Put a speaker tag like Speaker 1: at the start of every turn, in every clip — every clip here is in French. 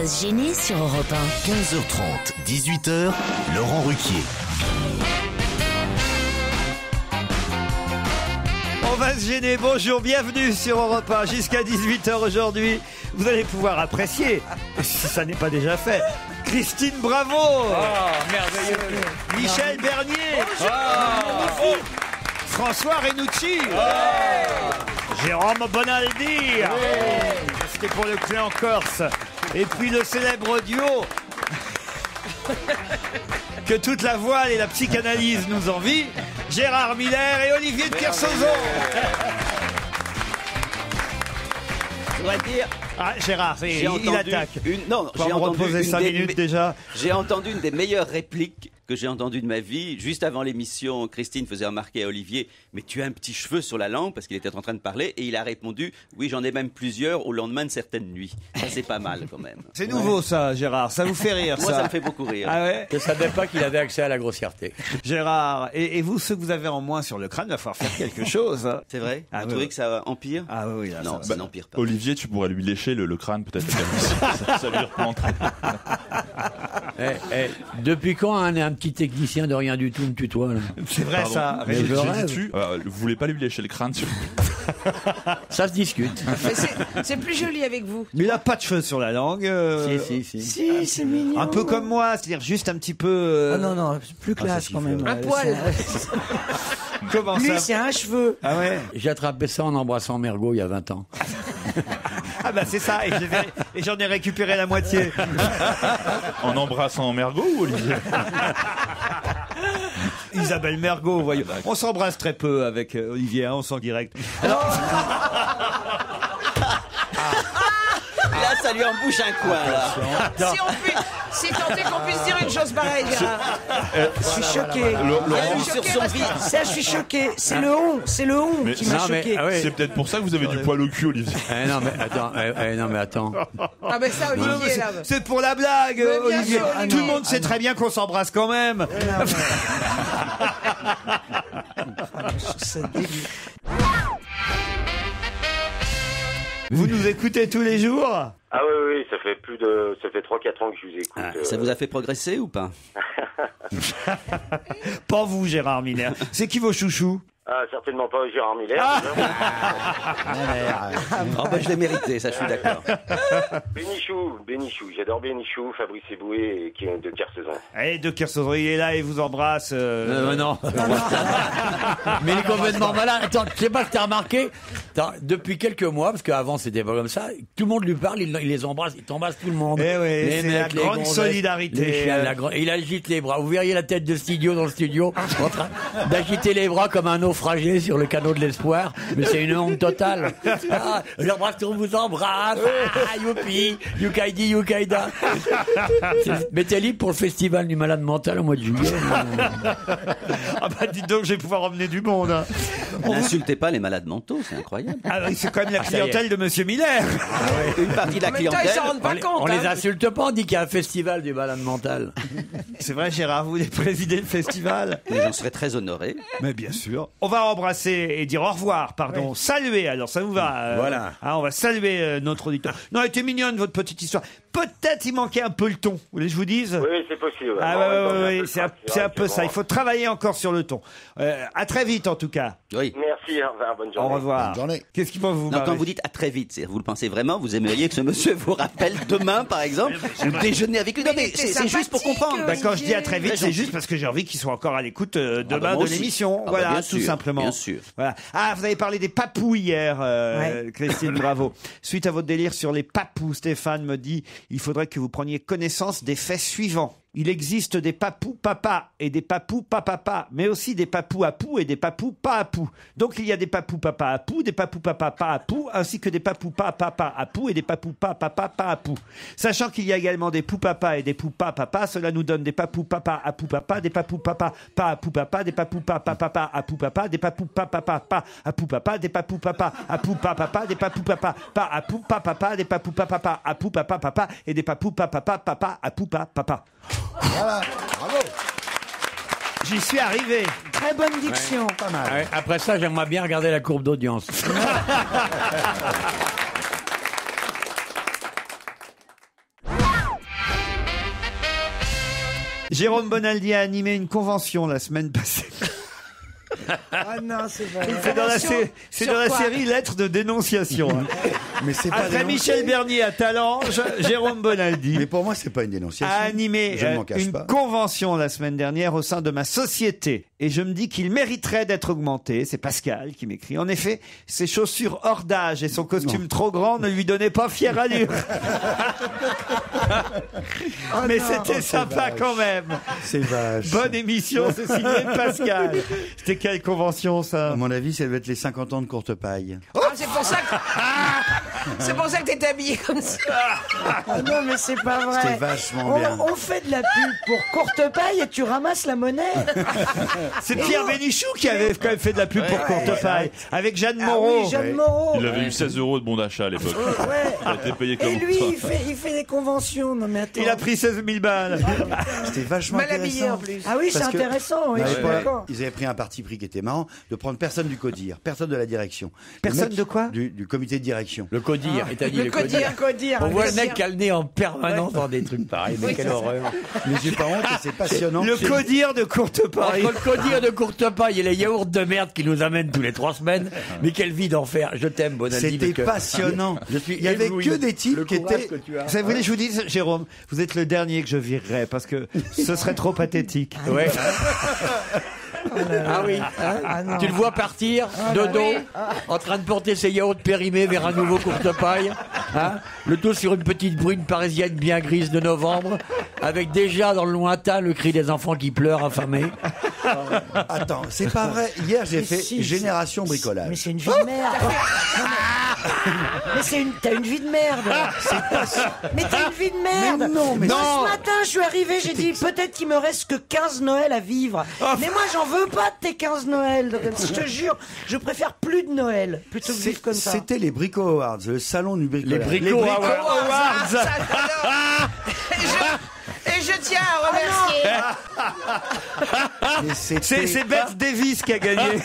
Speaker 1: va se gêner sur Europe 1.
Speaker 2: 15h30, 18h, Laurent Ruquier.
Speaker 3: On va se gêner, bonjour, bienvenue sur Europe 1 jusqu'à 18h aujourd'hui. Vous allez pouvoir apprécier, si ça n'est pas déjà fait, Christine Bravo,
Speaker 4: Merveilleux.
Speaker 3: Michel Bernier, François Renucci, Jérôme Bonaldi, c'était pour le clan Corse, et puis le célèbre duo que toute la voile et la psychanalyse nous envient, Gérard Miller et Olivier de Kersauzon.
Speaker 4: Je dois dire,
Speaker 3: Ah, Gérard, il attaque.
Speaker 4: Non,
Speaker 3: j'ai entendu 5 minutes déjà.
Speaker 4: J'ai entendu une des meilleures répliques que j'ai entendues de ma vie. Juste avant l'émission, Christine faisait remarquer à Olivier, mais tu as un petit cheveu sur la langue, parce qu'il était en train de parler, et il a répondu, oui, j'en ai même plusieurs au lendemain de certaines nuits. Ça, c'est pas mal quand même.
Speaker 3: C'est nouveau ça, Gérard, ça vous fait rire ça?
Speaker 4: Moi, ça me fait beaucoup rire.
Speaker 3: Ah ouais?
Speaker 5: Je ne savais pas qu'il avait accès à la grossièreté.
Speaker 3: Gérard, et vous, ce que vous avez en moins sur le crâne, il va falloir faire quelque chose. Hein.
Speaker 4: C'est vrai?
Speaker 3: Ah,
Speaker 4: Vous
Speaker 3: oui,
Speaker 4: trouvez
Speaker 3: oui.
Speaker 4: que ça empire?
Speaker 3: Ah oui, là,
Speaker 4: Non,
Speaker 3: ça-
Speaker 4: ça n'empire pas.
Speaker 6: Olivier, tu pourrais lui lécher le crâne peut-être. ça lui replanterait.
Speaker 5: Depuis quand un petit technicien de rien du tout me tutoie là?
Speaker 3: c'est vrai
Speaker 6: Pardon.
Speaker 3: ça.
Speaker 5: Mais je rêve.
Speaker 6: Vous voulez pas lui lécher le crâne sur...
Speaker 5: Ça se discute.
Speaker 7: Mais c'est plus joli avec vous.
Speaker 3: Mais il a pas de cheveux sur la langue.
Speaker 5: Si.
Speaker 7: Si, c'est mignon.
Speaker 3: Un peu comme moi, c'est-à-dire juste un petit peu.
Speaker 7: Ah non, c'est plus classe
Speaker 3: c'est
Speaker 7: quand
Speaker 3: qu'il
Speaker 7: même.
Speaker 3: faut.
Speaker 7: Un poil.
Speaker 3: Comment
Speaker 7: Lui,
Speaker 3: ça?
Speaker 7: c'est un cheveu.
Speaker 3: Ah ouais.
Speaker 5: J'ai attrapé ça en embrassant Mergo il y a 20 ans.
Speaker 3: Ah bah c'est ça. Et j'en ai récupéré la moitié.
Speaker 6: En embrassant Mergo ou Olivier?
Speaker 3: Isabelle Mergo, voyons. On s'embrasse très peu avec Olivier, hein, on sent direct. Alors,
Speaker 4: Là, ça lui embouche un coin, là.
Speaker 7: Si tant est qu'on puisse dire une chose pareille, Gérard. Je suis choqué.
Speaker 4: Sur son vide.
Speaker 7: Ça, je suis choqué. C'est le on
Speaker 6: Mais-
Speaker 7: qui m'a
Speaker 5: Non, mais,
Speaker 7: choqué.
Speaker 5: ah ouais.
Speaker 6: C'est peut-être pour ça que vous avez du poil au cul, Olivier.
Speaker 5: Non mais attends.
Speaker 7: Ah ben ça, Olivier, là.
Speaker 3: c'est pour la blague,
Speaker 7: Mais bien
Speaker 3: Olivier.
Speaker 7: sûr, Olivier.
Speaker 3: Tout le monde sait très bien qu'on s'embrasse quand même.
Speaker 7: C'est dégueu.
Speaker 3: Vous nous écoutez tous les jours?
Speaker 8: Ah oui, ça fait 3-4 ans que je vous écoute.
Speaker 4: Ah, ça vous a fait progresser ou pas?
Speaker 3: Pas vous, Gérard Miller. C'est qui vos chouchous?
Speaker 8: Ah, certainement pas Gérard Miller.
Speaker 4: Oh, bah, je l'ai mérité, ça, je suis d'accord.
Speaker 8: Bénichou, j'adore Bénichou, Fabrice Eboué qui est de Kersauzon.
Speaker 3: Eh, de Kersauzon, il est là et vous embrasse.
Speaker 5: Non. Mais il est complètement malade. Attends, tu sais pas que t'as remarqué? Depuis quelques mois, parce qu'avant c'était pas comme ça, tout le monde lui parle, il les embrasse, il t'embrasse tout le monde.
Speaker 3: Eh oui,
Speaker 5: Les
Speaker 3: c'est
Speaker 5: mecs,
Speaker 3: la
Speaker 5: les
Speaker 3: grande
Speaker 5: gonzesses,
Speaker 3: solidarité.
Speaker 5: les chiens, il agite les bras. Vous verriez la tête de studio dans le studio, en train d'agiter les bras comme un naufragé sur le canot de l'espoir. Mais c'est une honte totale. Ah, j'embrasse, on vous embrasse. Ah, youpi, yukaidi, yukaida. Mais t'es libre pour le festival du malade mental au mois de juillet.
Speaker 3: Ah bah dites donc, je vais pouvoir emmener du monde. Hein.
Speaker 4: N'insultez pas les malades mentaux, c'est incroyable.
Speaker 3: Ah oui, c'est quand même la
Speaker 5: ça y est.
Speaker 3: clientèle de Monsieur Miller.
Speaker 4: Une partie de la
Speaker 7: En même temps, ils
Speaker 4: clientèle.
Speaker 7: s'en rendent pas compte.
Speaker 5: On les
Speaker 7: hein.
Speaker 5: insulte pas, on dit qu'il y a un festival du malade mental.
Speaker 3: C'est vrai, Gérard, vous voulez présider le festival?
Speaker 4: Mais j'en serais très honoré.
Speaker 3: Mais bien sûr. On va embrasser et dire au revoir, pardon. Saluer, alors ça vous va.
Speaker 5: Voilà.
Speaker 3: Hein, on va saluer notre auditeur. Non, elle était mignonne, votre petite histoire. Peut-être il manquait un peu le ton. Vous voulez que je vous dise?
Speaker 8: Oui, c'est possible.
Speaker 3: Ah
Speaker 8: Bon,
Speaker 3: ouais, c'est un peu ça. Il faut travailler encore sur le ton. À très vite, en tout cas.
Speaker 4: Oui.
Speaker 8: Merci, au revoir, bonne
Speaker 3: Au
Speaker 8: journée.
Speaker 3: revoir. Qu'est-ce qui peut vous
Speaker 4: Non,
Speaker 3: marrer?
Speaker 4: quand vous dites à très vite, vous le pensez vraiment? Vous aimeriez que ce monsieur vous rappelle demain, par exemple, ou déjeuner avec lui? Non, mais c'est juste pour comprendre.
Speaker 3: Bah, quand je dis à très vite,
Speaker 4: Très
Speaker 3: c'est
Speaker 4: gentil.
Speaker 3: juste parce que j'ai envie qu'ils soient encore à l'écoute demain
Speaker 4: bah, moi
Speaker 3: de
Speaker 4: aussi.
Speaker 3: l'émission.
Speaker 4: Ah bah,
Speaker 3: Voilà,
Speaker 4: bien
Speaker 3: tout
Speaker 4: sûr,
Speaker 3: simplement.
Speaker 4: bien sûr.
Speaker 3: Voilà. Ah, vous avez parlé des papous hier,
Speaker 7: Ouais.
Speaker 3: Christine, bravo. Suite à votre délire sur les papous, Stéphane me dit, il faudrait que vous preniez connaissance des faits suivants. Il existe des papous papa et des papous papa, mais aussi des papous à pou et des papous pas à pou. Donc il y a des papous papa à pou, des papous papa pas à pou, ainsi que des papous papa à pou et des papous papa pas à pou. Sachant qu'il y a également des pou papa et des pou papa, cela nous donne des papous papa à pou papa, des papous papa pas à pou papa, des papous papa à pou papa, des papous papa pas à pou papa, des papous papa à pou papa, des papous papa pas à pou papa, des papous papa à pou papa et des papous papa à pou papa.
Speaker 9: Voilà, bravo.
Speaker 3: J'y suis arrivé.
Speaker 7: Très bonne diction.
Speaker 9: Pas mal.
Speaker 5: Ouais, après ça, j'aimerais bien regarder la courbe d'audience.
Speaker 3: Jérôme Bonaldi a animé une convention la semaine passée.
Speaker 7: Ah non, c'est vrai.
Speaker 3: C'est dans la série Lettres de dénonciation. hein.
Speaker 9: Mais c'est pas
Speaker 3: Après
Speaker 9: dénoncié.
Speaker 3: Michel Bernier à Talange, Jérôme Bonaldi
Speaker 9: Mais pour moi, c'est pas une dénonciation.
Speaker 3: a animé
Speaker 9: Je ne m'en cache
Speaker 3: une
Speaker 9: pas.
Speaker 3: convention la semaine dernière au sein de ma société. Et je me dis qu'il mériterait d'être augmenté. C'est Pascal qui m'écrit. En effet, ses chaussures hors d'âge et son costume trop grand ne lui donnaient pas fière allure. Mais c'était sympa quand même.
Speaker 9: C'est vache.
Speaker 3: Bonne émission, c'est signé Pascal. C'était quelle convention ça?
Speaker 9: À mon avis, ça devait être les 50 ans de courte paille.
Speaker 7: Ah, c'est pour ça que. C'est pour ça que t'es habillé comme ça.
Speaker 10: Ah non, mais c'est pas vrai.
Speaker 9: C'était vachement bien.
Speaker 10: On fait de la pub pour courte paille et tu ramasses la monnaie.
Speaker 3: C'est Pierre Bénichou qui avait quand même fait de la pub pour courte paille avec Jeanne Moreau.
Speaker 10: Oui, Jeanne Moreau.
Speaker 6: Il avait eu 16 € de bon d'achat à l'époque.
Speaker 10: Ouais.
Speaker 6: Il a été payé comme
Speaker 10: Et lui,
Speaker 6: ça.
Speaker 10: il fait des conventions. Non, mais attends.
Speaker 3: Il a pris 16 000 balles.
Speaker 9: C'était vachement
Speaker 7: Mal habillé
Speaker 9: intéressant.
Speaker 7: en plus.
Speaker 10: Ah oui, c'est
Speaker 9: Parce que-
Speaker 10: intéressant. Oui,
Speaker 9: À
Speaker 10: je suis
Speaker 9: l'époque,
Speaker 10: d'accord.
Speaker 9: ils avaient pris un parti pris qui était marrant de prendre personne du CODIR, personne de la direction.
Speaker 3: Personne
Speaker 9: Le mec
Speaker 3: de quoi
Speaker 9: du comité de direction.
Speaker 5: Le codir, il t'a dit le codir.
Speaker 10: Codir.
Speaker 5: On voit le mec qui a le nez en permanence dans des trucs pareils. Mais quelle horreur.
Speaker 9: Mais j'ai pas honte et c'est passionnant.
Speaker 3: Le codir de courte paille.
Speaker 5: Entre le codir de courte paille et les yaourts de merde qui nous amènent tous les 3 semaines. Mais quelle vie d'enfer. Je t'aime, Bonaldi.
Speaker 9: C'était
Speaker 5: parce que
Speaker 9: passionnant.
Speaker 5: Je suis
Speaker 9: Il y avait
Speaker 5: ébloui.
Speaker 9: que des types
Speaker 5: Le
Speaker 9: qui
Speaker 5: courage
Speaker 9: étaient.
Speaker 5: que tu as.
Speaker 3: Vous voulez que je vous dise, Jérôme, vous êtes le dernier que je virerais parce que ce serait trop pathétique.
Speaker 5: Ouais. Ah oui. Tu le vois partir de dos, en train de porter ses yaourts périmés vers un nouveau courte paille. Hein, le tout sur une petite brune parisienne bien grise de novembre, avec déjà dans le lointain le cri des enfants qui pleurent affamés.
Speaker 9: Attends, c'est pas vrai. Hier, j'ai
Speaker 10: Mais
Speaker 9: fait
Speaker 10: si,
Speaker 9: Génération
Speaker 10: Mais
Speaker 9: Bricolage.
Speaker 10: c'est une vie de merde. Mais t'as une vie de merde. Mais t'as une vie de merde.
Speaker 9: Mais non, mais
Speaker 10: Moi,
Speaker 9: non.
Speaker 10: ce matin, je suis arrivé, j'ai dit peut-être qu'il me reste que 15 Noël à vivre. Mais moi, j'en veux pas de tes 15 Noël. Donc, je te jure, je préfère plus de Noël plutôt que vivre comme ça.
Speaker 9: C'était les Brico Awards, le salon du bricolage.
Speaker 5: Les Brico Awards.
Speaker 7: Ça, j'adore. Et je tiens à remercier.
Speaker 9: Mais c'était-
Speaker 3: C'est Bette Davis qui a gagné.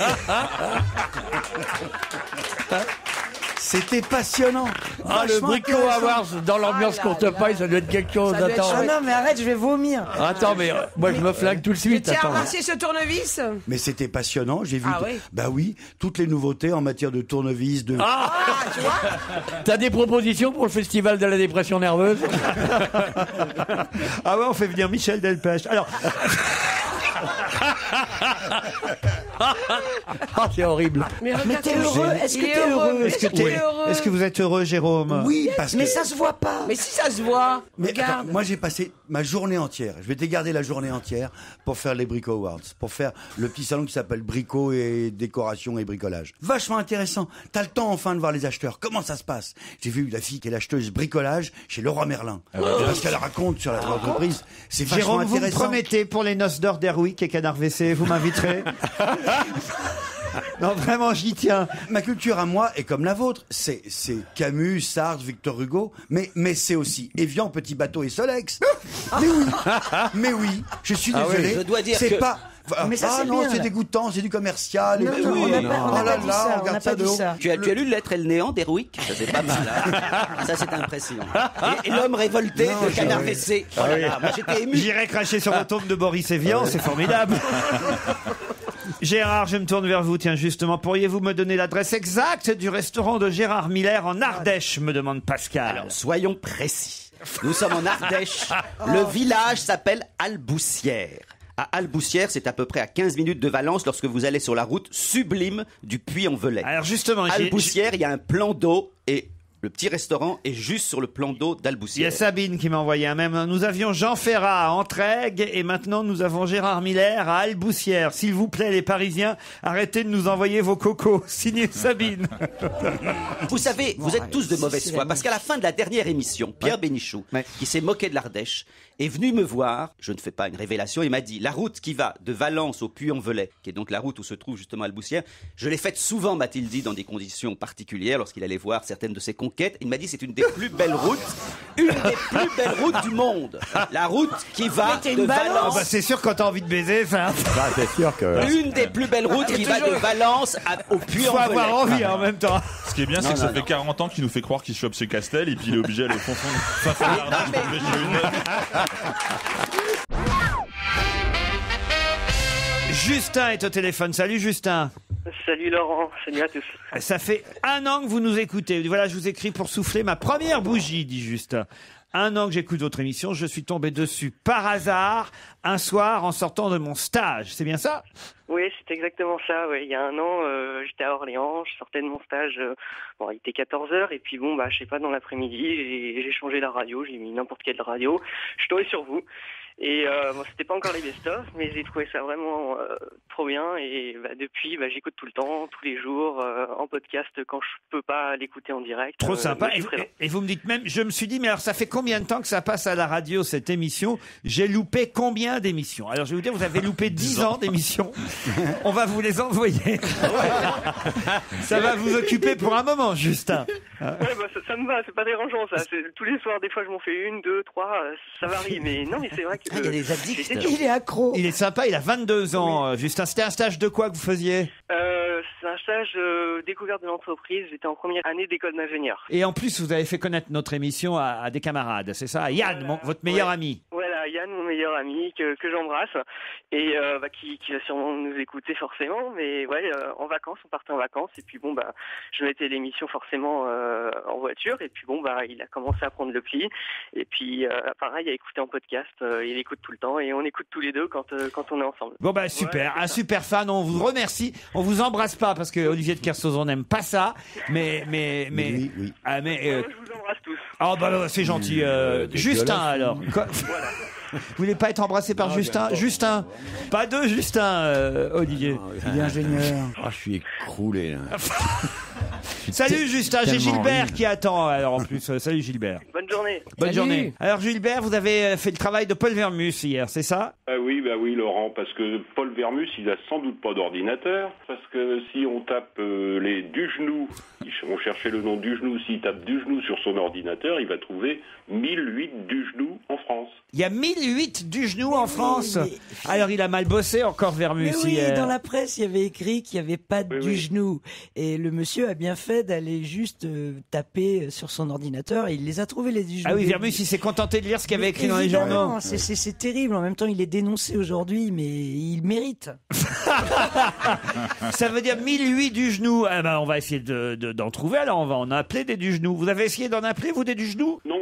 Speaker 9: C'était passionnant.
Speaker 5: Ah, le
Speaker 9: Vachement
Speaker 5: Brico
Speaker 9: intéressant.
Speaker 5: Awards dans l'ambiance courte paille, ça doit être quelque chose.
Speaker 7: Ça doit être
Speaker 5: Attends,
Speaker 10: Ah non, mais arrête, je vais vomir.
Speaker 5: attends, mais moi je me flingue tout de
Speaker 7: Tu
Speaker 5: suite.
Speaker 7: tiens à
Speaker 5: Attends.
Speaker 7: remercier ce tournevis.
Speaker 9: Mais c'était passionnant. J'ai vu,
Speaker 7: Ah oui.
Speaker 9: bah oui, toutes les nouveautés en matière de tournevis, de.
Speaker 7: Ah, tu vois.
Speaker 5: T'as des propositions pour le festival de la dépression nerveuse?
Speaker 3: Ah ouais, on fait venir Michel Delpech. Alors,
Speaker 5: Ah, c'est horrible.
Speaker 10: Mais
Speaker 7: regarde,
Speaker 10: t'es
Speaker 7: il est
Speaker 10: heureux? Est-ce que
Speaker 7: Il est
Speaker 10: t'es heureux?
Speaker 7: heureux.
Speaker 3: est-ce que,
Speaker 7: Oui. Heureux.
Speaker 3: est-ce que vous êtes heureux, Jérôme?
Speaker 9: Oui, parce que.
Speaker 10: Mais ça se voit pas.
Speaker 7: Mais si ça se voit,
Speaker 9: Mais attends,
Speaker 7: regarde.
Speaker 9: moi j'ai passé ma journée entière. Je vais te garder la journée entière pour faire les Brico Awards, pour faire le petit salon qui s'appelle Brico et décoration et bricolage. Vachement intéressant. T'as le temps enfin de voir les acheteurs. Comment ça se passe? J'ai vu la fille qui est l'acheteuse bricolage chez Leroy Merlin. Parce qu'elle raconte sur l'entreprise. C'est vachement
Speaker 3: Jérôme, vous me
Speaker 9: intéressant.
Speaker 3: promettez pour les noces d'or d'Erwick et Canard WC, vous m'inviterez? Non, vraiment, j'y tiens.
Speaker 9: Ma culture à moi est comme la vôtre. C'est Camus, Sartre, Victor Hugo, mais c'est aussi Évian, Petit Bateau et Solex. Mais oui, je suis désolé.
Speaker 4: je dois dire
Speaker 9: c'est
Speaker 4: que-
Speaker 9: pas.
Speaker 10: Mais ça, c'est
Speaker 9: non,
Speaker 10: bien,
Speaker 9: c'est
Speaker 10: là.
Speaker 9: dégoûtant, c'est du commercial. et
Speaker 10: Non,
Speaker 9: tout.
Speaker 10: non, on n'a pas, on
Speaker 9: Oh
Speaker 10: n'a
Speaker 9: là
Speaker 10: pas dit
Speaker 9: là,
Speaker 10: ça.
Speaker 9: on
Speaker 10: On n'a
Speaker 9: regarde
Speaker 10: pas
Speaker 9: ça de
Speaker 10: dit
Speaker 9: haut.
Speaker 10: ça.
Speaker 4: Tu as lu L'être et le néant d'Erwick? Ça c'est pas mal. Hein. Ça c'est impressionnant. Et l'homme révolté de Canard WC. Oh là là, moi j'étais ému.
Speaker 3: J'irai cracher sur la tombe de Boris Evian, c'est formidable. Gérard, je me tourne vers vous. Tiens, justement, pourriez-vous me donner l'adresse exacte du restaurant de Gérard Miller en Ardèche, me demande Pascal.
Speaker 4: Alors soyons précis. Nous sommes en Ardèche. Le village s'appelle Alboussière. À Alboussière, c'est à peu près à 15 minutes de Valence lorsque vous allez sur la route sublime du Puy-en-Velay.
Speaker 3: Alors justement,
Speaker 4: Alboussière, il y a un plan d'eau et le petit restaurant est juste sur le plan d'eau
Speaker 3: il y
Speaker 4: d'Alboussière.
Speaker 3: a Sabine qui m'a envoyé un même. Nous avions Jean Ferrat à Entraigues et maintenant nous avons Gérard Miller à Alboussière. S'il vous plaît, les Parisiens, arrêtez de nous envoyer vos cocos. Signé Sabine.
Speaker 4: Vous savez, vous êtes tous de mauvaise foi parce qu'à la fin de la dernière émission, Pierre Bénichou,
Speaker 3: Ouais.
Speaker 4: qui s'est moqué de l'Ardèche, est venu me voir, je ne fais pas une révélation, il m'a dit la route qui va de Valence au Puy-en-Velay, qui est donc la route où se trouve justement Alboussière, je l'ai faite souvent, m'a-t-il dit, dans des conditions particulières, lorsqu'il allait voir certaines de ses conquêtes. Il m'a dit c'est une des plus belles routes, une des plus belles routes du monde. La route qui va
Speaker 10: t'es
Speaker 4: de
Speaker 10: une balance.
Speaker 4: Valence.
Speaker 3: Bah, c'est sûr quand t'as envie de baiser, ça.
Speaker 5: C'est sûr que.
Speaker 4: Une des plus belles routes qui va de Valence au
Speaker 3: Il faut avoir
Speaker 4: Puy-en-Velay.
Speaker 3: envie en même temps.
Speaker 6: Ce qui est bien, c'est que ça fait 40 ans qu'il nous fait croire qu'il chope chez Castel et puis il est obligé d'aller au fond de l'Ardèche pour pêcher une meuf.
Speaker 3: Justin est au téléphone. Salut Justin.
Speaker 11: Salut Laurent, salut à tous.
Speaker 3: Ça fait 1 an que vous nous écoutez. Voilà, je vous écris pour souffler ma première bougie, dit Justin. 1 an que j'écoute votre émission, je suis tombé dessus par hasard un soir en sortant de mon stage. C'est bien ça?
Speaker 11: Oui, c'est exactement ça. Ouais. Il y a 1 an, j'étais à Orléans, je sortais de mon stage. Bon, il était 14h et puis bon, je sais pas, dans l'après-midi, j'ai changé la radio, j'ai mis n'importe quelle radio. Je suis tombé sur vous. Et bon, c'était pas encore les best-of, mais j'ai trouvé ça vraiment trop bien. Et depuis, j'écoute tout le temps, tous les jours, en podcast quand je peux pas l'écouter en direct.
Speaker 3: Trop sympa. Et vous me dites même, je me suis dit, mais alors ça fait combien de temps que ça passe à la radio, cette émission? J'ai loupé combien d'émissions? Alors je vais vous dire, vous avez loupé 10 ans d'émissions. On va vous les envoyer. Ça va vous occuper pour un moment, Justin.
Speaker 11: Ouais, ça me va, c'est pas dérangeant ça. Tous les soirs, des fois je m'en fais 1, 2, 3, ça varie. Mais non, mais c'est vrai que...
Speaker 10: il y a des addicts. Il est accro.
Speaker 3: Il est sympa, il a 22 ans, Justin. C'était un stage de quoi que vous faisiez?
Speaker 11: C'est un stage découverte de l'entreprise. J'étais en première année d'école d'ingénieur.
Speaker 3: Et en plus, vous avez fait connaître notre émission à des camarades, c'est ça? À Yann, votre meilleur ami.
Speaker 11: Voilà, Yann, mon meilleur ami, que j'embrasse, et qui va sûrement nous écouter forcément. Mais ouais, en vacances, on partait en vacances, et puis bon, je mettais l'émission forcément en voiture, et puis bon, il a commencé à prendre le pli, et puis pareil, à écouter en podcast, il écoute tout le temps, et on écoute tous les deux quand on est ensemble.
Speaker 3: Bon super, un super fan, on vous remercie, on vous embrasse pas parce que Olivier de Kersauzon n'aime pas ça, mais
Speaker 9: oui.
Speaker 11: Je vous embrasse tous.
Speaker 3: Oh c'est gentil. Justin alors.
Speaker 11: Voilà.
Speaker 3: Vous voulez pas être embrassé par Justin? Justin, pas de Justin, Olivier.
Speaker 9: Il est ingénieur.
Speaker 5: Je suis écroulé là.
Speaker 3: Salut Justin, j'ai Gilbert qui attend. Alors en plus, salut Gilbert.
Speaker 11: Bonne journée.
Speaker 3: Bonne journée. Alors Gilbert, vous avez fait le travail de Paul Vermus hier, c'est ça?
Speaker 12: Oui Laurent, parce que Paul Vermus, il a sans doute pas d'ordinateur, parce que si on tape les Dugenou, on cherchait le nom Dugenou, s'il tape Dugenou sur son ordinateur, il va trouver 1008 Dugenou en France.
Speaker 3: Il y a 1008 Dugenou en France. Alors il a mal bossé encore Vermus hier.
Speaker 10: Dans la presse, il y avait écrit qu'il n'y avait pas de Dugenou. Et le monsieur a bien fait d'aller juste taper sur son ordinateur et il les a trouvés les Dugenou.
Speaker 3: Ah oui, Vermus, il s'est contenté de lire ce qu'il y avait écrit dans les journaux.
Speaker 10: C'est terrible. En même temps, il est dénoncé aujourd'hui, mais il mérite.
Speaker 3: Ça veut dire 1008 Dugenou. On va essayer d'en trouver. Alors on va en appeler des Dugenou. Vous avez essayé d'en appeler, vous, des Dugenou?
Speaker 12: Non,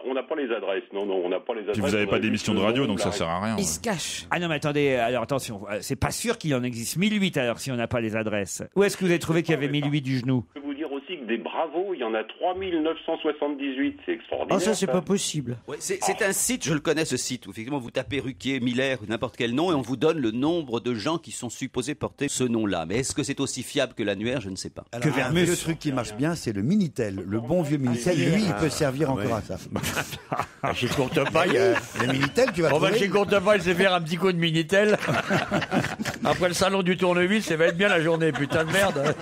Speaker 12: on n'a pas les adresses. Non, on n'a pas les adresses.
Speaker 6: Puis vous n'avez pas d'émission de radio, donc ça sert à rien.
Speaker 10: Il se cache.
Speaker 3: Ah non, mais attendez, alors attention, c'est pas sûr qu'il en existe 1008 alors si on n'a pas les adresses. Où est-ce que vous avez trouvé qu'il y avait 1008 Dugenou?
Speaker 12: Je peux vous dire aussi que des bravos, il y en a 3978. C'est extraordinaire.
Speaker 10: Ça, c'est pas possible.
Speaker 4: Ouais, c'est un site, je le connais ce site, où effectivement vous tapez Ruquier, Miller, n'importe quel nom, et on vous donne le nombre de gens qui sont supposés porter ce nom-là. Mais est-ce que c'est aussi fiable que l'annuaire? Je ne sais pas.
Speaker 9: Alors, le truc qui marche bien, c'est le Minitel. Le bon vieux Minitel, lui, il peut servir encore à ça.
Speaker 5: Chez Courtepaille,
Speaker 9: le Minitel, tu vas trouver.
Speaker 5: Chez Courtepaille, c'est faire un petit coup de Minitel. Après le salon du tournevis, ça va être bien la journée, putain de merde.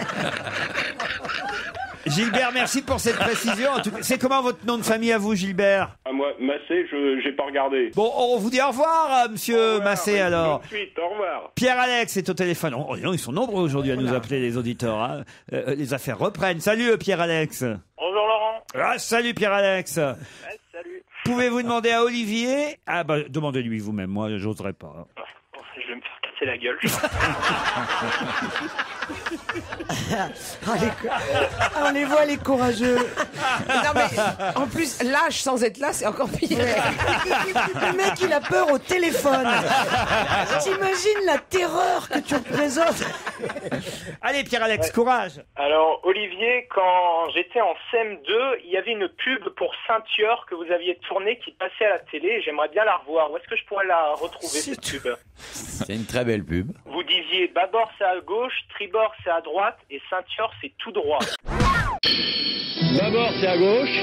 Speaker 3: Gilbert, merci pour cette précision. C'est comment votre nom de famille à vous, Gilbert?
Speaker 12: Moi, Massé, j'ai pas regardé.
Speaker 3: Bon, on vous dit au revoir, monsieur Massé, alors.
Speaker 12: Tout de suite, au revoir.
Speaker 3: Pierre-Alex est au téléphone. Ils sont nombreux aujourd'hui à nous appeler, les auditeurs. Les affaires reprennent. Salut, Pierre-Alex.
Speaker 11: Bonjour Laurent.
Speaker 3: Salut, Pierre-Alex.
Speaker 11: Salut.
Speaker 3: Pouvez-vous demander à Olivier? Demandez-lui vous-même. Moi, j'oserais pas.
Speaker 11: Je vais me faire casser la gueule.
Speaker 10: On les voit, les courageux.
Speaker 7: Non mais en plus, lâche sans être là, c'est encore pire.
Speaker 10: Le mec, il a peur au téléphone. T'imagines la terreur que tu représentes?
Speaker 3: Allez, Pierre-Alex, courage.
Speaker 11: Alors, Olivier, quand j'étais en CM2, il y avait une pub pour Ceinture que vous aviez tournée qui passait à la télé. J'aimerais bien la revoir. Où est-ce que je pourrais la retrouver, cette pub?
Speaker 5: C'est une très belle pub.
Speaker 11: Vous disiez bâbord c'est à gauche, tribord c'est à droite et ceinture c'est tout droit.
Speaker 13: Bâbord c'est à gauche,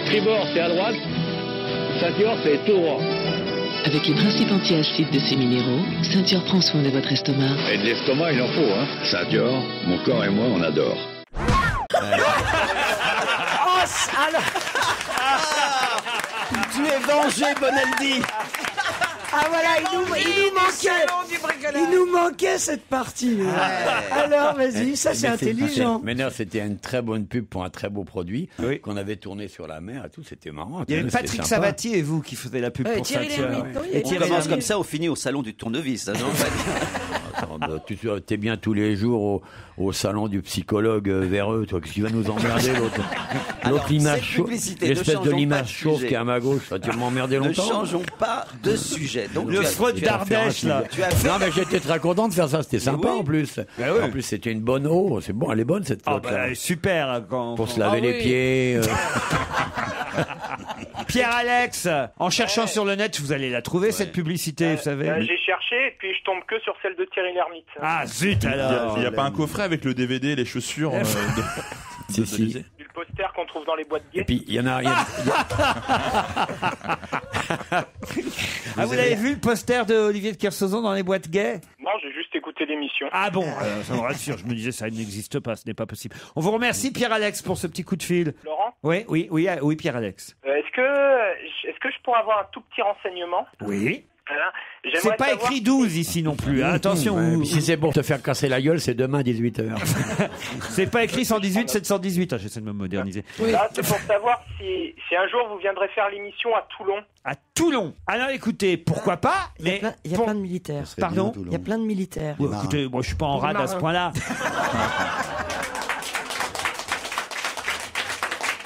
Speaker 13: tribord c'est à droite, ceinture c'est tout droit.
Speaker 1: Avec les principes anti-acides de ces minéraux, Ceinture prend soin de votre estomac.
Speaker 13: Et de l'estomac il en faut, hein. Ceinture, mon corps et moi on adore.
Speaker 5: Tu es vengé, Bonaldi.
Speaker 10: Ah voilà, il nous manquait cette partie. Alors vas-y, ça c'est intelligent.
Speaker 5: Mais non, c'était une très bonne pub pour un très beau produit qu'on avait tourné sur la mer et tout, c'était marrant.
Speaker 3: Il y avait Patrick Sabatier et vous qui faisiez la pub pour Ceinture.
Speaker 4: On commence comme ça, on finit au salon du tournevis.
Speaker 5: Oh, bah, tu es bien tous les jours au salon du psychologue véreux, toi, qu'est-ce qui va nous emmerder, l'autre l'image chauve, l'espèce de l'image chauve qui est à ma gauche, tu vas m'emmerder longtemps.
Speaker 4: Ne changeons pas de sujet. Donc,
Speaker 3: le freud d'Ardèche, là.
Speaker 5: Non, mais j'étais très content de faire ça, c'était sympa en plus. En plus, c'était une bonne eau, c'est bon, elle est bonne cette flotte.
Speaker 3: Super.
Speaker 5: Pour se laver les pieds.
Speaker 3: Pierre-Alex, en cherchant sur le net, vous allez la trouver, cette publicité, vous savez.
Speaker 14: J'ai cherché et puis je tombe que sur celle de Thierry Lhermitte.
Speaker 3: Ah zut alors.
Speaker 6: Il n'y a pas un coffret avec le DVD et les chaussures
Speaker 5: Si.
Speaker 14: Le poster qu'on trouve dans les boîtes gays.
Speaker 5: Et puis, il y en a...
Speaker 3: Vous avez vu le poster de Olivier de Kersauzon dans les boîtes gays?
Speaker 14: Non, j'ai juste écouté l'émission.
Speaker 3: Ah bon, ça me rassure, je me disais ça n'existe pas, ce n'est pas possible. On vous remercie Pierre-Alex pour ce petit coup de fil.
Speaker 14: Laurent ?
Speaker 3: Oui Pierre-Alex.
Speaker 14: Est-ce que je pourrais avoir un tout petit renseignement ?
Speaker 3: Oui.
Speaker 14: Voilà.
Speaker 3: C'est pas écrit 12 ici non plus, hein. Attention.
Speaker 5: Si c'est pour te faire casser la gueule, c'est demain 18h.
Speaker 3: C'est pas écrit 118, 718. Ah, j'essaie de me moderniser.
Speaker 14: Là, c'est pour savoir si un jour vous viendrez faire l'émission à Toulon.
Speaker 3: À Toulon. Alors écoutez, pourquoi pas, mais
Speaker 10: Il y a plein de militaires.
Speaker 3: Pardon ?
Speaker 10: Il y a plein de militaires.
Speaker 3: Écoutez, moi je suis pas en rade à ce point-là.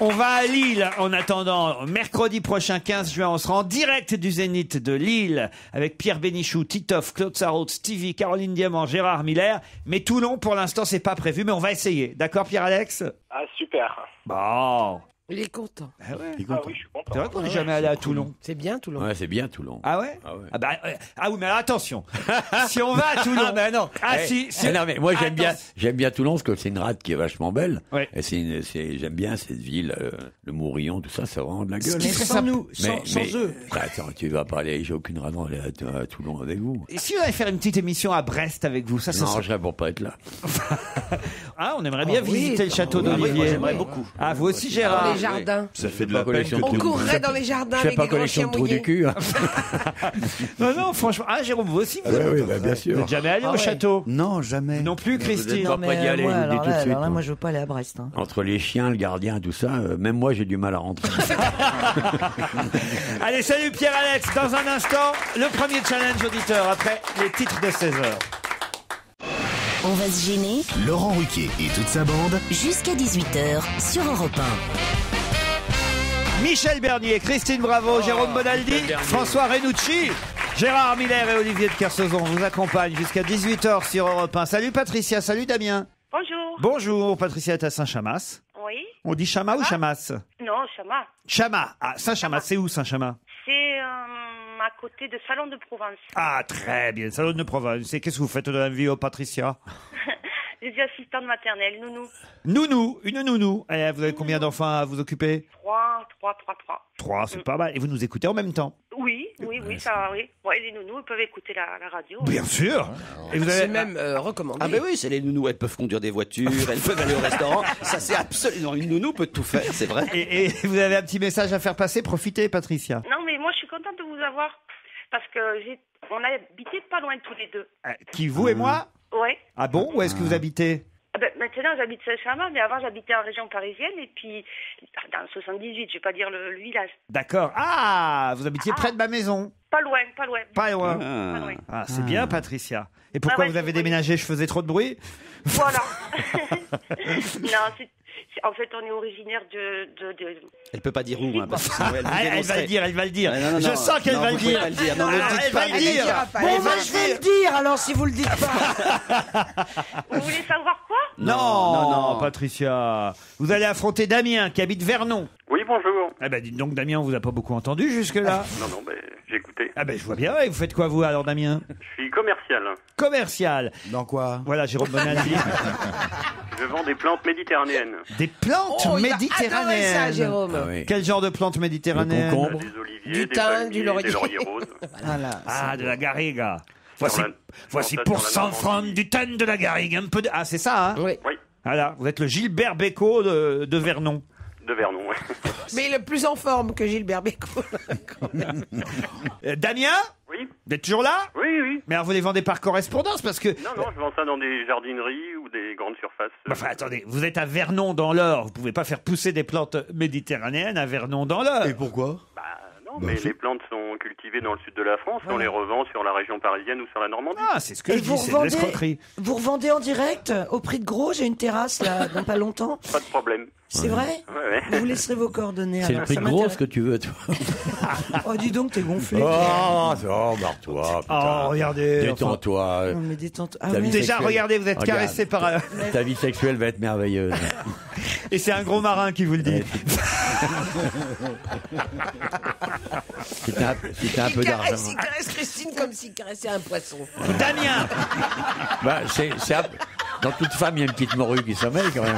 Speaker 3: On va à Lille en attendant. Mercredi prochain, 15 juin, on sera en direct du Zénith de Lille avec Pierre Bénichou, Titoff, Claude Sarraute, Stevie, Caroline Diamant, Gérard Miller. Mais Toulon, pour l'instant, c'est pas prévu, mais on va essayer. D'accord, Pierre-Alex ?
Speaker 14: Ah, super.
Speaker 3: Bon.
Speaker 10: Il est content.
Speaker 3: Ah ouais.
Speaker 14: Ah oui, je suis content.
Speaker 3: C'est vrai qu'on n'est jamais allé à Toulon.
Speaker 10: C'est bien Toulon.
Speaker 5: Ouais, c'est bien Toulon.
Speaker 3: Ah ouais? Ah oui, mais alors, attention. Si on va à Toulon.
Speaker 5: Ah ben non.
Speaker 3: Si.
Speaker 5: Non, mais moi j'aime bien Toulon parce que c'est une rade qui est vachement belle.
Speaker 3: Ouais.
Speaker 5: Et j'aime bien cette ville, le Mourillon, tout ça, c'est vraiment de la gueule.
Speaker 3: qui serait sans nous, sans eux.
Speaker 5: Bah, attends, tu vas pas aller, j'ai aucune raison d'aller à Toulon avec vous.
Speaker 3: Et si on allait faire une petite émission à Brest avec vous, ça
Speaker 5: Non,
Speaker 3: serait...
Speaker 5: je serais pour pas être là.
Speaker 3: Ah, on aimerait bien visiter le château d'Olivier.
Speaker 4: moi, j'aimerais beaucoup.
Speaker 3: Ah, vous aussi, Gérard?
Speaker 15: Dans les jardins.
Speaker 6: Ça fait de la peine que
Speaker 15: On courrait dans les jardins
Speaker 5: Je fais
Speaker 15: avec
Speaker 5: pas
Speaker 15: des grands
Speaker 5: collection
Speaker 15: chiens
Speaker 5: de trous du
Speaker 15: mouillés.
Speaker 5: cul. Hein.
Speaker 3: Non, franchement. Ah, Jérôme, vous aussi, vous
Speaker 5: Oui, bien
Speaker 3: Vous
Speaker 5: sûr.
Speaker 3: n'êtes jamais allé au château?
Speaker 9: Non, jamais.
Speaker 3: Non plus, Christine.
Speaker 5: Vous êtes pas prêt d'y aller, je vous le dis tout de suite.
Speaker 10: Alors là,
Speaker 5: hein.
Speaker 10: moi, je veux pas aller à Brest. Hein.
Speaker 5: Entre les chiens, le gardien, tout ça, même moi j'ai du mal à rentrer.
Speaker 3: Allez, salut Pierre-Alex. Dans un instant, le premier challenge auditeur après les titres de 16h.
Speaker 2: On va se gêner. Laurent Ruquier et toute sa bande.
Speaker 16: Jusqu'à 18h sur Europe 1.
Speaker 3: Michel Bernier, Christine Bravo, Jérôme Bonaldi, François Renucci, Gérard Miller et Olivier de Kersauzon vous accompagnent jusqu'à 18h sur Europe 1. Salut Patricia, salut Damien.
Speaker 17: Bonjour.
Speaker 3: Bonjour, Patricia est à Saint-Chamas.
Speaker 17: Oui.
Speaker 3: On dit Chamas ou Chamas?
Speaker 17: Non, Chama.
Speaker 3: Chamas. Ah, Saint-Chamas, c'est où Saint-Chamas?
Speaker 17: C'est à côté de Salon de Provence.
Speaker 3: Ah, très bien, Salon de Provence. Et qu'est-ce que vous faites de la vie, Patricia?
Speaker 17: Je suis assistante maternelle, nounou.
Speaker 3: Nounou, une nounou. Et vous avez combien d'enfants à vous occuper?
Speaker 17: 3.
Speaker 3: 3, c'est pas mal. Et vous nous écoutez en même temps?
Speaker 17: Oui, ça, oui. Ouais, les nounous, ils peuvent écouter la radio.
Speaker 3: Bien sûr. Et vous avez...
Speaker 15: C'est même recommandé.
Speaker 4: Ah ben oui, c'est les nounous, elles peuvent conduire des voitures, elles peuvent aller au restaurant. Ça, c'est absolument... Une nounou peut tout faire, c'est vrai.
Speaker 3: Et vous avez un petit message à faire passer? Profitez, Patricia.
Speaker 17: Non, mais moi, je suis contente de vous avoir. Parce que on a habité pas loin tous les deux.
Speaker 3: Qui, vous et moi?
Speaker 17: Ouais.
Speaker 3: Ah bon? Où est-ce que vous habitez?
Speaker 17: Maintenant, j'habite Saint-Chamas, mais avant, j'habitais en région parisienne, et puis dans le 78, je vais pas dire le village.
Speaker 3: D'accord. Ah, vous habitiez près de ma maison?
Speaker 17: Pas loin.
Speaker 3: Pas loin. Ah, c'est bien, Patricia. Et pourquoi vous avez déménagé? Je faisais trop de bruit?
Speaker 17: Voilà. Non, en fait, on est originaire de...
Speaker 4: Elle peut pas dire où, hein, parce que sinon,
Speaker 3: elle va le dire.
Speaker 4: Non,
Speaker 3: je sens qu'elle va le dire.
Speaker 4: Non, ne le dites pas.
Speaker 10: Bon, je vais le dire, alors, si vous le dites pas.
Speaker 17: Vous voulez savoir quoi?
Speaker 3: Non, Patricia. Vous allez affronter Damien, qui habite Vernon.
Speaker 12: Oui, bonjour.
Speaker 3: Eh ben, dites donc, Damien, on vous a pas beaucoup entendu jusque-là.
Speaker 12: Non, j'ai écouté.
Speaker 3: Ah ben, je vois bien. Et vous faites quoi, vous, alors, Damien?
Speaker 12: Je suis commercial.
Speaker 3: Commercial.
Speaker 9: Dans quoi?
Speaker 3: Voilà, Jérôme Bonaldi.
Speaker 12: Je vends des plantes méditerranéennes.
Speaker 3: Des plantes méditerranéennes.
Speaker 15: Ça, Jérôme.
Speaker 5: Ah oui.
Speaker 3: Quel genre de plantes méditerranéennes?
Speaker 5: Le concombre.
Speaker 12: Des oliviers,
Speaker 15: Du
Speaker 12: des
Speaker 15: thym,
Speaker 12: palmiers,
Speaker 15: du laurier.
Speaker 12: des lauriers roses.
Speaker 10: Voilà.
Speaker 3: Ah, de la garrigue. Voici
Speaker 12: Sur
Speaker 3: pour
Speaker 12: la
Speaker 3: 100
Speaker 12: Normandie.
Speaker 3: francs du thym de la garrigue. Un peu de... Ah, c'est ça, hein?
Speaker 15: Oui.
Speaker 12: Oui,
Speaker 3: Voilà, vous êtes le Gilbert Bécaud de Vernon.
Speaker 12: de Vernon, oui.
Speaker 15: Mais le plus en forme que Gilbert Bécaud.
Speaker 3: Damien?
Speaker 12: Oui.
Speaker 3: Vous êtes toujours là?
Speaker 12: Oui.
Speaker 3: Mais alors vous les vendez par correspondance parce que...
Speaker 12: Non, je vends ça dans des jardineries ou des grandes surfaces.
Speaker 3: Enfin, attendez, vous êtes à Vernon dans l'Eure. Vous pouvez pas faire pousser des plantes méditerranéennes à Vernon dans l'Eure.
Speaker 9: Et pourquoi?
Speaker 12: mais les plantes sont cultivées dans le sud de la France. On les revend sur la région parisienne ou sur la Normandie.
Speaker 3: Ah, c'est ce que je dis, c'est de l'escroquerie.
Speaker 10: Vous revendez en direct au prix de gros? J'ai une terrasse là, dans pas longtemps.
Speaker 12: Pas de problème.
Speaker 10: C'est vrai?
Speaker 12: Ouais.
Speaker 10: Vous laisserez vos coordonnées.
Speaker 5: C'est le
Speaker 10: alors,
Speaker 5: prix
Speaker 10: ça
Speaker 5: de gros
Speaker 10: m'intéresse.
Speaker 5: ce que tu veux, toi.
Speaker 10: Oh, dis donc, t'es gonflé.
Speaker 5: Barre-toi.
Speaker 3: Oh, regardez.
Speaker 5: Détends-toi.
Speaker 10: Non, mais détente. Ah
Speaker 5: Ta
Speaker 10: oui.
Speaker 5: vie
Speaker 3: Déjà,
Speaker 5: sexuelle-
Speaker 3: regardez, vous êtes
Speaker 5: Regarde.
Speaker 3: caressé par...
Speaker 5: Ta vie sexuelle va être merveilleuse.
Speaker 3: Et c'est un gros marin qui vous le dit.
Speaker 5: Si t'as un peu d'argent.
Speaker 15: Il caresse Christine comme s'il caressait un poisson.
Speaker 3: Damien.
Speaker 5: Bah, dans toute femme, il y a une petite morue qui sommeille quand même.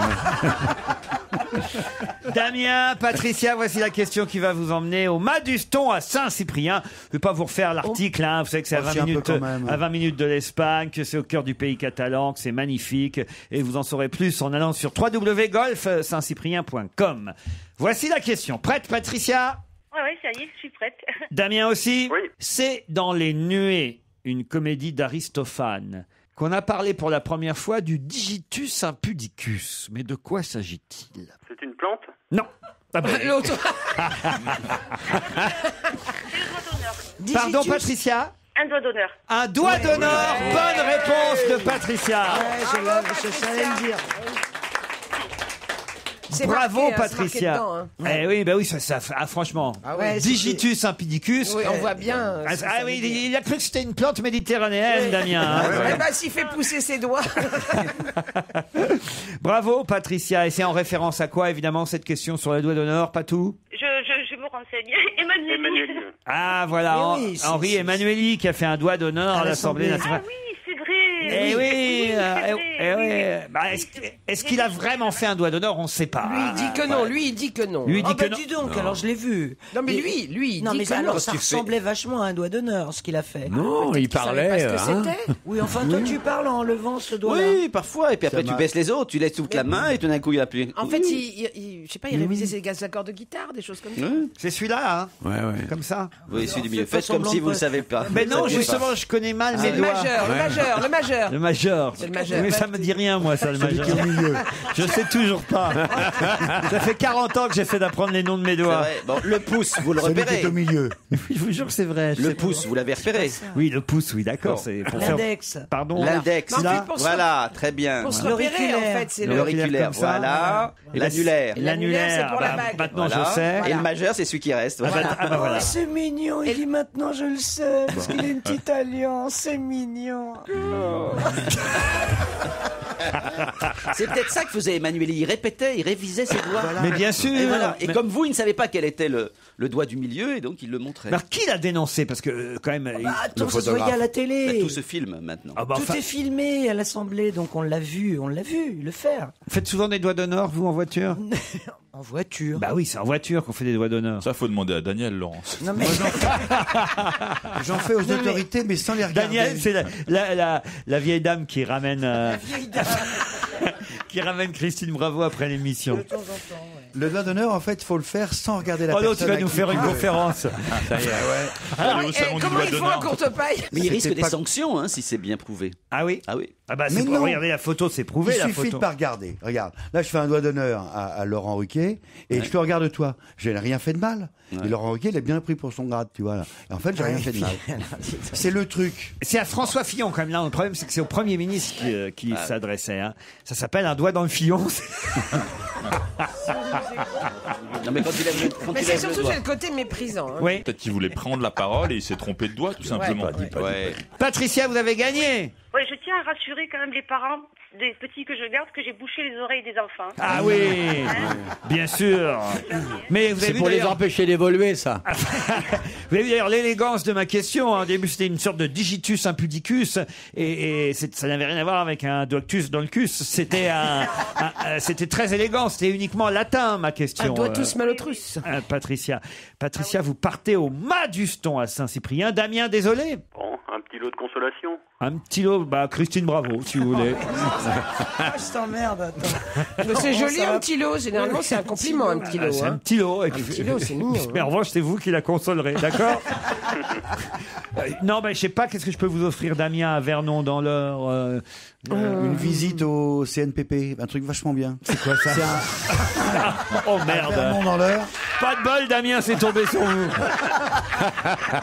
Speaker 3: Damien, Patricia, voici la question qui va vous emmener au Maduston à Saint-Cyprien. Je ne vais pas vous refaire l'article, hein. Vous savez que c'est à 20
Speaker 9: si, un peu
Speaker 3: minutes,
Speaker 9: quand même.
Speaker 3: à 20 minutes de l'Espagne, que c'est au cœur du pays catalan, que c'est magnifique. Et vous en saurez plus en allant sur www.golfsaintcyprien.com. Voici la question. Prête, Patricia?
Speaker 17: Ouais, ça y est, je suis prête.
Speaker 3: Damien aussi?
Speaker 12: Oui.
Speaker 3: C'est dans Les Nuées, une comédie d'Aristophane, qu'on a parlé pour la première fois du Digitus impudicus. Mais de quoi s'agit-il?
Speaker 12: C'est une plante?
Speaker 3: Non. Ah ben,
Speaker 15: L'autre.
Speaker 3: Pardon, Patricia?
Speaker 17: Un doigt d'honneur.
Speaker 3: Un doigt d'honneur. Bonne réponse de Patricia.
Speaker 10: Je savais le dire.
Speaker 15: C'est
Speaker 3: Bravo,
Speaker 15: marqué, hein, c'est
Speaker 3: Patricia.
Speaker 15: marqué dedans, hein.
Speaker 3: Eh oui, bah oui, franchement.
Speaker 15: Ah ouais,
Speaker 3: Digitus impudicus.
Speaker 15: Oui, on voit bien.
Speaker 3: Ah,
Speaker 15: ce que
Speaker 3: ah
Speaker 15: ça
Speaker 3: oui,
Speaker 15: veut dire.
Speaker 3: il a cru que c'était une plante méditerranéenne, Damien. hein.
Speaker 15: Eh ben, s'il fait pousser ses doigts.
Speaker 3: Bravo, Patricia. Et c'est en référence à quoi, évidemment, cette question sur le doigt d'honneur, pas tout?
Speaker 17: Je me renseigne. Emmanuel.
Speaker 3: Ah, voilà,
Speaker 10: Mais oui, c'est-
Speaker 3: Henri Emmanuelli qui a fait un doigt d'honneur à l'Assemblée nationale.
Speaker 17: Ah oui, c'est vrai.
Speaker 3: Eh oui,
Speaker 17: c'est vrai, oui.
Speaker 3: Bah, est-ce qu'il a vraiment fait un doigt d'honneur? On ne sait pas.
Speaker 15: Lui, il dit que non. Lui, il dit que non.
Speaker 3: Lui, il dit
Speaker 10: Ah bah
Speaker 3: que non.
Speaker 10: dis donc, alors je l'ai vu.
Speaker 15: Non, mais
Speaker 10: Et-
Speaker 15: lui, il
Speaker 10: Non
Speaker 15: dit
Speaker 10: mais
Speaker 15: que
Speaker 10: alors
Speaker 15: non.
Speaker 10: ça ressemblait vachement à un doigt d'honneur ce qu'il a fait.
Speaker 5: Non, il parlait.
Speaker 15: Parce que
Speaker 5: hein.
Speaker 15: c'était.
Speaker 10: Oui, enfin toi tu parles en levant ce doigt-là.
Speaker 4: Oui, parfois. Et puis après, tu baisses les autres, tu laisses toute la main et tout d'un coup, il n'y a plus.
Speaker 15: En fait, je sais pas, il révisait ses accords de guitare, des choses comme ça.
Speaker 3: C'est celui-là, hein,
Speaker 5: Ouais.
Speaker 3: comme ça.
Speaker 4: Oui, celui du milieu.
Speaker 10: Fais pas
Speaker 4: Faites comme
Speaker 10: semblant
Speaker 4: si
Speaker 10: de
Speaker 4: vous ne
Speaker 10: pas-
Speaker 4: savez pas.
Speaker 3: Mais non,
Speaker 4: Vous saviez
Speaker 3: justement, je connais mal mes
Speaker 15: C'est le
Speaker 3: doigts.
Speaker 15: majeur, le majeur, le majeur.
Speaker 3: Le majeur.
Speaker 15: C'est le majeur.
Speaker 3: Mais ça me dit rien, moi, ça, le majeur. Je sais toujours pas. Ça fait 40 ans que j'essaie d'apprendre les noms de mes
Speaker 4: pas.
Speaker 3: doigts.
Speaker 4: C'est vrai. Bon, le pouce, vous le
Speaker 9: Celui qui
Speaker 4: repérez.
Speaker 9: est au milieu.
Speaker 3: Oui, je vous jure que c'est vrai. je
Speaker 4: Le
Speaker 3: sais
Speaker 4: pouce, vous l'avez repéré.
Speaker 3: Oui, le pouce, oui, d'accord.
Speaker 4: Bon.
Speaker 3: C'est pour faire.
Speaker 10: L'index.
Speaker 3: Pardon.
Speaker 4: L'index.
Speaker 15: Mais en fait, pour se-
Speaker 4: Voilà, très bien.
Speaker 15: Pour se repérer, en fait, c'est le.
Speaker 4: L'auriculaire,
Speaker 3: comme ça.
Speaker 4: voilà.
Speaker 3: Et ben,
Speaker 4: L'annulaire.
Speaker 15: L'annulaire, c'est pour la bague.
Speaker 3: Maintenant,
Speaker 4: Voilà.
Speaker 3: je sais.
Speaker 4: Et le majeur, c'est celui qui reste. Voilà.
Speaker 3: Ah bah voilà.
Speaker 10: Oh, c'est mignon, il dit maintenant je le sais, parce qu'il a une petite alliance, c'est mignon.
Speaker 4: C'est peut-être ça que faisait Emmanuel. Il répétait, il révisait ses doigts.
Speaker 3: Mais bien sûr.
Speaker 4: Et, voilà. Et
Speaker 3: Mais-
Speaker 4: comme vous, il ne savait pas quel était le doigt du milieu, et donc il le montrait.
Speaker 3: Alors, qui l'a dénoncé? Parce que, quand même.
Speaker 10: Attends, ça se voyait à la télé.
Speaker 4: Tout se filme maintenant.
Speaker 3: Ah bah,
Speaker 10: Tout
Speaker 3: enfin,
Speaker 10: est filmé à l'Assemblée, donc on l'a vu le faire.
Speaker 3: faites souvent des doigts d'honneur, vous, en voiture?
Speaker 10: En voiture.
Speaker 3: Bah oui, c'est en voiture qu'on fait des doigts d'honneur.
Speaker 6: Ça, faut demander à Daniel, Laurence.
Speaker 10: Non mais
Speaker 9: J'en fais aux autorités, mais sans les regarder.
Speaker 3: Daniel, c'est la vieille dame qui ramène, qui ramène Christine Bravo après l'émission.
Speaker 9: Le doigt d'honneur, en fait, il faut le faire sans regarder la
Speaker 3: Oh non,
Speaker 9: personne.
Speaker 3: tu vas
Speaker 9: à
Speaker 3: nous
Speaker 9: qui
Speaker 3: faire
Speaker 9: tu
Speaker 3: une
Speaker 9: veux.
Speaker 3: conférence.
Speaker 5: Ça y est.
Speaker 6: Allez au salon du
Speaker 15: Comment
Speaker 6: doigt
Speaker 15: ils font à
Speaker 6: d'honneur.
Speaker 15: courte paille?
Speaker 4: Mais il risque
Speaker 9: C'était
Speaker 4: des
Speaker 9: pas-
Speaker 4: sanctions hein, si c'est bien prouvé.
Speaker 3: Ah oui?
Speaker 4: Ah oui.
Speaker 3: Ah bah,
Speaker 9: Mais
Speaker 3: c'est
Speaker 9: non.
Speaker 3: regardez la photo, c'est prouvé
Speaker 9: Il
Speaker 3: la
Speaker 9: suffit
Speaker 3: photo.
Speaker 9: de pas regarder. Regarde, là je fais un doigt d'honneur à Laurent Ruquier et je te regarde toi. Je n'ai rien fait de mal. Et Laurent Ruquier, il est bien pris pour son grade, tu vois là. Et en fait, j'ai rien fait de mal. C'est le truc.
Speaker 3: C'est à François Fillon quand même là. Le problème, c'est que c'est au Premier ministre qui s'adressait. Hein. Ça s'appelle un doigt dans le Fillon.
Speaker 4: Non mais quand il lève le, quand
Speaker 15: Mais
Speaker 4: il
Speaker 15: c'est
Speaker 4: lève le
Speaker 15: surtout
Speaker 4: doigt.
Speaker 15: c'est le côté méprisant. Hein.
Speaker 3: Oui.
Speaker 6: Peut-être qu'il voulait prendre la parole et il s'est trompé de doigt, tout simplement.
Speaker 4: Ouais.
Speaker 3: Patricia, vous avez gagné.
Speaker 17: Oui, je tiens à rassurer quand même les parents des petits que je garde que j'ai bouché les oreilles des enfants.
Speaker 3: Ah oui, bien sûr. Mais vous avez
Speaker 5: C'est
Speaker 3: vu
Speaker 5: pour les
Speaker 3: d'ailleurs-
Speaker 5: empêcher d'évoluer, ça.
Speaker 3: Vous avez vu d'ailleurs l'élégance de ma question. Au début, c'était une sorte de digitus impudicus, et ça n'avait rien à voir avec un doctus dans le cul. C'était c'était très élégant. C'était uniquement latin, ma question.
Speaker 15: Un doigtus malotrus.
Speaker 3: Patricia, vous partez au Maduston à Saint-Cyprien. Damien, désolé.
Speaker 12: Bon, un petit lot de consolation.
Speaker 3: Un petit lot, Christine Bravo, si vous voulez.
Speaker 10: Ah, je t'emmerde, attends.
Speaker 15: Mais c'est joli un petit lot. Généralement, c'est un compliment, un petit lot.
Speaker 3: C'est un
Speaker 15: hein.
Speaker 3: petit lot.
Speaker 15: Un petit lot, c'est mignon.
Speaker 3: Mais en revanche, c'est vous qui la consolerez, d'accord? Non, mais je sais pas, qu'est-ce que je peux vous offrir, Damien, à Vernon, dans l'heure
Speaker 9: Une visite au CNPP, un truc vachement bien.
Speaker 3: C'est quoi ça? Oh merde.
Speaker 9: Vernon dans l'heure.
Speaker 3: Pas de bol, Damien, c'est tombé sur vous.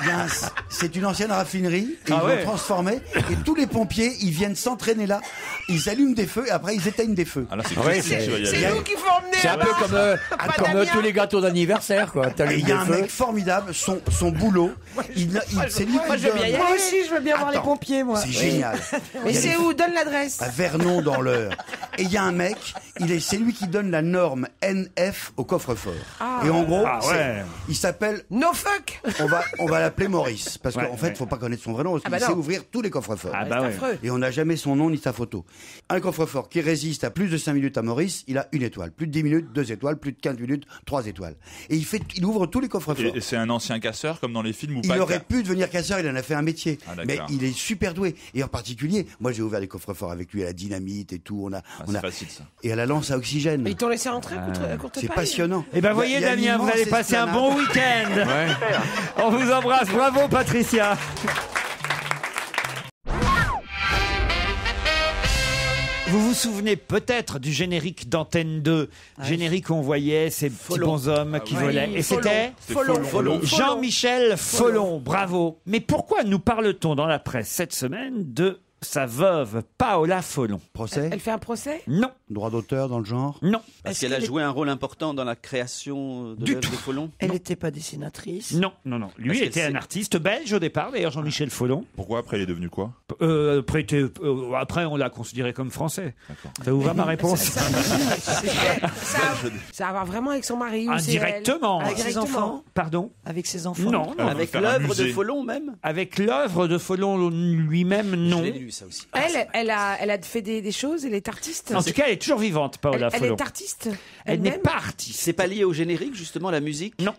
Speaker 9: Bien, c'est une ancienne raffinerie, et ils
Speaker 3: ouais.
Speaker 9: l'ont transformée, et tous les pompiers, ils viennent s'entraîner là, ils allument des feux, et après ils éteignent des feux.
Speaker 6: Ah là, c'est
Speaker 7: C'est nous qu'il faut emmener.
Speaker 5: C'est un peu comme tous les gâteaux d'anniversaire, quoi.
Speaker 9: Et il y a un mec formidable, son boulot, c'est lui qui donne.
Speaker 10: Moi aussi, je veux bien voir les pompiers, moi.
Speaker 9: C'est génial.
Speaker 7: Mais c'est où? Donne l'adresse.
Speaker 9: À Vernon dans l'heure. Et il y a un mec, c'est lui qui donne la norme NF au coffre-fort. Et en gros, il s'appelle
Speaker 7: No fuck.
Speaker 9: on va l'appeler Maurice, parce qu'en fait, faut pas connaître son vrai nom, parce qu'il sait ouvrir tous les coffres-forts. Et on n'a jamais son nom ni sa photo. Un coffre-fort qui résiste à plus de 5 minutes à Maurice, il a 1 étoile. Plus de 10 minutes, 2 étoiles. Plus de 15 minutes, 3 étoiles. Et il ouvre tous les coffres-forts.
Speaker 6: Et c'est un ancien casseur, comme dans les films ou pas?
Speaker 9: Il aurait pu devenir casseur, il en a fait un métier.
Speaker 6: Ah,
Speaker 9: mais il est super doué. Et en particulier, moi j'ai ouvert des coffres-forts avec lui à la dynamite et tout.
Speaker 6: C'est facile ça.
Speaker 9: Et à la lance à oxygène.
Speaker 7: Mais ils t'ont laissé rentrer à courte
Speaker 9: C'est
Speaker 7: paille.
Speaker 9: passionnant.
Speaker 3: Eh ben voyez, Damien, vous allez passer un bon week-end. On vous embrasse. Bravo, Patricia. Vous vous souvenez peut-être du générique d'Antenne 2, générique où on voyait ces petits bonshommes qui volaient. Et c'était
Speaker 7: Follon.
Speaker 3: Jean-Michel Follon. Bravo. Mais pourquoi nous parle-t-on dans la presse cette semaine de sa veuve, Paola Follon?
Speaker 9: Procès?
Speaker 7: Elle fait un procès?
Speaker 3: Non.
Speaker 9: Droit d'auteur dans le genre?
Speaker 3: Non.
Speaker 4: Parce qu'elle a joué un rôle important dans la création de l'œuvre de Follon.
Speaker 10: Elle n'était pas dessinatrice?
Speaker 3: Non. Lui était un artiste belge au départ, d'ailleurs, Jean-Michel Follon.
Speaker 6: Pourquoi après il est devenu quoi?
Speaker 3: Après, on l'a considéré comme français. Ça vous va ma réponse?
Speaker 7: Ça a à voir vraiment avec son mari ou
Speaker 3: Indirectement.
Speaker 10: Avec ses enfants?
Speaker 3: Pardon?
Speaker 10: Avec ses enfants?
Speaker 3: Non.
Speaker 4: Avec l'œuvre de Follon même?
Speaker 3: Avec l'œuvre de Follon lui-même, non.
Speaker 4: Je l'ai lu, ça aussi.
Speaker 7: Elle a fait des choses, elle est artiste.
Speaker 3: En tout cas, elle est toujours vivante, Paola
Speaker 7: Elle
Speaker 3: Follon.
Speaker 7: est artiste.
Speaker 3: Elle n'est pas artiste.
Speaker 4: C'est pas lié au générique, justement, la musique?
Speaker 3: Non.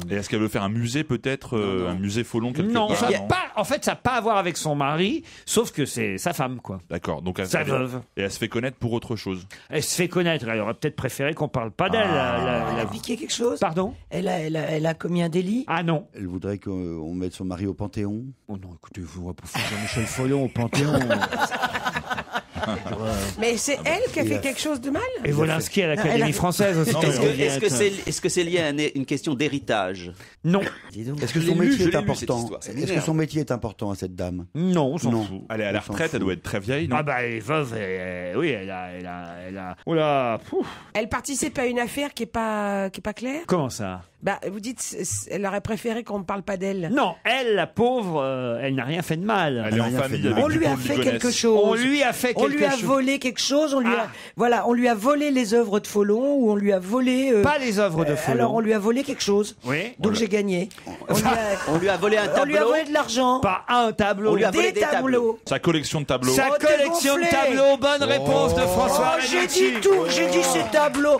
Speaker 6: Et est-ce qu'elle veut faire un musée peut-être, un musée Follon quelque
Speaker 3: Non,
Speaker 6: part?
Speaker 3: ça n'a pas, en fait, ça n'a pas à voir avec son mari, sauf que c'est sa femme, quoi.
Speaker 6: D'accord, donc
Speaker 3: Sa veuve.
Speaker 6: Et elle se fait connaître pour autre chose.
Speaker 3: Elle se fait connaître. Elle aurait peut-être préféré qu'on parle pas d'elle.
Speaker 10: Elle a piqué quelque chose?
Speaker 3: Pardon?
Speaker 10: Elle a commis un délit?
Speaker 3: Ah non.
Speaker 9: Elle voudrait qu'on mette son mari au Panthéon?
Speaker 3: Oh non, écoutez, vous va pour faire Jean-Michel Follon au Panthéon.
Speaker 7: Mais c'est elle qui a fait quelque chose de mal?
Speaker 3: Et Volinsky à l'Académie française aussi.
Speaker 4: Est-ce que c'est lié à une question d'héritage?
Speaker 3: Non.
Speaker 9: Est-ce que son métier est important? Est-ce que son métier est important à cette dame?
Speaker 3: Non, on s'en fout.
Speaker 6: Elle est à la retraite, elle doit être très vieille, non?
Speaker 3: Ah bah elle est veuve, oui, elle a. Oh là, pouf.
Speaker 7: Elle participe à une affaire qui est pas claire?
Speaker 3: Comment ça?
Speaker 7: Bah, vous dites, elle aurait préféré qu'on ne parle pas d'elle.
Speaker 3: Non, elle, la pauvre, elle n'a rien fait de mal.
Speaker 6: Elle est en famille avec
Speaker 10: On lui a fait quelque chose.
Speaker 3: On lui a fait quelque chose.
Speaker 10: On lui a volé quelque chose. On lui a volé les œuvres de Follon ou on lui a volé.
Speaker 3: Pas les œuvres de Follon.
Speaker 10: Alors on lui a volé quelque chose.
Speaker 3: Oui.
Speaker 10: Donc j'ai gagné.
Speaker 4: On lui a volé un tableau.
Speaker 10: On lui a volé de l'argent.
Speaker 3: Pas un tableau.
Speaker 4: On lui a volé
Speaker 10: des tableaux.
Speaker 6: Sa collection de tableaux.
Speaker 3: Sa collection de tableaux. Bonne réponse de François.
Speaker 10: J'ai dit tout. J'ai dit ces tableaux.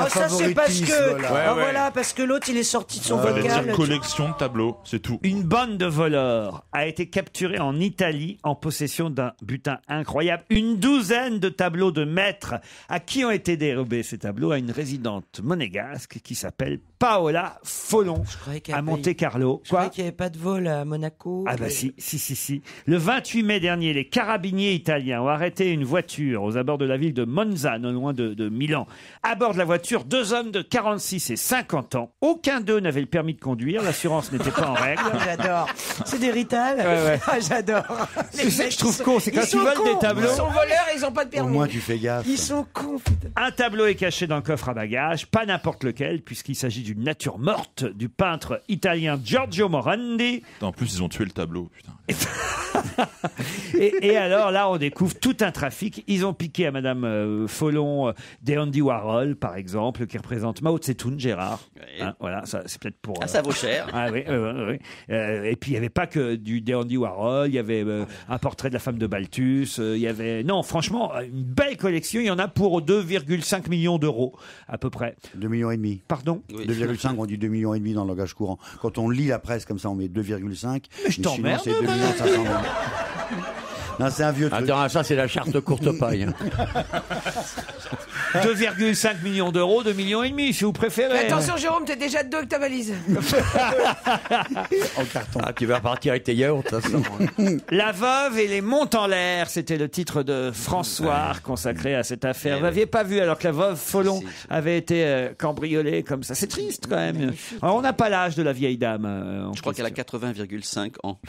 Speaker 10: Ça c'est parce que voilà parce que l'autre il est sorti de son
Speaker 6: Elle veut dire collection de tableaux, c'est tout.
Speaker 3: Une bande de voleurs a été capturée en Italie en possession d'un butin incroyable. Une douzaine de tableaux de maîtres. À qui ont été dérobés ces tableaux? À une résidente monégasque qui s'appelle Paola Follon à Monte-Carlo.
Speaker 10: Je croyais qu'il n'y avait pas de vol à Monaco.
Speaker 3: Ah bah si. Le 28 mai dernier, les carabiniers italiens ont arrêté une voiture aux abords de la ville de Monza, non loin de Milan. À bord de la voiture, 2 hommes de 46 et 50 ans. Aucun d'eux n'avait le permis de conduire, l'assurance n'était pas en règle.
Speaker 10: J'adore. C'est des Rital.
Speaker 3: Ouais.
Speaker 10: Ah, j'adore.
Speaker 3: C'est ça que je trouve con, c'est quand tu voles des tableaux.
Speaker 7: Ils sont voleurs et ils n'ont pas de permis.
Speaker 9: Au moins tu fais gaffe.
Speaker 10: Ils sont cons, putain.
Speaker 3: Un tableau est caché dans le coffre à bagages, pas n'importe lequel, puisqu'il s'agit d'une nature morte du peintre italien Giorgio Morandi.
Speaker 6: En plus, ils ont tué le tableau, putain.
Speaker 3: Et alors là, on découvre tout un trafic. Ils ont piqué à Madame Follon des Andy Warhol, par exemple, qui représente Mao Tse-tung, Gérard.
Speaker 4: Oui.
Speaker 3: Hein, voilà, ça c'est peut-être pour.
Speaker 4: Ça vaut cher.
Speaker 3: Ah oui. Et puis il n'y avait pas que des Andy Warhol. Il y avait un portrait de la femme de Balthus. Il y avait, non, franchement, une belle collection. Il y en a pour 2,5 millions d'euros à peu près.
Speaker 9: 2,5 millions.
Speaker 3: Pardon.
Speaker 9: 2,5, on dit 2,5 millions dans le langage courant. Quand on lit la presse comme ça, on met 2,5.
Speaker 3: Mais je t'emmerde.
Speaker 9: C'est 2 500 000. Non, c'est un vieux truc.
Speaker 5: Attends, ça c'est la charte courte paille.
Speaker 3: 2,5 millions d'euros, 2,5 millions, si vous préférez.
Speaker 15: Mais attention, Jérôme, t'es déjà dedans avec ta valise.
Speaker 9: En carton.
Speaker 5: Ah, tu vas repartir avec tes yaourts, ça sent.
Speaker 3: La veuve et les montes en l'air, c'était le titre de François consacré à cette affaire. Vous n'aviez pas vu, alors que la veuve Folon avait été cambriolée comme ça. C'est triste quand même. Alors, on n'a pas l'âge de la vieille dame.
Speaker 4: Je crois qu'elle a 80,5 ans.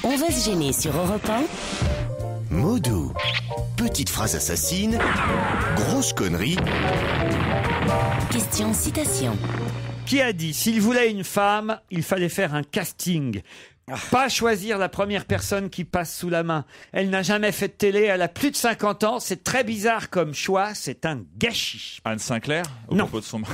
Speaker 16: On va se gêner sur Europe 1.
Speaker 2: Mots doux. Petite phrase assassine. Grosse connerie.
Speaker 16: Question citation.
Speaker 3: Qui a dit, s'il voulait une femme, il fallait faire un casting? Pas choisir la première personne qui passe sous la main. Elle n'a jamais fait de télé, elle a plus de 50 ans. C'est très bizarre comme choix, c'est un gâchis.
Speaker 6: Anne Sinclair, au
Speaker 3: Non.
Speaker 6: propos de son mari.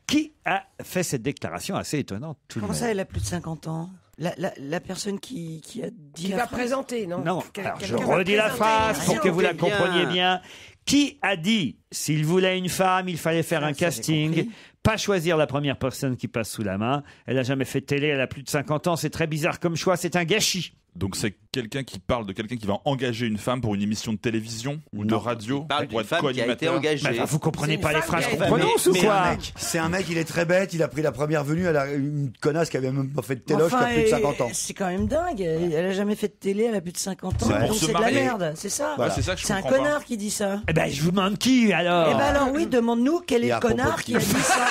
Speaker 3: Qui a fait cette déclaration assez étonnante tout de
Speaker 10: Comment
Speaker 3: même.
Speaker 10: ça, elle a plus de 50 ans la personne qui a dit
Speaker 15: Qui
Speaker 10: la
Speaker 15: va
Speaker 10: phrase.
Speaker 15: présenter, non
Speaker 3: Non,
Speaker 15: Quel-
Speaker 3: alors je
Speaker 15: quelqu'un va
Speaker 3: redis la
Speaker 15: présenter
Speaker 3: phrase
Speaker 15: l'émission.
Speaker 3: pour que vous la
Speaker 4: C'est bien.
Speaker 3: compreniez bien. Qui a dit, s'il voulait une femme, il fallait faire un
Speaker 10: ça, j'ai
Speaker 3: casting,
Speaker 10: compris.
Speaker 3: pas choisir la première personne qui passe sous la main. Elle n'a jamais fait de télé, elle a plus de 50 ans, c'est très bizarre comme choix, c'est un gâchis.
Speaker 6: Donc c'est quelqu'un qui parle de quelqu'un qui va engager une femme pour une émission de télévision ou de radio
Speaker 4: parle
Speaker 6: pour
Speaker 4: d'une
Speaker 6: être
Speaker 4: femme qui a été
Speaker 6: co-animateur.
Speaker 4: engagée.
Speaker 3: Mais vous comprenez
Speaker 15: C'est
Speaker 3: pas
Speaker 15: une
Speaker 3: les
Speaker 15: femme
Speaker 3: phrases
Speaker 15: qui a
Speaker 3: qu'on
Speaker 15: été-
Speaker 3: prononce ou
Speaker 9: Mais
Speaker 3: quoi
Speaker 9: c'est un mec, il est très bête, il a pris la première venue, elle a une connasse qui avait même pas fait de téloche,
Speaker 10: Enfin,
Speaker 9: qui a plus de 50 ans.
Speaker 10: c'est quand même dingue. Elle a jamais fait de télé, elle a plus de 50 ans.
Speaker 6: C'est pour
Speaker 10: Donc
Speaker 6: se
Speaker 10: c'est de la
Speaker 6: marier.
Speaker 10: merde, c'est ça.
Speaker 6: Voilà. C'est ça que je
Speaker 10: C'est un
Speaker 6: comprends pas.
Speaker 10: connard qui dit ça.
Speaker 3: Eh ben, je vous demande qui alors
Speaker 10: Eh ben alors oui, demande-nous quel est
Speaker 9: Et
Speaker 10: le
Speaker 9: à propos
Speaker 10: connard
Speaker 9: de
Speaker 10: qui a dit ça.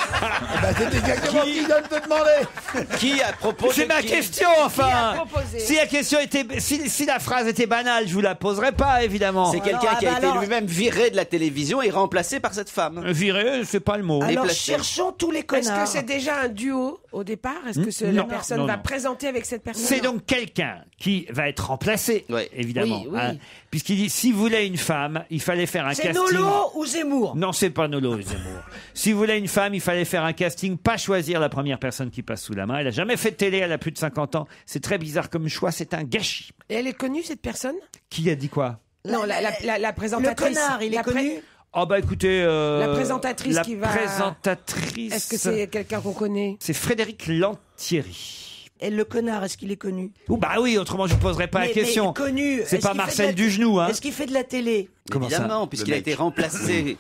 Speaker 9: Bah, c'est exactement ce qu'il vient de te demander.
Speaker 4: Qui a proposé
Speaker 3: C'est ma
Speaker 4: qui-
Speaker 3: question,
Speaker 15: Qui a
Speaker 3: enfin.
Speaker 15: proposé
Speaker 3: Si la question était, si la phrase était banale, je vous la poserai pas, évidemment.
Speaker 4: C'est quelqu'un
Speaker 10: Alors,
Speaker 4: qui a
Speaker 10: ah bah
Speaker 4: été
Speaker 10: alors-
Speaker 4: lui-même viré de la télévision et remplacé par cette femme.
Speaker 3: Viré, c'est pas le mot.
Speaker 10: Alors
Speaker 4: déplacé.
Speaker 10: cherchons tous les
Speaker 15: Est-ce
Speaker 10: connards.
Speaker 15: que c'est déjà un duo au départ? Est-ce que la
Speaker 3: Non,
Speaker 15: personne
Speaker 3: non,
Speaker 15: va
Speaker 3: non.
Speaker 15: présenter avec cette personne?
Speaker 3: C'est donc quelqu'un qui va être remplacé,
Speaker 4: Ouais.
Speaker 3: évidemment.
Speaker 15: Oui, oui.
Speaker 3: hein, puisqu'il dit, si vous voulez une femme, il fallait faire un
Speaker 10: C'est
Speaker 3: casting.
Speaker 10: Nolo ou Zemmour?
Speaker 3: Non, c'est pas Nolo et Zemmour. Si vous voulez une femme, il fallait faire un casting, pas choisir la première personne qui passe sous la main. Elle a jamais fait de télé, elle a plus de 50 ans. C'est très bizarre comme choix, c'est un gâchis.
Speaker 15: Et elle est connue, cette personne?
Speaker 3: Qui a dit quoi?
Speaker 15: Non, la
Speaker 10: Le
Speaker 15: présentatrice.
Speaker 10: connard, il est
Speaker 15: La pré-
Speaker 10: connu?
Speaker 3: Oh bah écoutez...
Speaker 15: La présentatrice
Speaker 3: la
Speaker 15: qui va-
Speaker 3: présentatrice...
Speaker 15: Est-ce que c'est quelqu'un qu'on connaît?
Speaker 3: C'est Frédéric Lantieri.
Speaker 10: Et le connard, est-ce qu'il est connu?
Speaker 3: Oh bah oui, autrement je vous poserai pas la question.
Speaker 10: Mais connu.
Speaker 3: C'est
Speaker 10: Est-ce
Speaker 3: pas
Speaker 10: qu'il fait
Speaker 3: Marcel
Speaker 10: de la-
Speaker 3: Dugenou, hein.
Speaker 10: Est-ce qu'il fait de la télé?
Speaker 3: Comment ça?
Speaker 4: Évidemment, puisqu'il
Speaker 9: Le
Speaker 4: a
Speaker 9: mec.
Speaker 4: été remplacé.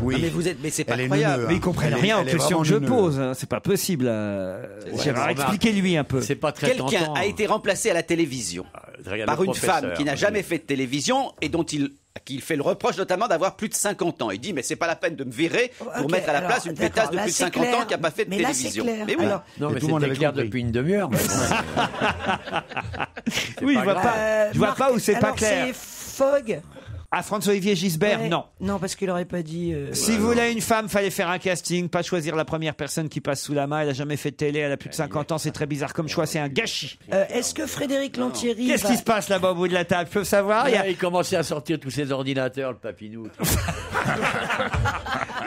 Speaker 9: Oui.
Speaker 4: Non, mais vous êtes, mais c'est pas
Speaker 9: Elle est
Speaker 4: incroyable.
Speaker 9: neuneux,
Speaker 3: Mais
Speaker 9: hein.
Speaker 3: ils comprennent
Speaker 9: Elle est-
Speaker 3: rien aux
Speaker 9: elle est
Speaker 3: questions
Speaker 9: vraiment
Speaker 3: que je
Speaker 9: neuneux.
Speaker 3: pose. hein. C'est pas possible. Gérard,
Speaker 5: remarque,
Speaker 3: expliquez-lui un peu.
Speaker 5: C'est pas très
Speaker 4: Quelqu'un
Speaker 5: tentant.
Speaker 4: a été remplacé à la télévision
Speaker 5: Regarde
Speaker 4: par
Speaker 5: le
Speaker 4: une
Speaker 5: professeur.
Speaker 4: femme qui n'a jamais fait de télévision et dont à qui il fait le reproche notamment d'avoir plus de 50 ans. Il dit mais c'est pas la peine de me virer pour
Speaker 10: Ok,
Speaker 4: mettre à la
Speaker 10: alors,
Speaker 4: place une
Speaker 10: d'accord,
Speaker 4: pétasse de
Speaker 10: là,
Speaker 4: plus de
Speaker 10: c'est
Speaker 4: 50 ans
Speaker 10: clair.
Speaker 4: qui n'a pas fait de
Speaker 10: Mais là,
Speaker 4: télévision.
Speaker 10: c'est clair.
Speaker 4: Mais oui.
Speaker 10: Alors,
Speaker 5: Non, mais
Speaker 9: tout le monde
Speaker 5: c'était
Speaker 9: avait
Speaker 5: clair
Speaker 9: compris.
Speaker 5: depuis une demi-heure. mais
Speaker 3: Oui, je
Speaker 5: pas
Speaker 3: vois
Speaker 5: grave.
Speaker 3: pas. Je vois
Speaker 10: Marc,
Speaker 3: pas où c'est pas
Speaker 10: alors,
Speaker 3: clair.
Speaker 10: C'est Fogg.
Speaker 3: À François-Olivier Gisbert,
Speaker 10: Ouais.
Speaker 3: non.
Speaker 10: Non, parce qu'il aurait pas dit.
Speaker 3: Si vous voulez une femme, fallait faire un casting, pas choisir la première personne qui passe sous la main. Elle a jamais fait de télé, elle a plus de 50 ans, c'est très bizarre comme choix, c'est un gâchis.
Speaker 10: Est-ce que Frédéric Lantieri.
Speaker 3: Qu'est-ce
Speaker 10: va-
Speaker 3: qui se passe là-bas au bout de la table? Je peux savoir?
Speaker 5: Il commençait à sortir tous ses ordinateurs, le papinou.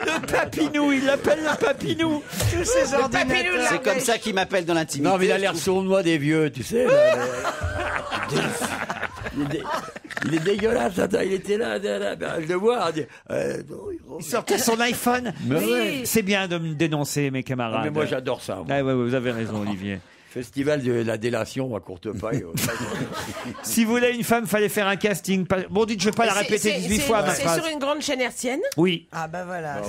Speaker 3: Le papinou, il l'appelle le papinou.
Speaker 10: Tous ces ordinateurs.
Speaker 4: C'est comme ça qu'il m'appelle dans l'intimité.
Speaker 5: Non, mais il a l'air sournois des vieux, tu sais. là, il est dégueulasse, attends, il était là, je le vois.
Speaker 3: Il sortait son iPhone.
Speaker 5: Mais ouais.
Speaker 3: C'est bien de me dénoncer, mes camarades.
Speaker 5: Ah, mais moi j'adore ça. moi.
Speaker 3: Ah, ouais, vous avez raison, Olivier.
Speaker 5: Festival de la délation à courte paille.
Speaker 3: Si vous voulez une femme, fallait faire un casting. Bon, dites, je vais pas la répéter 18 fois, ma
Speaker 15: C'est
Speaker 3: phrase.
Speaker 15: sur une grande chaîne hertzienne.
Speaker 3: Oui,
Speaker 10: Ah bah voilà.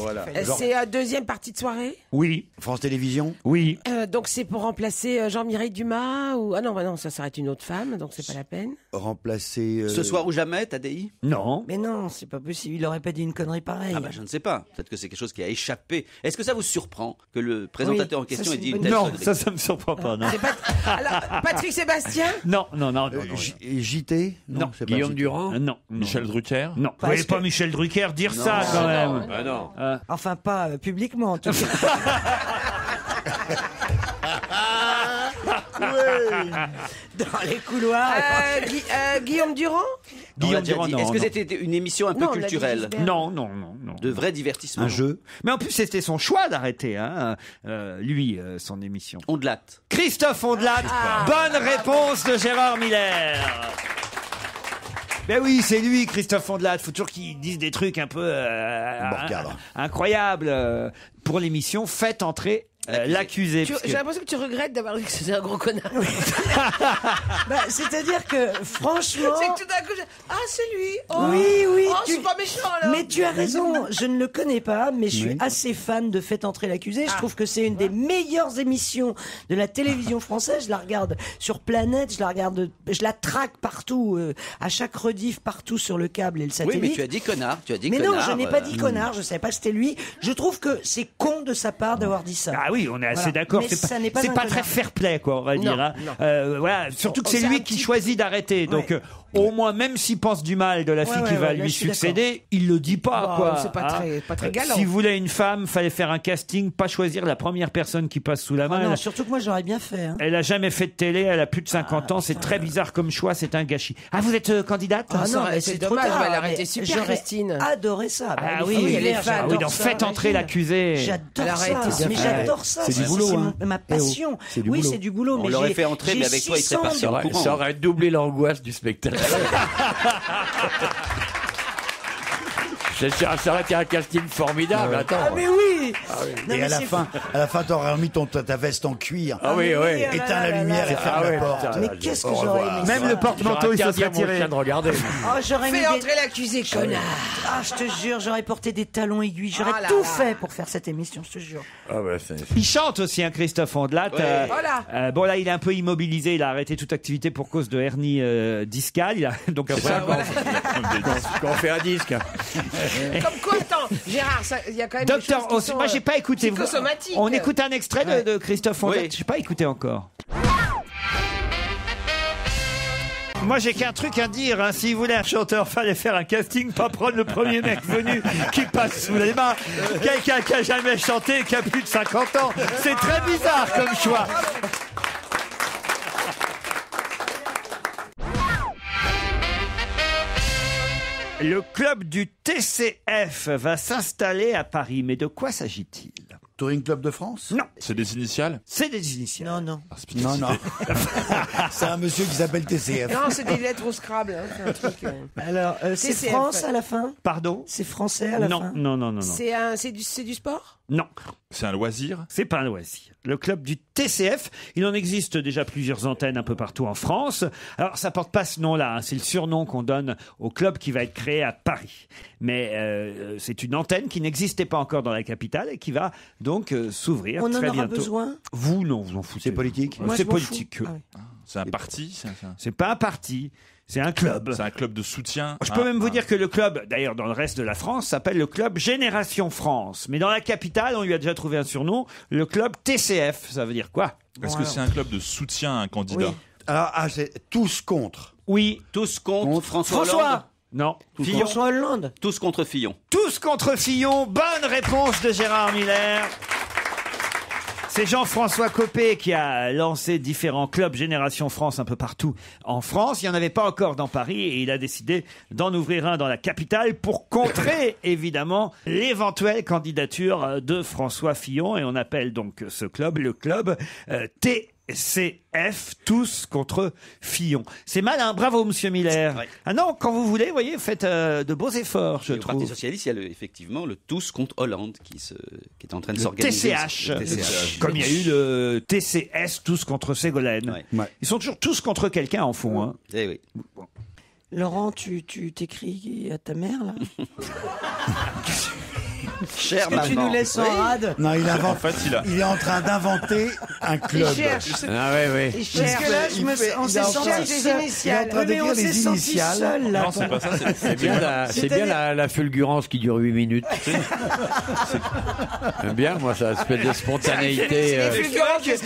Speaker 15: C'est deuxième partie de soirée.
Speaker 3: oui,
Speaker 9: France Télévisions.
Speaker 3: oui.
Speaker 15: Donc c'est pour remplacer Jean-Mireille Dumas ou ah non bah non ça serait une autre femme donc c'est pas la peine.
Speaker 9: Remplacé.
Speaker 4: Ce soir ou jamais, Tadei?
Speaker 3: Non.
Speaker 10: Mais non, c'est pas possible. Il aurait pas dit une connerie pareille.
Speaker 4: Ah bah je ne sais pas. Peut-être que c'est quelque chose qui a échappé. Est-ce que ça vous surprend que le présentateur
Speaker 10: Oui,
Speaker 4: en question
Speaker 10: ça,
Speaker 4: ait
Speaker 10: c'est
Speaker 4: dit
Speaker 10: une
Speaker 4: une
Speaker 10: bonne
Speaker 4: telle
Speaker 3: Non,
Speaker 4: connerie
Speaker 3: ça me surprend pas, non.
Speaker 15: C'est pas... Alors Patrick Sébastien.
Speaker 3: Non, non, non, non.
Speaker 9: JT.
Speaker 3: Non.
Speaker 9: c'est pas
Speaker 5: Guillaume
Speaker 9: JT.
Speaker 5: Durand.
Speaker 3: Non,
Speaker 6: Michel Drucker.
Speaker 3: Non, vous
Speaker 10: Parce
Speaker 3: voyez pas
Speaker 10: que-
Speaker 3: Michel Drucker dire ça quand même.
Speaker 5: Ah non.
Speaker 10: Enfin, pas publiquement, en tout cas. Dans les couloirs.
Speaker 15: Guillaume Durand.
Speaker 4: On l'a
Speaker 3: Guillaume
Speaker 4: déjà
Speaker 3: Durand,
Speaker 4: dit.
Speaker 3: non,
Speaker 4: Est-ce que
Speaker 3: non.
Speaker 4: c'était une émission un peu
Speaker 15: Non, on l'a dit
Speaker 4: culturelle?
Speaker 15: Gisbert.
Speaker 3: Non, non, non, non.
Speaker 4: De vrai divertissement?
Speaker 9: Un jeu.
Speaker 3: Mais en plus, c'était son choix d'arrêter, hein, lui, son émission.
Speaker 4: Ondelat.
Speaker 3: Christophe Ondelat, bonne réponse de Gérard Miller. Ben oui, c'est lui, Christophe Ondelat. Faut toujours qu'il dise des trucs un peu
Speaker 9: Bon cadre.
Speaker 3: incroyables pour l'émission. Faites entrer l'accusé.
Speaker 15: J'ai l'impression que tu regrettes d'avoir dit que c'était un gros connard.
Speaker 10: C'est-à-dire que, franchement...
Speaker 15: C'est que tout d'un coup, ah, c'est lui. Oh,
Speaker 10: oui.
Speaker 15: Oh, c'est pas méchant, alors.
Speaker 10: Mais tu as raison, je ne le connais pas, mais je suis assez fan de Faites entrer l'accusé. Je trouve que c'est une des meilleures émissions de la télévision française. Je la regarde sur Planète, je la traque partout, à chaque rediff, partout sur le câble et le satellite.
Speaker 4: Oui, mais tu as dit connard.
Speaker 10: Mais non, je n'ai pas dit connard, je savais pas que c'était lui. Je trouve que c'est con de sa part d'avoir dit ça.
Speaker 3: Ah oui, on est assez d'accord.
Speaker 10: Mais ça n'est
Speaker 3: C'est
Speaker 10: un
Speaker 3: pas très
Speaker 10: connard.
Speaker 3: fair-play, quoi, on va
Speaker 10: Non,
Speaker 3: dire. Hein.
Speaker 10: non.
Speaker 3: Voilà, surtout que c'est
Speaker 10: C'est
Speaker 3: lui
Speaker 10: un
Speaker 3: qui
Speaker 10: petit-
Speaker 3: choisit d'arrêter. Donc, au moins, même s'il pense du mal de la fille qui va
Speaker 10: là,
Speaker 3: lui
Speaker 10: je suis
Speaker 3: succéder, il le dit pas,
Speaker 15: Bah,
Speaker 3: quoi.
Speaker 15: c'est pas
Speaker 3: hein.
Speaker 15: très galant.
Speaker 3: S'il voulait une femme, fallait faire un casting, pas choisir la première personne qui passe sous la main.
Speaker 10: Ah non,
Speaker 3: Elle-
Speaker 10: surtout que moi j'aurais bien fait. Hein.
Speaker 3: Elle a jamais fait de télé, elle a plus de 50 ans, c'est très bizarre comme choix, c'est un gâchis. Ah, vous êtes candidate
Speaker 10: Ah non, mais
Speaker 15: c'est
Speaker 10: c'est trop
Speaker 15: dommage,
Speaker 10: tard,
Speaker 15: mais elle aurait
Speaker 10: mais
Speaker 15: été super,
Speaker 10: j'aurais
Speaker 15: Christine.
Speaker 10: adoré ça. Bah,
Speaker 3: Ah oui,
Speaker 10: elle est
Speaker 3: ah
Speaker 10: fan.
Speaker 3: oui, dans Faites entrer l'accusé.
Speaker 15: Elle
Speaker 10: J'adore
Speaker 15: aurait
Speaker 10: ça,
Speaker 15: été
Speaker 10: mais
Speaker 15: super.
Speaker 10: j'adore ça.
Speaker 9: C'est du boulot, hein.
Speaker 10: Ma passion.
Speaker 9: C'est du
Speaker 10: Oui,
Speaker 9: boulot.
Speaker 10: c'est du boulot.
Speaker 4: On
Speaker 10: mais
Speaker 4: l'aurait
Speaker 10: j'ai-
Speaker 4: fait entrer,
Speaker 10: j'ai
Speaker 4: mais avec toi, il serait
Speaker 10: 600
Speaker 4: parti en courant.
Speaker 5: Ça aurait doublé l'angoisse du spectacle. Ça aurait été un casting formidable. Attends.
Speaker 10: Ah mais oui. Non,
Speaker 9: Et
Speaker 10: mais
Speaker 9: à la
Speaker 10: c'est
Speaker 9: fin, t'aurais remis ta veste en cuir.
Speaker 5: Ah oui, oui.
Speaker 9: Éteins la lumière et ferme
Speaker 5: Ah
Speaker 9: la
Speaker 5: ouais,
Speaker 9: porte.
Speaker 5: putain,
Speaker 10: Mais qu'est-ce que j'aurais aimé
Speaker 3: Même le porte-manteau, il se serait tiré.
Speaker 5: de regarder.
Speaker 10: Oh, j'aurais mis
Speaker 15: Fais
Speaker 10: des...
Speaker 15: entrer l'accusé, connard.
Speaker 10: Ah, je te jure, j'aurais porté des talons aiguilles. J'aurais
Speaker 15: Ah là
Speaker 10: tout
Speaker 15: là.
Speaker 10: fait pour faire cette émission, je te jure.
Speaker 5: Ah ouais, c'est...
Speaker 3: Il chante aussi, hein, Christophe Ondelat.
Speaker 4: Ouais.
Speaker 15: Voilà.
Speaker 3: Bon, là, il est un peu immobilisé. Il a arrêté toute activité pour cause de hernie discale. Il a donc après.
Speaker 5: Quand on fait un disque.
Speaker 15: Comme quoi, attends, Gérard, il y a quand même des
Speaker 3: Docteur,
Speaker 15: choses qui sont,
Speaker 3: moi, j'ai pas écouté.
Speaker 15: psychosomatiques.
Speaker 3: On écoute un extrait de Christophe Ondelat.
Speaker 4: Oui.
Speaker 3: J'ai pas écouté encore. Moi, j'ai qu'un truc à dire. Hein. S'il voulait un chanteur, fallait faire un casting, pas prendre le premier mec venu qui passe sous les mains. Quelqu'un qui a jamais chanté et qui a plus de 50 ans. C'est très bizarre comme choix. Le club du TCF va s'installer à Paris. Mais de quoi s'agit-il?
Speaker 9: Touring Club de France?
Speaker 3: Non.
Speaker 6: C'est des initiales?
Speaker 3: C'est des initiales.
Speaker 10: Non, non.
Speaker 9: Non, non. C'est un monsieur qui s'appelle TCF.
Speaker 15: Non, c'est des lettres au Scrabble. Hein, c'est un truc,
Speaker 10: Alors, c'est
Speaker 15: TCF.
Speaker 10: France à la fin?
Speaker 3: Pardon?
Speaker 10: C'est français à la
Speaker 3: Non,
Speaker 10: fin?
Speaker 3: non, non, non, non.
Speaker 15: C'est du sport?
Speaker 3: Non.
Speaker 6: C'est un loisir?
Speaker 3: C'est pas un loisir. Le club du TCF, il en existe déjà plusieurs antennes un peu partout en France. Alors, ça porte pas ce nom-là, hein. C'est le surnom qu'on donne au club qui va être créé à Paris. Mais c'est une antenne qui n'existait pas encore dans la capitale et qui va donc s'ouvrir
Speaker 10: On en
Speaker 3: très
Speaker 10: aura
Speaker 3: bientôt.
Speaker 10: besoin?
Speaker 3: Vous, non, vous en foutez.
Speaker 9: C'est politique?
Speaker 10: Moi,
Speaker 3: C'est
Speaker 10: je m'en fous.
Speaker 3: politique.
Speaker 10: Ah oui.
Speaker 6: C'est un parti?
Speaker 3: C'est pas un parti, c'est un club.
Speaker 6: C'est un club de soutien?
Speaker 3: Je peux même vous dire que le club, d'ailleurs dans le reste de la France, s'appelle le club Génération France. Mais dans la capitale, on lui a déjà trouvé un surnom, le club TCF. Ça veut dire quoi?
Speaker 6: Est-ce que c'est un club de soutien à un candidat?
Speaker 10: Oui.
Speaker 9: Alors, c'est tous contre.
Speaker 3: Oui.
Speaker 4: Tous contre François Hollande.
Speaker 3: Non.
Speaker 4: Fillon.
Speaker 10: François Hollande.
Speaker 4: Tous contre Fillon.
Speaker 3: Tous contre Fillon. Bonne réponse de Gérard Miller. C'est Jean-François Copé qui a lancé différents clubs Génération France un peu partout en France. Il n'y en avait pas encore dans Paris et il a décidé d'en ouvrir un dans la capitale pour contrer évidemment l'éventuelle candidature de François Fillon. Et on appelle donc ce club le club TCF, tous contre Fillon. C'est malin, bravo Monsieur Miller.
Speaker 4: Ouais.
Speaker 3: Ah non, quand vous voulez, voyez, faites de beaux efforts, je
Speaker 4: Et au Parti
Speaker 3: trouve.
Speaker 4: socialiste, il y a effectivement le tous contre Hollande qui est en train de
Speaker 3: Le
Speaker 4: s'organiser.
Speaker 3: TCH.
Speaker 4: Le TCH.
Speaker 3: Comme il y a eu le TCS, tous contre Ségolène.
Speaker 4: Ouais.
Speaker 9: Ouais.
Speaker 3: Ils sont toujours tous contre quelqu'un en fond. Hein.
Speaker 4: Eh oui.
Speaker 10: Laurent, tu t'écris à ta mère, là?
Speaker 4: Cher
Speaker 10: Que tu
Speaker 4: maman.
Speaker 10: nous laisses en rade?
Speaker 9: Non, il invente.
Speaker 6: En fait,
Speaker 9: Il est en train d'inventer un club.
Speaker 15: Il cherche.
Speaker 5: Ah ouais, ouais.
Speaker 15: Il cherche.
Speaker 10: Parce que là, on
Speaker 9: il
Speaker 10: s'est
Speaker 9: est en
Speaker 10: senti
Speaker 9: train-
Speaker 15: des
Speaker 10: seul.
Speaker 15: initiales.
Speaker 9: Il est en train
Speaker 10: Mais on
Speaker 9: d'écrire
Speaker 10: s'est
Speaker 9: les
Speaker 10: senti
Speaker 9: initiales.
Speaker 10: seul, là.
Speaker 6: Non, c'est pas ça.
Speaker 5: C'est bien, la fulgurance qui dure 8 minutes. J'aime bien, moi, ça espèce de spontanéité.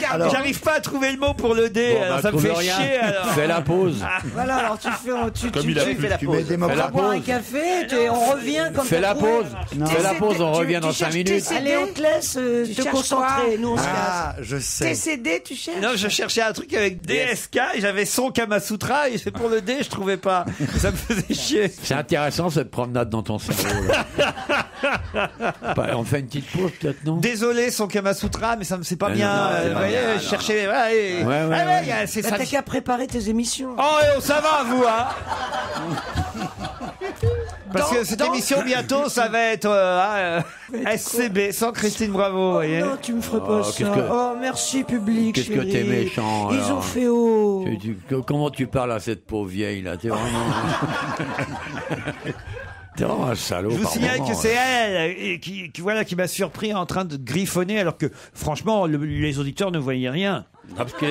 Speaker 9: Alors-
Speaker 3: J'arrive pas à trouver le mot pour le D,
Speaker 5: Bon,
Speaker 3: alors
Speaker 5: bah,
Speaker 3: ça me fait
Speaker 5: trouve rien.
Speaker 3: chier. Alors.
Speaker 5: Fais la pause.
Speaker 10: Voilà, alors tu fais,
Speaker 6: Comme il a plu.
Speaker 4: Fais la
Speaker 9: Tu mets
Speaker 4: pause.
Speaker 5: Fais la
Speaker 9: démocrate.
Speaker 10: boire un
Speaker 5: pause.
Speaker 10: café, on revient comme
Speaker 5: Fais
Speaker 10: t'as
Speaker 5: la
Speaker 10: trouvé.
Speaker 5: pause.
Speaker 9: Non.
Speaker 5: Fais la pause, on
Speaker 15: Tu-
Speaker 5: revient
Speaker 15: tu
Speaker 5: dans 5
Speaker 15: cherches
Speaker 5: minutes.
Speaker 15: TCD?
Speaker 10: Allez, on te laisse te
Speaker 15: cherches
Speaker 10: concentrer.
Speaker 15: quoi?
Speaker 10: Nous, on se casse.
Speaker 9: Ah, je sais.
Speaker 15: TCD, tu cherches?
Speaker 3: Non, je cherchais un truc avec DSK et j'avais son Kamasutra et c'est pour le D, je trouvais pas. Ça me faisait chier.
Speaker 5: C'est intéressant cette promenade dans ton cerveau. là. Bah, on fait une petite pause peut-être, non?
Speaker 3: Désolé, son Kamasutra, mais ça me c'est pas
Speaker 5: Mais
Speaker 3: bien.
Speaker 5: non, c'est
Speaker 3: Vous
Speaker 5: pas
Speaker 3: voyez,
Speaker 4: bien,
Speaker 3: je
Speaker 4: non.
Speaker 3: cherchais.
Speaker 5: Ouais.
Speaker 3: C'est
Speaker 10: Bah,
Speaker 3: ça.
Speaker 10: t'as qu'à préparer tes émissions.
Speaker 3: Oh, ça va, vous, hein? Parce que cette émission, bientôt, ça va être SCB, sans Christine Bravo, vous voyez.
Speaker 10: Non, tu me ferais pas ça. Oh, merci, public,
Speaker 5: Qu'est-ce que
Speaker 10: chérie.
Speaker 5: t'es méchant,
Speaker 10: Ils
Speaker 5: alors.
Speaker 10: ont fait haut.
Speaker 5: Comment tu parles à cette pauvre vieille, là? T'es vraiment... T'es vraiment un salaud.
Speaker 3: Je vous
Speaker 5: par
Speaker 3: signale
Speaker 5: moment,
Speaker 3: que c'est
Speaker 5: là.
Speaker 3: elle qui m'a surpris en train de griffonner alors que franchement les auditeurs ne voyaient rien.
Speaker 5: Ah, parce que...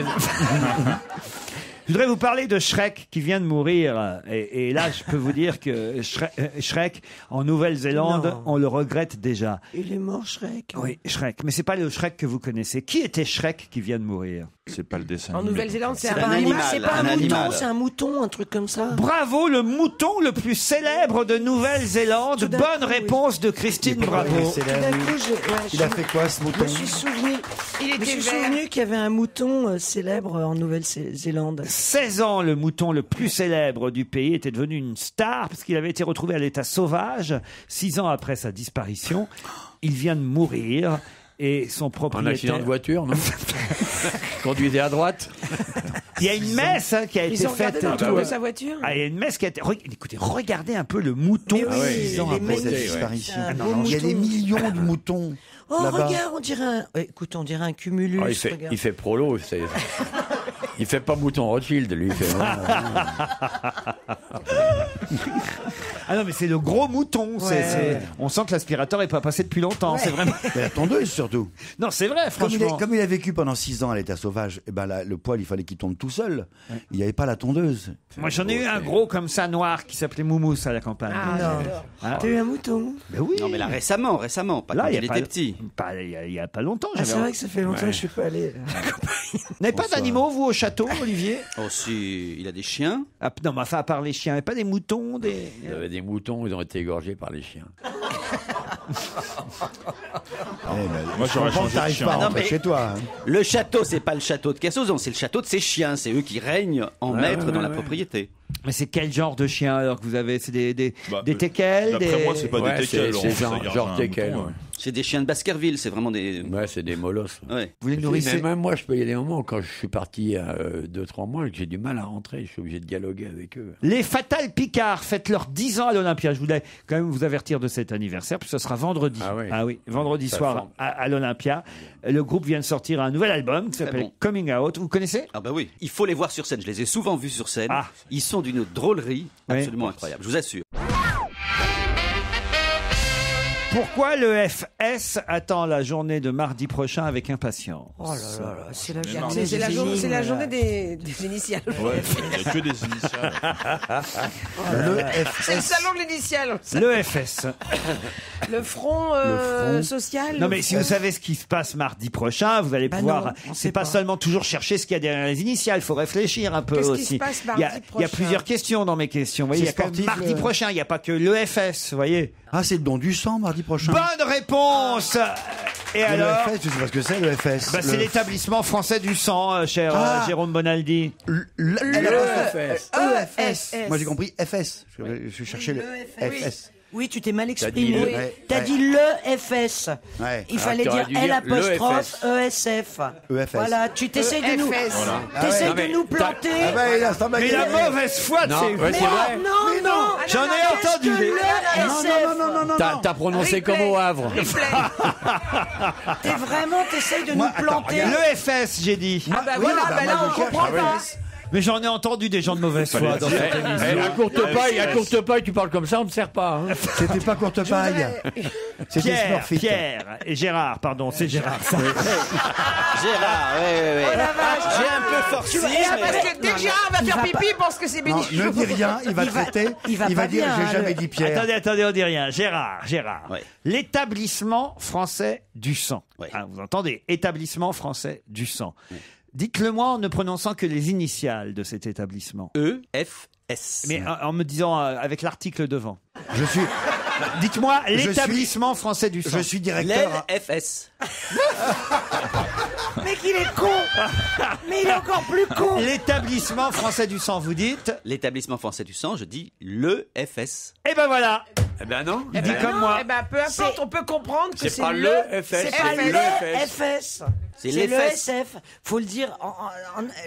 Speaker 3: Je voudrais vous parler de Shrek qui vient de mourir. Et là, je peux vous dire que Shrek, en Nouvelle-Zélande,
Speaker 10: Non.
Speaker 3: on le regrette déjà.
Speaker 10: Il est mort, Shrek.
Speaker 3: Oui, Shrek. Mais c'est pas le Shrek que vous connaissez. Qui était Shrek qui vient de mourir?
Speaker 6: C'est pas le dessin.
Speaker 15: En
Speaker 6: animé.
Speaker 15: Nouvelle-Zélande, c'est
Speaker 10: C'est
Speaker 15: un
Speaker 10: pas un
Speaker 15: animal.
Speaker 10: c'est pas un mouton, c'est un mouton, un truc comme ça.
Speaker 3: Bravo, le mouton le plus célèbre de Nouvelle-Zélande.
Speaker 10: Tout d'un
Speaker 3: Bonne
Speaker 10: coup, oui.
Speaker 3: réponse de Christine Bravo.
Speaker 10: Tout d'un coup,
Speaker 9: Il a fait quoi, ce
Speaker 10: je
Speaker 9: mouton?
Speaker 10: me suis souvenu,
Speaker 15: Il
Speaker 10: je me
Speaker 15: était
Speaker 10: suis
Speaker 15: vert.
Speaker 10: souvenu qu'il y avait un mouton célèbre en Nouvelle-Zélande.
Speaker 3: 16 ans, le mouton le plus célèbre du pays était devenu une star parce qu'il avait été retrouvé à l'état sauvage 6 ans après sa disparition. Il vient de mourir et son
Speaker 5: Un
Speaker 3: propriétaire...
Speaker 5: accident de voiture, non? Conduisez à droite.
Speaker 3: Il y a une messe qui a été
Speaker 15: Ils ont regardé
Speaker 3: faite...
Speaker 15: dans le trou de sa voiture.
Speaker 3: Ah, il y a une messe qui a été... Écoutez, regardez un peu le mouton.
Speaker 10: Mais oui,
Speaker 9: 6 ans
Speaker 10: les
Speaker 9: après sa
Speaker 10: magnifiques,
Speaker 9: disparition.
Speaker 10: un beau
Speaker 9: Il y a des
Speaker 10: mouton.
Speaker 9: millions de moutons
Speaker 10: Oh,
Speaker 9: là-bas.
Speaker 10: regarde, on dirait un... Écoute, on dirait un cumulus.
Speaker 5: Ah,
Speaker 10: regarde.
Speaker 5: il fait prolo. Il fait pas mouton Rothschild, lui. Il fait
Speaker 3: Ah non, mais c'est le gros mouton. On sent que l'aspirateur n'est pas passé depuis longtemps. C'est vraiment...
Speaker 9: Mais la tondeuse, surtout.
Speaker 3: Non, c'est vrai, franchement.
Speaker 9: Comme il a vécu pendant 6 ans à l'état sauvage, eh ben le poil, il fallait qu'il tombe tout seul. Il n'y avait pas la tondeuse.
Speaker 3: Moi, j'en ai eu un gros comme ça, noir, qui s'appelait Moumous à la campagne.
Speaker 10: Ah, non.
Speaker 3: Ah.
Speaker 10: T'as eu un mouton?
Speaker 3: Ben oui.
Speaker 4: Non, mais là, récemment, pas
Speaker 3: Là,
Speaker 4: quand
Speaker 3: il y a
Speaker 4: il
Speaker 3: pas-
Speaker 4: était petit.
Speaker 3: Il y a pas longtemps.
Speaker 10: Ah, c'est vrai que ça fait longtemps que je suis pas allé.
Speaker 3: Vous n'avez pas d'animaux, vous, au château, Olivier?
Speaker 4: Oh, si, il a des chiens.
Speaker 3: Ah, non, mais enfin, à part les chiens, et pas des moutons, des...
Speaker 5: Il y avait des moutons, ils ont été égorgés par les chiens.
Speaker 6: Moi, j'aurais changé de
Speaker 9: T'arrives
Speaker 6: chien.
Speaker 9: pas à
Speaker 4: Ah non,
Speaker 9: rentrer
Speaker 4: mais-
Speaker 9: chez toi. Hein.
Speaker 4: Le château, c'est pas le château de Cassozon, c'est le château de ses chiens. C'est eux qui règnent en maître dans la propriété.
Speaker 3: Mais c'est quel genre de chien, alors, que vous avez? C'est des
Speaker 6: Bah,
Speaker 3: teckels?
Speaker 6: D'après
Speaker 3: des...
Speaker 6: moi, c'est pas
Speaker 5: Ouais,
Speaker 6: des teckels.
Speaker 5: c'est
Speaker 6: on
Speaker 5: genre
Speaker 6: regarde un
Speaker 5: teckel,
Speaker 6: mouton,
Speaker 5: ouais.
Speaker 4: C'est des chiens de Baskerville, c'est vraiment des.
Speaker 5: Ouais, c'est des molosses.
Speaker 4: Ouais.
Speaker 3: Vous les nourrissez?
Speaker 5: Mais même moi, je peux y aller des moments quand je suis parti à 2-3 mois et que j'ai du mal à rentrer. Je suis obligé de dialoguer avec eux.
Speaker 3: Les Fatal Picard fêtent leurs 10 ans à l'Olympia. Je voulais quand même vous avertir de cet anniversaire, puis ce sera vendredi.
Speaker 5: Ah oui.
Speaker 3: Vendredi
Speaker 5: Ça
Speaker 3: soir
Speaker 5: forme.
Speaker 3: à l'Olympia. Le groupe vient de sortir un nouvel album qui s'appelle
Speaker 4: bon.
Speaker 3: Coming Out. Vous connaissez?
Speaker 4: Ah bah oui, il faut les voir sur scène. Je les ai souvent vus sur scène.
Speaker 3: Ah.
Speaker 4: Ils sont d'une drôlerie
Speaker 3: Oui.
Speaker 4: absolument incroyable. Je vous assure.
Speaker 3: Pourquoi le FS attend la journée de mardi prochain avec impatience?
Speaker 10: Oh là là là, c'est la
Speaker 6: Mais
Speaker 10: journée.
Speaker 6: mardi.
Speaker 15: C'est la, c'est la journée des initiales.
Speaker 6: Ouais, il n'y a que des initiales.
Speaker 15: C'est le salon de l'initiale.
Speaker 3: Le FS.
Speaker 15: Le front, social.
Speaker 3: Non mais si vous savez ce qui se passe mardi prochain, vous allez
Speaker 10: Bah
Speaker 3: pouvoir.
Speaker 10: non, on
Speaker 3: C'est
Speaker 10: sait
Speaker 3: pas
Speaker 10: pas.
Speaker 3: seulement toujours chercher ce qu'il y a derrière les initiales. Il faut réfléchir un peu
Speaker 15: Qu'est-ce qui
Speaker 3: aussi.
Speaker 15: se passe
Speaker 3: Il y a-
Speaker 15: mardi
Speaker 3: il y a
Speaker 15: prochain
Speaker 3: plusieurs questions dans mes questions. Vous voyez, il y a
Speaker 9: C'est
Speaker 3: quand même
Speaker 9: sportif,
Speaker 3: mardi prochain. Il n'y a pas que le FS. Vous voyez.
Speaker 9: Ah, c'est le don du sang, mardi prochain.
Speaker 3: Bonne réponse. Et
Speaker 9: Mais
Speaker 3: alors?
Speaker 9: le FS, je sais pas ce que c'est, le FS.
Speaker 3: Bah, c'est l'établissement français du sang, cher Jérôme Bonaldi.
Speaker 9: EFS.
Speaker 10: EFS.
Speaker 9: Moi, j'ai compris FS. Je cherchais le FS.
Speaker 10: Oui, tu t'es mal
Speaker 5: dit
Speaker 10: exprimé.
Speaker 5: le-
Speaker 9: Ouais.
Speaker 10: T'as dit le FS.
Speaker 9: Ouais.
Speaker 10: Il
Speaker 5: Alors,
Speaker 10: fallait
Speaker 5: t'aurais
Speaker 10: dire
Speaker 5: dû dire le
Speaker 10: L' ESF.
Speaker 9: EFS.
Speaker 10: Voilà, tu t'essayes de nous,
Speaker 15: EFS.
Speaker 10: t'essayes
Speaker 5: Ah ouais.
Speaker 10: de nous planter.
Speaker 9: Ah bah, il a ça m'a
Speaker 3: Mais la mauvaise foi de
Speaker 5: Non,
Speaker 3: ces...
Speaker 5: ouais, c'est vrai.
Speaker 10: Non, non,
Speaker 3: J'en ai entendu
Speaker 10: que
Speaker 3: des...
Speaker 10: le SF.
Speaker 5: T'as prononcé
Speaker 15: Replay.
Speaker 5: comme au Havre.
Speaker 10: T'essayes de nous planter.
Speaker 3: Le FS, j'ai dit.
Speaker 15: Ah bah
Speaker 9: Oui,
Speaker 15: voilà,
Speaker 9: bah,
Speaker 15: bah là
Speaker 9: moi,
Speaker 15: on
Speaker 9: je cherche.
Speaker 15: comprend
Speaker 9: Ah
Speaker 15: pas.
Speaker 3: Mais j'en ai entendu des gens de mauvaise foi dans cette émission.
Speaker 5: À courte paille, tu parles comme ça, on ne sert pas. Hein.
Speaker 9: C'était pas courte paille. C'était
Speaker 3: Pierre,
Speaker 9: Smurfit.
Speaker 3: Pierre et Gérard, pardon, c'est Gérard. ça.
Speaker 4: Gérard, ouais. J'ai un peu forcé.
Speaker 15: Parce que dès que Gérard va faire pipi, il pense que c'est
Speaker 9: Non,
Speaker 15: Bénichou.
Speaker 9: ne dis rien, il va traiter.
Speaker 10: il va
Speaker 9: Il
Speaker 10: pas
Speaker 9: va dire,
Speaker 10: bien,
Speaker 9: j'ai
Speaker 10: hein,
Speaker 9: jamais
Speaker 10: le-
Speaker 9: dit Pierre.
Speaker 3: Attendez, on dit rien. Gérard.
Speaker 4: Ouais.
Speaker 3: L'établissement français du sang.
Speaker 4: Ouais.
Speaker 3: Hein, vous entendez? Établissement français du sang. Dites-le moi en ne prononçant que les initiales de cet établissement.
Speaker 4: EFS.
Speaker 3: Mais en me disant avec l'article devant.
Speaker 9: Je suis,
Speaker 3: Dites-moi
Speaker 9: Je
Speaker 3: l'établissement français du sang.
Speaker 9: je suis directeur.
Speaker 4: L'LFS.
Speaker 10: Mais qu'il est con. Mais il est encore plus con.
Speaker 3: L'établissement français du sang, vous dites?
Speaker 4: L'établissement français du sang, je dis le FS.
Speaker 3: Eh ben voilà.
Speaker 5: Eh ben non.
Speaker 3: Il dit comme moi.
Speaker 15: Eh ben peu importe, on peut comprendre que
Speaker 5: C'est
Speaker 15: c'est
Speaker 5: pas le FS,
Speaker 15: c'est
Speaker 10: C'est pas
Speaker 15: FS.
Speaker 10: le FS. C'est l'ESF. Faut le dire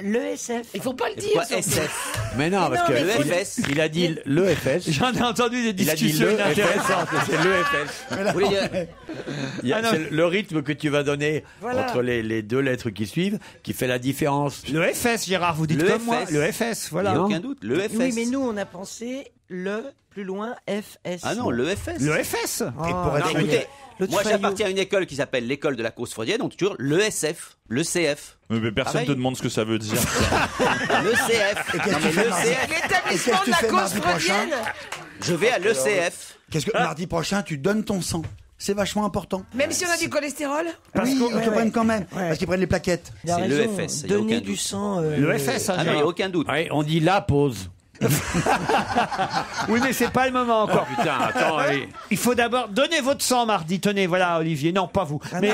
Speaker 10: l'ESF.
Speaker 15: Il faut pas le dire.
Speaker 4: Quoi, SF?
Speaker 5: Mais non, parce que
Speaker 4: l'EFS.
Speaker 5: il a dit l'EFS.
Speaker 3: J'en ai entendu des
Speaker 5: Il a dit
Speaker 3: discussions intéressantes.
Speaker 5: c'est l'EFS.
Speaker 4: Vous voulez dire-
Speaker 5: C'est le rythme que tu vas donner entre les deux lettres qui suivent qui fait la différence.
Speaker 3: Le FS, Gérard, vous dites
Speaker 4: Le
Speaker 3: comme moi.
Speaker 4: FS.
Speaker 3: Le FS, voilà.
Speaker 4: Il n'y a aucun doute. Le FS.
Speaker 10: Oui, mais nous, on a pensé plus loin, FS.
Speaker 4: Ah non, le FS.
Speaker 3: Le FS.
Speaker 10: Et
Speaker 4: Non, écoutez, moi j'appartiens à une école qui s'appelle l'école de la cause freudienne, donc toujours le SF, le CF.
Speaker 6: Mais personne
Speaker 4: Pareil.
Speaker 6: te demande ce que ça veut dire.
Speaker 4: Le CF.
Speaker 9: Et qu'est-ce
Speaker 4: Non,
Speaker 9: que tu
Speaker 4: mais
Speaker 9: fais
Speaker 4: le
Speaker 9: mardi
Speaker 4: CF.
Speaker 15: L'établissement de la cause
Speaker 9: mardi prochain
Speaker 15: freudienne.
Speaker 4: Je vais à l'ECF.
Speaker 9: Qu'est-ce que mardi prochain, tu donnes ton sang. C'est vachement important.
Speaker 15: Même si on a du cholestérol.
Speaker 9: Oui, ils te prennent quand même. Parce qu'ils prennent les plaquettes.
Speaker 10: Il a
Speaker 4: C'est
Speaker 10: raison,
Speaker 4: l'EFS, il y a
Speaker 10: donner
Speaker 4: aucun
Speaker 10: du
Speaker 4: doute.
Speaker 10: sang.
Speaker 3: Le FS, hein,
Speaker 4: Ah non, il n'y a
Speaker 3: Gérard.
Speaker 4: aucun doute.
Speaker 5: Ouais, on dit la pause.
Speaker 3: Oui, mais c'est pas le moment encore.
Speaker 5: Oh, putain, attends, allez.
Speaker 3: Il faut d'abord donner votre sang mardi. Tenez, voilà, Olivier. Non, pas vous. Mais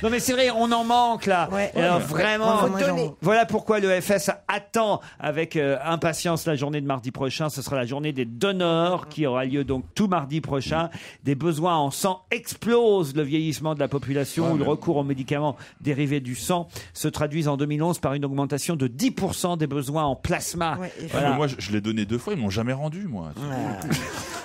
Speaker 3: non, mais c'est vrai, on en manque là.
Speaker 10: Ouais.
Speaker 3: Et alors,
Speaker 10: Ouais.
Speaker 3: vraiment.
Speaker 10: Ouais, moi, j'en-
Speaker 3: Voilà pourquoi le FS attend avec impatience la journée de mardi prochain. Ce sera la journée des donneurs qui aura lieu donc tout mardi prochain. Des besoins en sang explosent. Le vieillissement de la population ou le recours aux médicaments dérivés du sang se traduisent en 2011 par une augmentation de 10% des besoins en plasma.
Speaker 10: Ouais, et
Speaker 6: Ouais, mais moi, je l'ai donné 2 fois, ils m'ont jamais rendu, moi.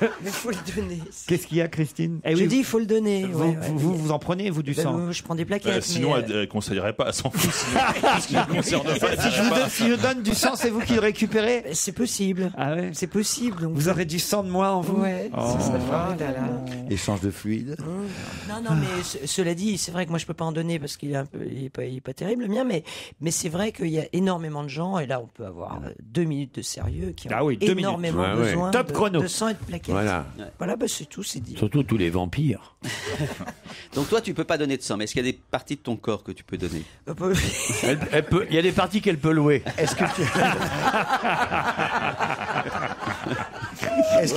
Speaker 10: Mais faut le donner.
Speaker 3: Qu'est-ce qu'il y a, Christine? Eh
Speaker 10: Je
Speaker 3: oui,
Speaker 10: dis, il faut le donner.
Speaker 3: vous, vous en prenez, vous, du
Speaker 10: Ben,
Speaker 3: sang?
Speaker 10: je prends des plaquettes.
Speaker 6: Sinon,
Speaker 10: mais,
Speaker 6: elle conseillerait pas, elle s'en fout. Sinon, tout ce qui ne concerne pas, elle
Speaker 3: Si je, vous donne, si je donne du sang, c'est vous qui le récupérez?
Speaker 10: c'est possible.
Speaker 3: Ah ouais?
Speaker 10: C'est possible. Donc...
Speaker 3: Vous aurez du sang de moi en vous?
Speaker 10: Ouais.
Speaker 3: Oh.
Speaker 9: Échange de fluide.
Speaker 10: Non, mais cela dit, c'est vrai que moi je peux pas en donner parce qu'il est un peu, il est pas terrible le mien, mais c'est vrai qu'il y a énormément de gens et là on peut avoir 2 minutes de sérieux qui ont
Speaker 3: Ah oui, 2 minutes.
Speaker 10: énormément
Speaker 5: Ouais, ouais.
Speaker 10: besoin
Speaker 3: Top chrono.
Speaker 10: de sang et de plaquettes.
Speaker 5: Voilà.
Speaker 10: Voilà, bah, c'est tout, c'est dit.
Speaker 5: Surtout tous les vampires.
Speaker 4: Donc toi, tu peux pas donner de sang, mais est-ce qu'il y a des parties de ton corps que tu peux donner?
Speaker 5: Il y a des parties qu'elle peut louer.
Speaker 9: Est-ce que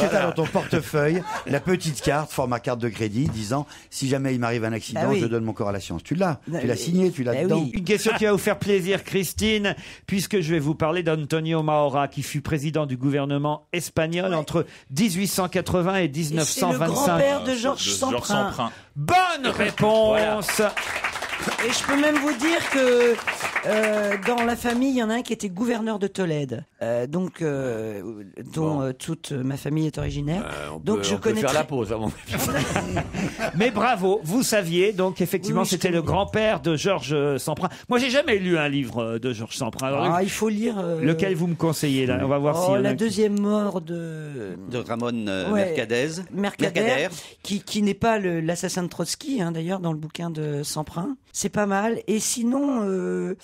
Speaker 9: tu as dans ton portefeuille la petite carte, format carte de crédit, disant si jamais il m'arrive un accident,
Speaker 10: Bah oui.
Speaker 9: je donne mon corps à la science. Tu l'as,
Speaker 10: Bah
Speaker 9: tu l'as
Speaker 10: oui.
Speaker 9: signé, tu l'as
Speaker 10: Bah
Speaker 9: dedans.
Speaker 10: oui.
Speaker 3: Une question qui va vous faire plaisir, Christine, puisque je vais vous parler d'Antonio Maura, qui fut président du gouvernement espagnol entre 1880 et
Speaker 10: Et c'est le
Speaker 3: 1925.
Speaker 10: grand-père de Georges Semprin.
Speaker 3: Bonne réponse.
Speaker 10: Et je peux même vous dire que dans la famille, il y en a un qui était gouverneur de Tolède, dont toute ma famille est originaire. Donc je
Speaker 5: on peut
Speaker 10: connais
Speaker 5: faire
Speaker 10: très-
Speaker 5: la pause avant.
Speaker 3: Mais bravo, vous saviez, donc effectivement,
Speaker 10: Oui,
Speaker 3: c'était le grand-père de Georges Semprin. Moi, j'ai jamais lu un livre de Georges Semprin. Alors,
Speaker 10: Ah, il faut lire.
Speaker 3: lequel vous me conseillez là? On va voir si.
Speaker 10: Oh, la deuxième mort de
Speaker 4: Ramon
Speaker 10: Ouais.
Speaker 4: Mercadez.
Speaker 10: Mercader, qui n'est pas l'assassin de Trotsky, hein, d'ailleurs, dans le bouquin de Semprin. C'est pas mal. Et sinon, le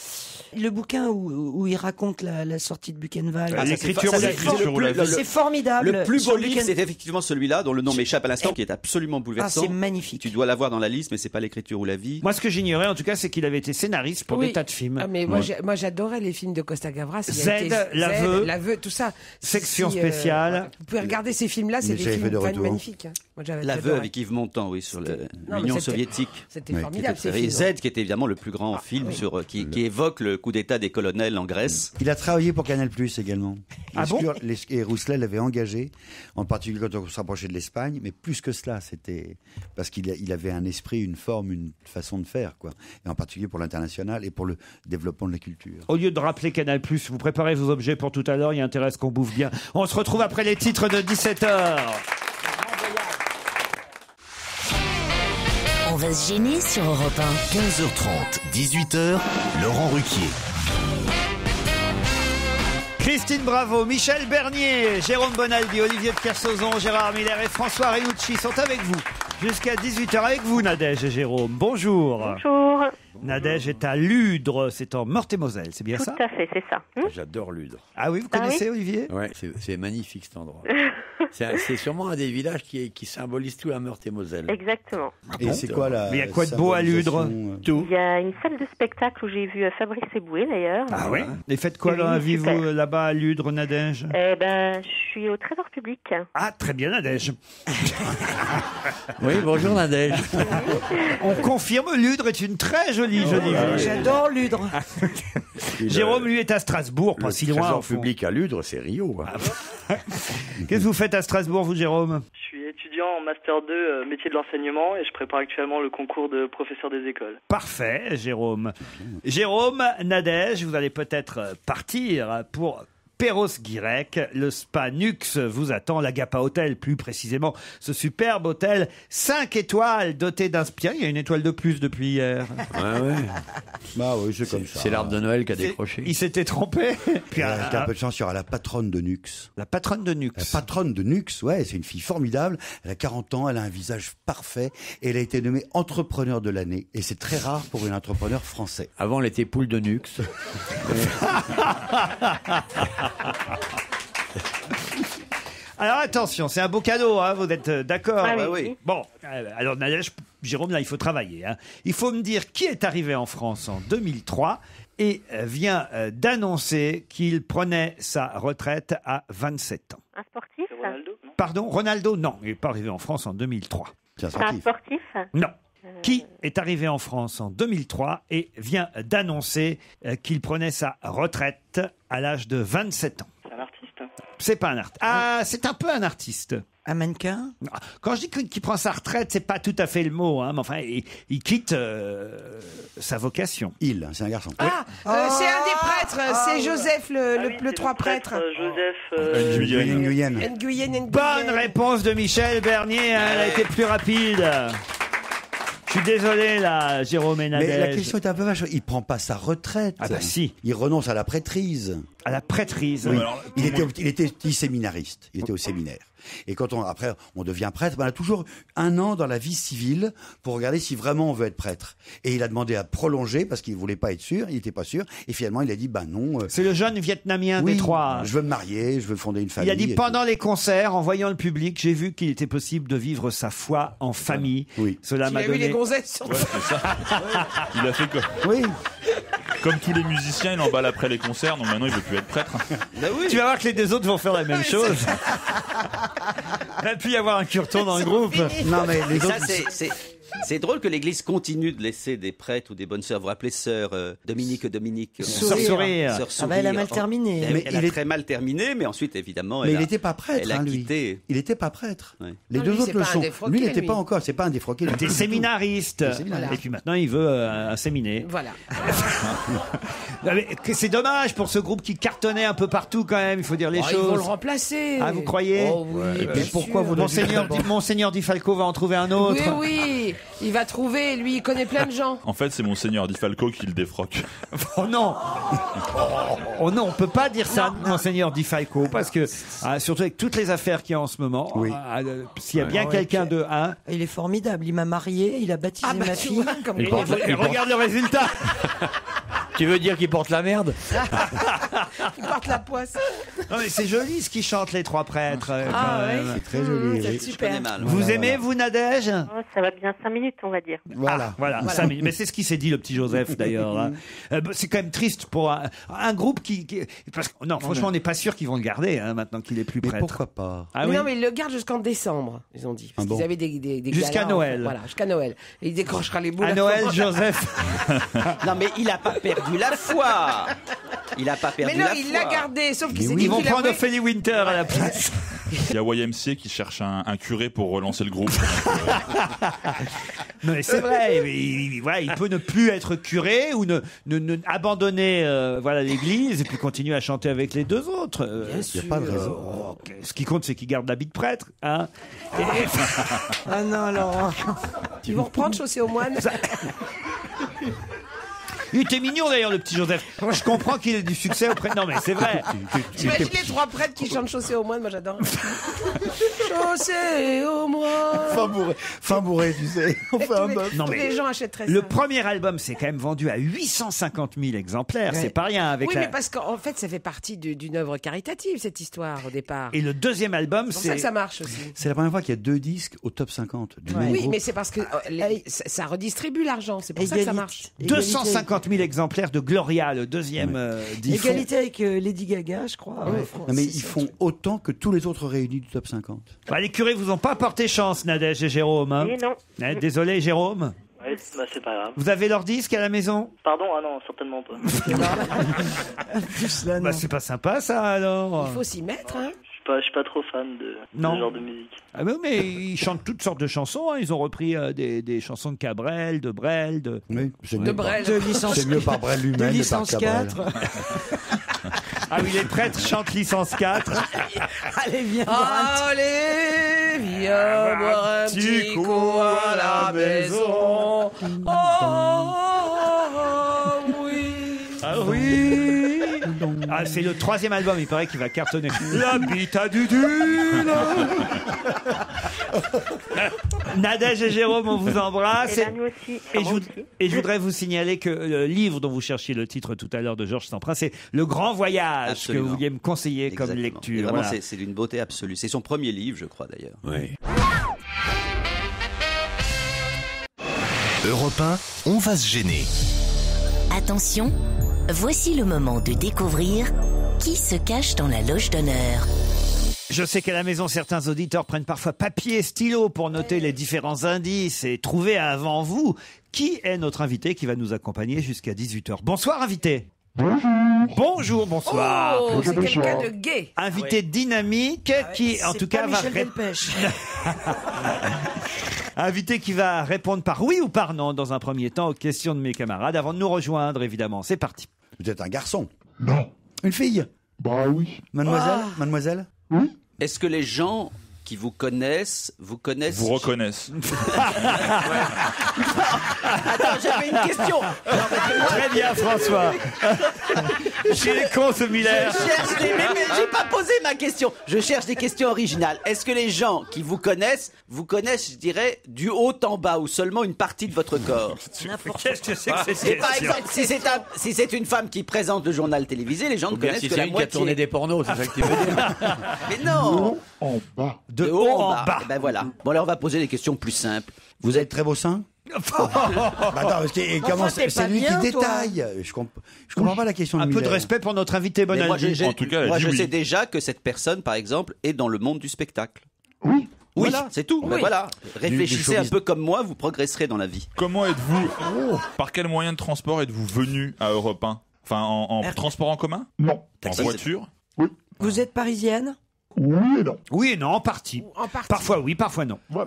Speaker 10: bouquin où il raconte la sortie de Buchenwald.
Speaker 4: Ah, ça,
Speaker 3: L'écriture
Speaker 4: c'est-
Speaker 3: ou la
Speaker 4: ça, c'est
Speaker 3: vie.
Speaker 4: le plus-
Speaker 10: C'est formidable.
Speaker 4: Le plus beau
Speaker 10: Sur
Speaker 4: livre,
Speaker 10: Buchen-
Speaker 4: c'est effectivement celui-là, dont le nom m'échappe à l'instant, qui est absolument bouleversant.
Speaker 10: Ah, c'est magnifique.
Speaker 4: Tu dois l'avoir dans la liste, mais c'est pas l'écriture ou la vie.
Speaker 3: Moi, ce que j'ignorais, en tout cas, c'est qu'il avait été scénariste pour
Speaker 15: Oui.
Speaker 3: des tas de films.
Speaker 15: Ah, mais moi, j'adorais les films de Costa Gavras. Il
Speaker 3: Z,
Speaker 15: a été-
Speaker 3: L'aveu.
Speaker 15: L'aveu, tout ça.
Speaker 3: Section
Speaker 15: Si,
Speaker 3: spéciale.
Speaker 15: Vous pouvez regarder ces films-là, c'est
Speaker 9: Mais
Speaker 15: des
Speaker 9: j'avais
Speaker 15: films
Speaker 9: fait de
Speaker 15: quand même
Speaker 9: retour.
Speaker 15: magnifiques. Hein. Moi, j'avais
Speaker 4: L'aveu
Speaker 15: adoré.
Speaker 4: avec Yves Montand, oui, sur
Speaker 15: Non, mais
Speaker 4: l'Union
Speaker 15: c'était-
Speaker 4: soviétique.
Speaker 15: C'était
Speaker 9: Oui,
Speaker 15: formidable, ces
Speaker 4: Et
Speaker 15: films.
Speaker 4: Z, qui était évidemment le plus grand film sur, qui évoque le coup d'état des colonels en Grèce.
Speaker 9: Il a travaillé pour Canal+ également.
Speaker 3: Ah bon
Speaker 9: Et Rousselet l'avait engagé, en particulier quand on se rapprochait de l'Espagne, mais plus que cela, c'était parce qu'il avait un esprit, une forme, une façon de faire, quoi. Et en particulier pour l'international et pour le développement de la culture.
Speaker 3: Au lieu de rappeler Canal+, vous préparez vos objets pour tout à l'heure. Il intéresse qu'on bouffe bien. On se retrouve après les titres de 17h.
Speaker 16: On va se gêner sur Europe 1.
Speaker 2: 15h30, 18h, Laurent Ruquier.
Speaker 3: Christine Bravo, Michel Bernier, Jérôme Bonaldi, Olivier de Kersauzon, Gérard Miller et François Renucci sont avec vous. Jusqu'à 18h avec vous, Nadège et Jérôme. Bonjour.
Speaker 18: Bonjour.
Speaker 3: Nadège est à Ludre, c'est en Meurthe-et-Moselle, c'est bien ça?
Speaker 18: Tout à fait, c'est ça.
Speaker 5: J'adore Ludre.
Speaker 3: Ah oui, vous
Speaker 18: Ah
Speaker 3: connaissez,
Speaker 18: oui
Speaker 3: Olivier?
Speaker 5: Ouais, c'est magnifique cet endroit. C'est sûrement un des villages qui symbolise tout la Meurthe-et-Moselle.
Speaker 18: Exactement.
Speaker 9: Et c'est quoi la
Speaker 3: Mais il y a quoi de beau à Ludre?
Speaker 9: symbolisation,
Speaker 5: Tout.
Speaker 18: Il y a une salle de spectacle où j'ai vu Fabrice Eboué d'ailleurs.
Speaker 3: Ah oui? Et faites quoi dans la vie, vous,
Speaker 18: Super.
Speaker 3: là-bas à Ludre, Nadège?
Speaker 18: Eh ben, je suis au Trésor public.
Speaker 3: Ah, très bien, Nadège.
Speaker 5: Oui, bonjour Nadège.
Speaker 3: On confirme, Ludre est une très jolie ville.
Speaker 10: J'adore Ludre.
Speaker 3: Jérôme, lui, est à Strasbourg, pas
Speaker 5: Le
Speaker 3: si loin.
Speaker 5: trésor
Speaker 3: au fond.
Speaker 5: public à Ludre, c'est Rio. hein.
Speaker 3: Qu'est-ce que vous faites à Strasbourg, vous, Jérôme?
Speaker 11: Je suis étudiant
Speaker 19: étudiant en Master 2 métier de l'enseignement et je prépare actuellement le concours de professeur des écoles.
Speaker 3: Parfait, Jérôme. Jérôme, Nadège, vous allez peut-être partir pour Perros-Guirec. Le spa Nux vous attend, l'Agapa Hotel plus précisément. Ce superbe hôtel 5 étoiles doté d'un spa. Il y a une étoile de plus depuis hier.
Speaker 9: Bah oui, c'est comme ça.
Speaker 5: C'est l'arbre de Noël qui a décroché.
Speaker 3: Il s'était trompé. Puis,
Speaker 9: Avec un peu de chance, il y aura la patronne de Nux.
Speaker 3: La patronne de Nux.
Speaker 9: La patronne de Nux, ouais, c'est une fille formidable. Elle a 40 ans, elle a un visage parfait et elle a été nommée entrepreneur de l'année. Et c'est très rare pour une entrepreneur français.
Speaker 5: Avant, elle était poule de Nux.
Speaker 3: Alors attention, c'est un beau cadeau, hein, vous êtes d'accord?
Speaker 18: Ah oui.
Speaker 3: Bon, alors Nadège, Jérôme, là il faut travailler. Hein. Il faut me dire qui est arrivé en France en 2003 et vient d'annoncer qu'il prenait sa retraite à 27 ans.
Speaker 18: Un sportif?
Speaker 3: Pardon, Ronaldo? Non, il n'est pas arrivé en France en 2003.
Speaker 18: C'est un sportif?
Speaker 3: Non. Qui est arrivé en France en 2003 et vient d'annoncer qu'il prenait sa retraite à l'âge de 27 ans.
Speaker 19: C'est un artiste?
Speaker 3: C'est pas un artiste. Ah, c'est un peu un artiste.
Speaker 10: Un mannequin?
Speaker 3: Quand je dis qu'il prend sa retraite, c'est pas tout à fait le mot, hein, mais enfin, il quitte sa vocation.
Speaker 9: C'est un garçon.
Speaker 7: Ah, c'est un des prêtres, c'est Joseph, le trois prêtres.
Speaker 19: Joseph
Speaker 3: Nguyen. Bonne réponse de Michel Bernier, hein, elle a été plus rapide. Je suis désolé là, Jérôme et Nadège.
Speaker 9: Mais la question est un peu vache. Il prend pas sa retraite.
Speaker 3: Ah bah si.
Speaker 9: Il renonce à la prêtrise.
Speaker 3: À la prêtrise.
Speaker 9: Oui.
Speaker 3: Alors,
Speaker 9: Il était séminariste. Il était au séminaire. Et quand après on devient prêtre, on a toujours un an dans la vie civile pour regarder si vraiment on veut être prêtre. Et il a demandé à prolonger parce qu'il voulait pas être sûr, il était pas sûr. Et finalement il a dit non.
Speaker 3: C'est le jeune Vietnamien
Speaker 9: oui,
Speaker 3: des trois.
Speaker 9: Je veux me marier, je veux fonder une famille.
Speaker 3: Il a dit pendant les concerts, en voyant le public, j'ai vu qu'il était possible de vivre sa foi en famille.
Speaker 9: Oui.
Speaker 3: Cela m'a donné.
Speaker 7: Il a vu les gonzesses sur
Speaker 6: Il a fait quoi?
Speaker 9: Oui.
Speaker 6: Comme tous les musiciens, il emballe après les concerts, donc maintenant il veut plus être prêtre.
Speaker 3: Bah oui. Tu vas voir que les deux autres vont faire la même chose. Il va plus y avoir un curton dans le groupe.
Speaker 9: Non mais les autres.
Speaker 4: C'est drôle que l'Église continue de laisser des prêtres ou des bonnes sœurs. Vous vous rappelez sœur Dominique
Speaker 3: Sœur Sourire.
Speaker 10: Ah bah, elle a mal terminé.
Speaker 4: Elle a très mal terminé, mais ensuite évidemment.
Speaker 9: Mais il n'était pas prêtre,
Speaker 4: elle a
Speaker 9: lui.
Speaker 4: quitté.
Speaker 9: Il n'était pas prêtre.
Speaker 4: Ouais.
Speaker 9: Les
Speaker 7: Non,
Speaker 9: deux
Speaker 7: lui,
Speaker 9: autres
Speaker 7: c'est
Speaker 9: le
Speaker 7: pas un
Speaker 9: sont.
Speaker 7: défroqué,
Speaker 9: Lui n'était
Speaker 7: lui.
Speaker 9: pas encore. C'est pas un défroqué.
Speaker 3: Il était séminariste.
Speaker 7: Voilà.
Speaker 3: Et puis maintenant, il veut un séminé.
Speaker 7: Voilà.
Speaker 3: C'est dommage pour ce groupe qui cartonnait un peu partout quand même, il faut dire les
Speaker 7: Oh,
Speaker 3: choses.
Speaker 7: ils vont le remplacer.
Speaker 3: Ah, vous croyez?
Speaker 7: Oh, oui,
Speaker 3: Mais
Speaker 7: bien
Speaker 3: pourquoi
Speaker 7: sûr.
Speaker 3: vous Monseigneur Di Falco va en trouver un autre?
Speaker 7: Oui, il va trouver, lui, il connaît plein de gens.
Speaker 6: En fait, c'est Monseigneur Di Falco qui le défroque.
Speaker 3: Oh non! Oh non, on peut pas dire ça, Monseigneur Di Falco, parce que, surtout avec toutes les affaires qu'il y a en ce moment, s'il y a bien quelqu'un de...
Speaker 10: Il est formidable, il m'a marié, il a baptisé ma fille.
Speaker 3: Et regarde le résultat!
Speaker 5: Tu veux dire qu'il porte la merde?
Speaker 7: Il porte la poisse.
Speaker 3: Non mais c'est joli ce qu'ils chantent les trois prêtres.
Speaker 9: C'est très joli.
Speaker 7: C'est super.
Speaker 3: Vous aimez, vous, Nadège?
Speaker 18: Oh, ça va bien 5 minutes, on va dire.
Speaker 9: Voilà.
Speaker 3: Voilà. 5 minutes. Mais c'est ce qu'il s'est dit, le petit Joseph, d'ailleurs. Hein. C'est quand même triste pour un groupe qui... Parce que, non, franchement, on n'est pas sûr qu'ils vont le garder, hein, maintenant qu'il est plus
Speaker 9: Mais
Speaker 3: prêtre.
Speaker 9: pourquoi pas?
Speaker 3: Ah
Speaker 7: Mais
Speaker 3: oui?
Speaker 7: non, mais ils le gardent jusqu'en décembre, ils ont dit. Parce qu'ils avaient des
Speaker 3: Jusqu'à
Speaker 7: galas,
Speaker 3: Noël.
Speaker 7: Voilà, jusqu'à Noël. Et il décrochera les boules.
Speaker 3: À Noël, Joseph.
Speaker 4: Non, mais il n'a pas perdu la foi. Il n'a pas perdu
Speaker 7: Mais non,
Speaker 4: la foi.
Speaker 7: il l'a gardé, sauf qu'il s'est
Speaker 3: Ils
Speaker 7: dit
Speaker 3: vont
Speaker 7: qu'il
Speaker 3: prendre
Speaker 7: avait...
Speaker 3: Ophélie Winter à la place.
Speaker 6: Il y a YMCA qui cherche un curé pour relancer le groupe.
Speaker 3: Non, mais c'est vrai, il peut ne plus être curé ou ne abandonner l'église et puis continuer à chanter avec les deux autres.
Speaker 9: Il n'y a pas de raison.
Speaker 3: Ce qui compte, c'est qu'il garde l'habit de prêtre. Hein.
Speaker 10: Ah non, Laurent.
Speaker 7: Ils vont reprendre Chaussée aux moines.
Speaker 3: Il était mignon d'ailleurs, le petit Joseph. Je comprends qu'il ait du succès auprès. Non, mais c'est vrai.
Speaker 7: T'imagines les trois prêtres qui chantent Chaussée aux moines, moi j'adore. Chaussée aux moines.
Speaker 9: Fin bourré, tu sais. On fait un bœuf.
Speaker 3: Non,
Speaker 7: Tous
Speaker 3: mais
Speaker 7: les gens achèteraient ça.
Speaker 3: le premier album s'est quand même vendu à 850 000 exemplaires.
Speaker 7: Ouais.
Speaker 3: C'est pas rien avec
Speaker 7: Oui,
Speaker 3: la...
Speaker 7: mais parce qu'en fait, ça fait partie d'une œuvre caritative, cette histoire, au départ.
Speaker 3: Et le deuxième album,
Speaker 7: C'est pour ça que ça marche aussi.
Speaker 9: C'est la première fois qu'il y a 2 disques au top 50 du même
Speaker 7: Oui,
Speaker 9: groupe.
Speaker 7: mais c'est parce que ça redistribue l'argent. C'est pour ça que ça marche.
Speaker 3: 250 000 exemplaires de Gloria, le deuxième disque.
Speaker 10: Égalité avec Lady Gaga, je crois.
Speaker 9: Non, mais ils font autant que tous les autres réunis du top 50.
Speaker 3: Bah, les curés vous ont pas porté chance, Nadège et Jérôme. Hein.
Speaker 18: Et non.
Speaker 3: Désolé, Jérôme.
Speaker 19: Ouais, bah c'est pas grave.
Speaker 3: Vous avez leur disque à la maison?
Speaker 19: Pardon, ah non, certainement pas.
Speaker 3: Bah, c'est pas sympa, ça, alors.
Speaker 7: Il faut s'y mettre, hein.
Speaker 19: suis pas trop fan de
Speaker 3: Non.
Speaker 19: ce genre de musique.
Speaker 3: Ah ben, mais ils chantent toutes sortes de chansons. Hein. Ils ont repris des chansons de Cabrel, de Brel, de...
Speaker 9: Oui, c'est
Speaker 15: De Brel.
Speaker 9: C'est mieux par Brel lui-même.
Speaker 10: De
Speaker 9: et par
Speaker 10: licence
Speaker 9: Cabrel.
Speaker 10: 4.
Speaker 3: Ah oui, les prêtres chantent licence 4.
Speaker 10: Allez, viens.
Speaker 15: Allez, viens boire un petit coup à la maison. Oui.
Speaker 3: Ah oui. Ah, c'est le 3e album, il paraît qu'il va cartonner. L'habitat du Dune. Nadège et Jérôme, on vous embrasse.
Speaker 18: Et là, nous aussi.
Speaker 3: Et je voudrais vous signaler que le livre dont vous cherchiez le titre tout à l'heure de Georges Semprin, c'est Le Grand Voyage.
Speaker 4: Absolument.
Speaker 3: Que vous vouliez me conseiller comme
Speaker 4: Exactement. Et
Speaker 3: lecture.
Speaker 4: vraiment,
Speaker 3: Voilà.
Speaker 4: c'est d'une beauté absolue. C'est son premier livre, je crois d'ailleurs.
Speaker 3: Oui.
Speaker 2: Europe 1, on va se gêner.
Speaker 16: Attention, voici le moment de découvrir qui se cache dans la loge d'honneur.
Speaker 3: Je sais qu'à la maison, certains auditeurs prennent parfois papier et stylo pour noter les différents indices et trouver avant vous qui est notre invité qui va nous accompagner jusqu'à 18h. Bonsoir, invité. Bonjour, bonsoir.
Speaker 15: Oh, c'est quelqu'un de gay.
Speaker 3: Invité dynamique qui, en tout cas, va invité qui va répondre par oui ou par non dans un premier temps aux questions de mes camarades avant de nous rejoindre, évidemment. C'est parti.
Speaker 9: Vous êtes un garçon?
Speaker 20: Non.
Speaker 9: Une fille?
Speaker 20: Bah oui.
Speaker 9: Mademoiselle? Mademoiselle?
Speaker 20: Oui.
Speaker 4: Est-ce que les gens qui vous connaissent
Speaker 6: Vous reconnaissent.
Speaker 15: Attends, j'avais une question.
Speaker 3: Très bien, François. Il est con, ce Miller.
Speaker 21: Je cherche mais j'ai pas posé ma question. Je cherche des questions originales. Est-ce que les gens qui vous connaissent, je dirais, du haut en bas ou seulement une partie de votre corps?
Speaker 3: Qu'est-ce que c'est que cette
Speaker 21: Et par
Speaker 3: question?
Speaker 21: exemple, si c'est une femme qui présente le journal télévisé, les gens ne connaissent
Speaker 5: si
Speaker 21: que
Speaker 5: c'est
Speaker 21: la
Speaker 5: une qui a
Speaker 21: moitié.
Speaker 5: tourné des pornos, c'est ça que tu veux dire.
Speaker 21: Mais non.
Speaker 20: En bas.
Speaker 21: De haut en bas. Eh ben voilà. Bon, alors on va poser des questions plus simples.
Speaker 9: Vous êtes très beau sein? Attends, parce que et comment
Speaker 10: t'es
Speaker 9: c'est
Speaker 10: pas
Speaker 9: lui
Speaker 10: bien,
Speaker 9: qui
Speaker 10: toi.
Speaker 9: détaille. Je comprends pas la question de
Speaker 3: Un peu de
Speaker 9: Miller.
Speaker 3: respect pour notre invité,
Speaker 4: Mais moi,
Speaker 3: Bonaldi.
Speaker 6: En tout cas, elle
Speaker 4: moi
Speaker 6: dit
Speaker 4: je
Speaker 6: oui.
Speaker 4: sais déjà que cette personne, par exemple, est dans le monde du spectacle.
Speaker 20: Oui.
Speaker 4: Oui,
Speaker 21: Voilà.
Speaker 4: c'est tout. Ben
Speaker 21: Oui.
Speaker 4: voilà. Réfléchissez un
Speaker 9: showbiz.
Speaker 4: peu comme moi, vous progresserez dans la vie.
Speaker 6: Comment êtes-vous Par quel moyen de transport êtes-vous venu à Europe 1? Enfin, en transport en commun?
Speaker 20: Non.
Speaker 6: En voiture?
Speaker 10: Vous êtes parisienne?
Speaker 20: Oui et non.
Speaker 3: Oui et non, en partie.
Speaker 15: En partie.
Speaker 3: Parfois oui, parfois non.
Speaker 20: Ouais.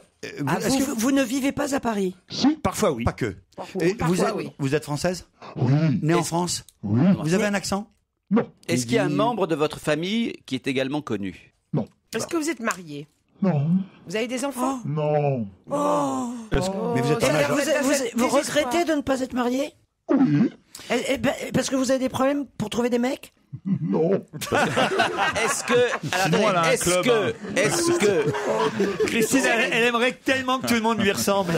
Speaker 10: Vous ne vivez pas à Paris?
Speaker 3: Parfois oui.
Speaker 9: Pas que.
Speaker 15: Parfois, oui.
Speaker 9: Vous êtes française?
Speaker 20: Oui.
Speaker 9: Née en France?
Speaker 20: Oui.
Speaker 9: Vous avez un accent?
Speaker 20: Non.
Speaker 4: Est-ce qu'il y a un membre de votre famille qui est également connu?
Speaker 20: Non.
Speaker 15: Est-ce que vous êtes marié?
Speaker 20: Non.
Speaker 15: Vous avez des enfants?
Speaker 20: Non.
Speaker 15: Oh.
Speaker 9: Mais vous êtes en âge.
Speaker 10: Vous regrettez de ne pas être marié?
Speaker 20: Oui.
Speaker 10: Parce que vous avez des problèmes pour trouver des mecs?
Speaker 20: Non.
Speaker 4: Est-ce que... Alors,
Speaker 6: Sinon, elle a un
Speaker 4: attendez,
Speaker 6: club,
Speaker 4: est-ce que...
Speaker 3: Christine, elle aimerait tellement que tout le monde lui ressemble.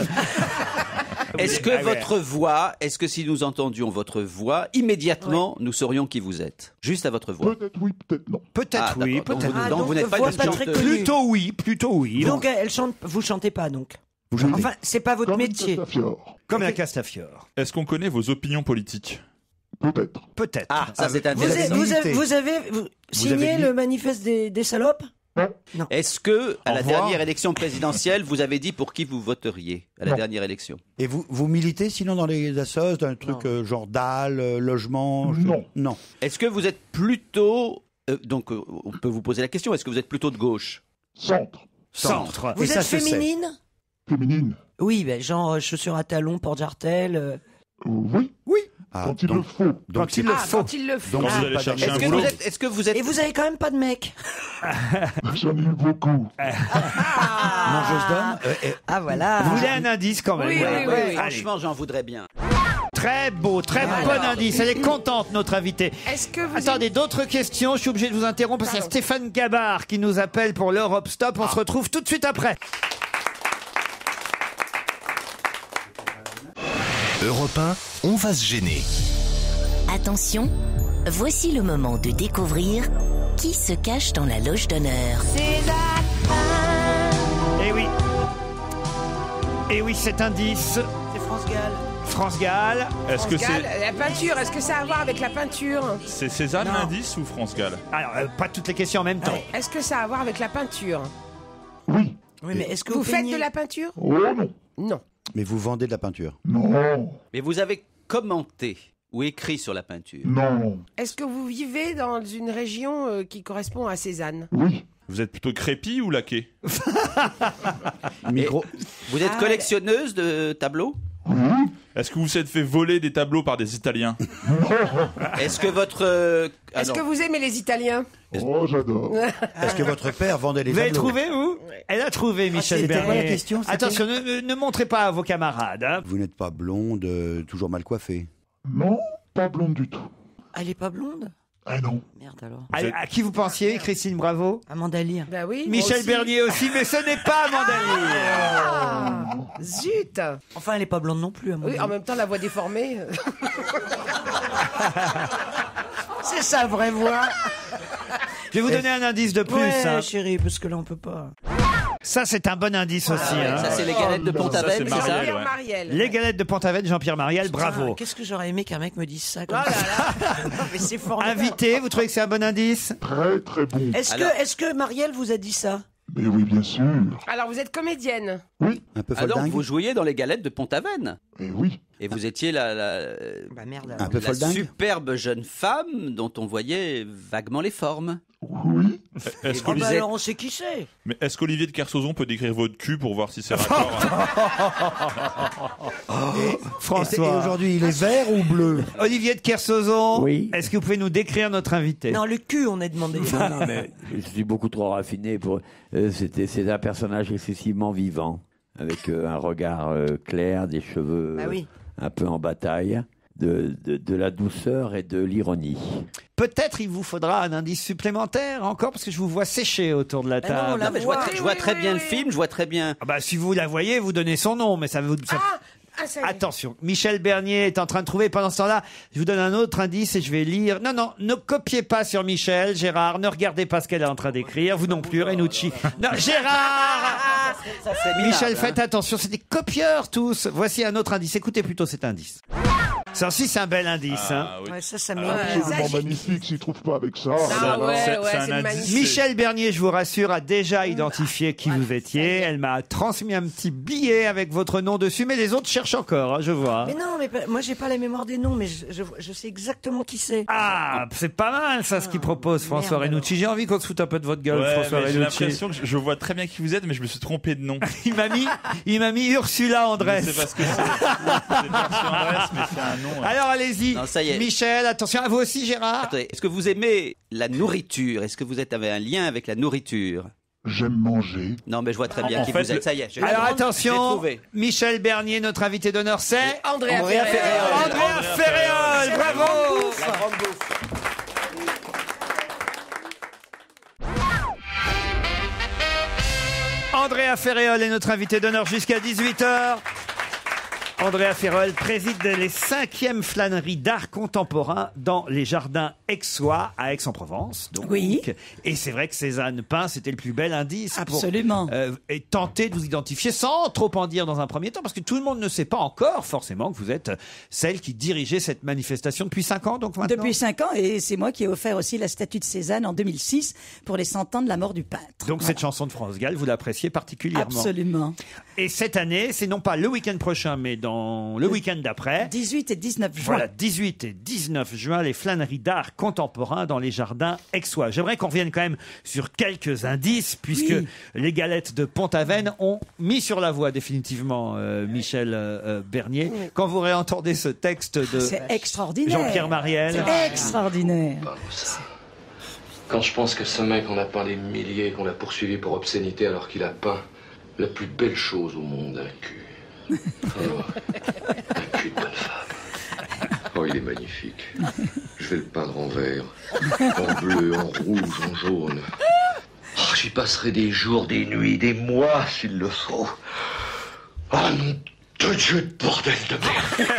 Speaker 4: Est-ce que votre voix, est-ce que si nous entendions votre voix, immédiatement, nous saurions qui vous êtes? Juste à votre voix.
Speaker 20: Peut-être oui, peut-être non.
Speaker 3: Peut-être
Speaker 4: Ah,
Speaker 3: oui,
Speaker 4: d'accord.
Speaker 3: peut-être.
Speaker 4: Donc vous n'êtes pas
Speaker 10: voix
Speaker 4: une
Speaker 10: pas très
Speaker 4: chanteuse.
Speaker 10: connue.
Speaker 3: Plutôt oui, plutôt oui.
Speaker 10: Donc elle chante, vous chantez pas donc?
Speaker 9: Vous chantez?
Speaker 10: Enfin, c'est pas votre
Speaker 20: Comme
Speaker 10: métier.
Speaker 20: Castafiore.
Speaker 3: Comme la Castafiore.
Speaker 6: Est-ce qu'on connaît vos opinions politiques?
Speaker 20: Peut-être.
Speaker 3: Peut-être.
Speaker 4: Ah, ça c'est
Speaker 10: Vous
Speaker 4: intéressant.
Speaker 10: avez signé
Speaker 9: dit-
Speaker 10: le manifeste des salopes?
Speaker 4: Est-ce que, à
Speaker 9: Au
Speaker 4: la
Speaker 9: revoir.
Speaker 4: dernière élection présidentielle, vous avez dit pour qui vous voteriez à la
Speaker 20: Non.
Speaker 4: dernière élection?
Speaker 9: Et vous militez sinon dans les assos, dans un truc genre dalle, logement?
Speaker 20: Non.
Speaker 9: Non.
Speaker 4: Est-ce que vous êtes plutôt... on peut vous poser la question, est-ce que vous êtes plutôt de gauche?
Speaker 20: Centre.
Speaker 3: Centre.
Speaker 10: Vous
Speaker 9: Et ça
Speaker 10: êtes
Speaker 9: se sait.
Speaker 10: féminine?
Speaker 20: Féminine.
Speaker 10: Oui, ben genre chaussures à talons, porte-jartel.
Speaker 20: Oui.
Speaker 9: Oui. Ah,
Speaker 20: Quand il le faut.
Speaker 9: Donc il le
Speaker 15: Ah,
Speaker 9: faut.
Speaker 15: quand il le faut.
Speaker 6: Quand vous allez
Speaker 9: pas
Speaker 6: chercher un
Speaker 4: Est-ce que,
Speaker 6: boulot?
Speaker 4: est-ce que vous êtes...
Speaker 10: Et vous avez quand même pas de mec.
Speaker 20: J'en ai eu beaucoup.
Speaker 9: Mangeuse d'homme.
Speaker 10: Ah voilà.
Speaker 3: Vous voulez un indice quand même?
Speaker 15: Oui,
Speaker 3: Ouais.
Speaker 15: oui, oui, oui.
Speaker 4: Franchement, j'en voudrais bien.
Speaker 3: Très beau, très bon indice. Elle est contente, notre invitée.
Speaker 15: Est-ce que vous
Speaker 3: Attendez, d'autres questions? Je suis obligé de vous interrompre parce qu'il y a
Speaker 15: Pardon.
Speaker 3: Stéphane Gabard qui nous appelle pour l'Europe Stop. On se retrouve tout de suite après.
Speaker 2: Europe 1, on va se gêner.
Speaker 16: Attention, voici le moment de découvrir qui se cache dans la loge d'honneur.
Speaker 3: Eh oui. Eh oui, cet indice.
Speaker 10: C'est France Gall.
Speaker 3: France Gall.
Speaker 6: Est-ce que
Speaker 15: Gall,
Speaker 6: c'est
Speaker 15: la peinture, est-ce que ça a à voir avec la peinture?
Speaker 6: Cézanne l'indice ou France Gall?
Speaker 3: Alors, pas toutes les questions en même temps.
Speaker 15: Est-ce que ça a à voir avec la peinture?
Speaker 20: Oui.
Speaker 10: Oui, mais est-ce que
Speaker 15: Vous faites
Speaker 10: peignez-
Speaker 15: de la peinture?
Speaker 20: Oh non.
Speaker 15: Non.
Speaker 9: Mais vous vendez de la peinture?
Speaker 20: Non.
Speaker 4: Mais vous avez commenté ou écrit sur la peinture?
Speaker 20: Non.
Speaker 15: Est-ce que vous vivez dans une région qui correspond à Cézanne?
Speaker 20: Oui.
Speaker 6: Vous êtes plutôt crépi ou laqué?
Speaker 21: Micro. Vous êtes collectionneuse de tableaux?
Speaker 6: Est-ce que vous vous êtes fait voler des tableaux par des Italiens?
Speaker 21: Est-ce que votre...
Speaker 15: Est-ce que vous aimez les Italiens?
Speaker 20: Oh, j'adore.
Speaker 9: Est-ce que votre père vendait les
Speaker 3: Vous avez
Speaker 9: tableaux?
Speaker 3: trouvé, vous? Elle a trouvé, Michel
Speaker 9: c'était
Speaker 3: Bernier.
Speaker 9: quoi la question, c'était
Speaker 3: Attention, ne montrez pas à vos camarades. Hein.
Speaker 9: Vous n'êtes pas blonde, toujours mal coiffée?
Speaker 20: Non, pas blonde du tout.
Speaker 10: Elle est pas blonde?
Speaker 20: Ah non.
Speaker 10: Merde alors.
Speaker 3: À qui vous pensiez, Christine Bravo?
Speaker 10: Amanda Lear.
Speaker 15: Bah oui.
Speaker 3: Michel Bernier aussi, mais ce n'est pas Amanda Lear.
Speaker 15: Zut.
Speaker 10: Enfin, elle est pas blonde non plus, Amanda.
Speaker 15: Oui, en même temps, la voix déformée.
Speaker 10: C'est sa vraie voix.
Speaker 3: Je vais vous donner un indice de plus.
Speaker 10: Ouais,
Speaker 3: hein.
Speaker 10: chérie, parce que là, on peut pas.
Speaker 3: Ça, c'est un bon indice aussi.
Speaker 21: ouais,
Speaker 3: hein.
Speaker 21: ça, c'est les galettes de Pont-Aven, c'est ça?
Speaker 6: Marielle, ouais.
Speaker 15: Marielle.
Speaker 3: Les galettes de Pont-Aven, Jean-Pierre Marielle, bravo.
Speaker 10: Qu'est-ce que j'aurais aimé qu'un mec me dise ça comme
Speaker 15: Oh là
Speaker 10: ça. Mais c'est formidable.
Speaker 3: Invité, vous trouvez que c'est un bon indice?
Speaker 20: Très très bon.
Speaker 10: Est-ce que Marielle vous a dit ça?
Speaker 20: Mais oui, bien sûr.
Speaker 15: Alors, vous êtes comédienne.
Speaker 20: Oui.
Speaker 9: Un peu
Speaker 21: Ah donc,
Speaker 9: foldingue?
Speaker 21: vous jouiez dans les galettes de Pont-Aven?
Speaker 20: Et oui.
Speaker 21: Et vous étiez la
Speaker 10: Bah merde.
Speaker 9: Un peu
Speaker 21: la
Speaker 9: foldingue?
Speaker 21: superbe jeune femme dont on voyait vaguement les formes.
Speaker 20: Oui.
Speaker 6: Est-ce
Speaker 10: Bah
Speaker 6: qu'Olivier
Speaker 10: alors, on sait qui c'est.
Speaker 6: qu'Olivier de Kersauzon peut décrire votre cul pour voir si c'est raccord?
Speaker 3: François.
Speaker 9: Et aujourd'hui, il est vert ou bleu?
Speaker 3: Olivier de Kersauzon,
Speaker 5: Oui.
Speaker 3: est-ce que vous pouvez nous décrire notre invité?
Speaker 10: Non, le cul, on a demandé.
Speaker 5: Non, mais je suis beaucoup trop raffiné pour. C'est un personnage excessivement vivant, avec un regard clair, des cheveux
Speaker 10: Bah oui.
Speaker 5: un peu en bataille, de la douceur et de l'ironie.
Speaker 3: Peut-être il vous faudra un indice supplémentaire encore, parce que je vous vois sécher autour de la
Speaker 10: Bah non,
Speaker 3: table.
Speaker 10: on la
Speaker 21: Non, mais je vois,
Speaker 10: voit.
Speaker 21: je vois
Speaker 15: Oui,
Speaker 21: très
Speaker 15: oui,
Speaker 21: bien
Speaker 15: oui.
Speaker 21: le film, je vois très bien.
Speaker 3: Ah bah, si vous la voyez, vous donnez son nom, mais ça vous...
Speaker 15: Ça y est.
Speaker 3: Attention, Michel Bernier est en train de trouver. Pendant ce temps-là, je vous donne un autre indice et je vais lire. Non, ne copiez pas sur Michel, Gérard. Ne regardez pas ce qu'elle est en train d'écrire. Vous non plus, Renucci. Non, Gérard
Speaker 21: Ça, c'est minable,
Speaker 3: Michel,
Speaker 21: hein.
Speaker 3: faites attention, c'est des copieurs tous. Voici un autre indice. Écoutez plutôt cet indice. Ça aussi, c'est un bel indice. hein.
Speaker 6: Ah, oui.
Speaker 10: Ouais, ça
Speaker 15: Ouais,
Speaker 10: m'énerve.
Speaker 15: ça,
Speaker 20: Absolument magnifique, s'il trouve pas avec ça.
Speaker 15: Ah ouais,
Speaker 6: c'est
Speaker 15: ouais,
Speaker 6: un
Speaker 15: c'est
Speaker 6: indice.
Speaker 15: magnifique.
Speaker 3: Michel Bernier, je vous rassure, a déjà identifié qui vous étiez. Elle m'a transmis un petit billet avec votre nom dessus, mais les autres cherchent encore, hein, je vois.
Speaker 10: Mais non, mais moi j'ai pas la mémoire des noms, mais je sais exactement qui c'est.
Speaker 3: Ah, c'est pas mal ça, ce qu'il propose, François
Speaker 10: merde,
Speaker 3: Renucci. J'ai envie qu'on se foute un peu de votre gueule,
Speaker 6: Ouais,
Speaker 3: François
Speaker 6: mais j'ai
Speaker 3: Renucci.
Speaker 6: l'impression que je vois très bien qui vous êtes, mais je me suis trompé de nom.
Speaker 3: Il m'a mis Ursula Andress.
Speaker 6: C'est parce que c'est Percy Andress, mais c'est un nom.
Speaker 3: Alors allez-y,
Speaker 21: Non, ça y est.
Speaker 3: Michel, attention à vous aussi, Gérard.
Speaker 21: Attendez, est-ce que vous aimez la nourriture? Est-ce que vous avez un lien avec la nourriture?
Speaker 20: J'aime manger.
Speaker 21: Non, mais je vois très bien
Speaker 6: En
Speaker 21: qui
Speaker 6: fait,
Speaker 21: vous êtes. Ça y est, j'ai
Speaker 3: Alors
Speaker 21: j'ai
Speaker 3: attention,
Speaker 21: trouvé.
Speaker 3: Michel Bernier, notre invité d'honneur, c'est
Speaker 15: Andrea
Speaker 21: Andrea
Speaker 15: Ferrer.
Speaker 21: Ferrer.
Speaker 3: Andrea Ferréol. Bravo.
Speaker 21: La grande bouffe.
Speaker 3: Andrea Ferréol est notre invité d'honneur jusqu'à 18h. Andrea Ferréol préside les 5e flâneries d'art contemporain dans les jardins aixois à Aix-en-Provence. Donc.
Speaker 10: Oui.
Speaker 3: Et c'est vrai que Cézanne Pain, c'était le plus bel indice
Speaker 10: Absolument.
Speaker 3: pour et tenter de vous identifier sans trop en dire dans un premier temps, parce que tout le monde ne sait pas encore forcément que vous êtes celle qui dirigeait cette manifestation depuis 5 ans. Donc maintenant.
Speaker 8: Depuis 5 ans, et c'est moi qui ai offert aussi la statue de Cézanne en 2006 pour les 100 ans de la mort du peintre.
Speaker 3: Donc cette chanson de France Gall, vous l'appréciez particulièrement.
Speaker 8: Absolument.
Speaker 3: Et cette année, c'est non pas le week-end prochain, mais dans le week-end d'après.
Speaker 8: 18 et 19 juin.
Speaker 3: Voilà, 18 et 19 juin, les flâneries d'art contemporain dans les jardins aixois. J'aimerais qu'on revienne quand même sur quelques indices, puisque les galettes de Pont-Aven ont mis sur la voie définitivement Michel Bernier. Quand vous réentendez ce texte de
Speaker 8: C'est extraordinaire.
Speaker 3: Jean-Pierre Marielle.
Speaker 8: C'est extraordinaire.
Speaker 22: Quand je pense que ce mec, on a peint des milliers, qu'on l'a poursuivi pour obscénité alors qu'il a peint la plus belle chose au monde, un cul. Oh, un cul de bonne femme. Oh, il est magnifique. Je vais le peindre en vert, en bleu, en rouge, en jaune. Oh, j'y passerai des jours, des nuits, des mois s'il le faut. Ah non, de Dieu de bordel de merde.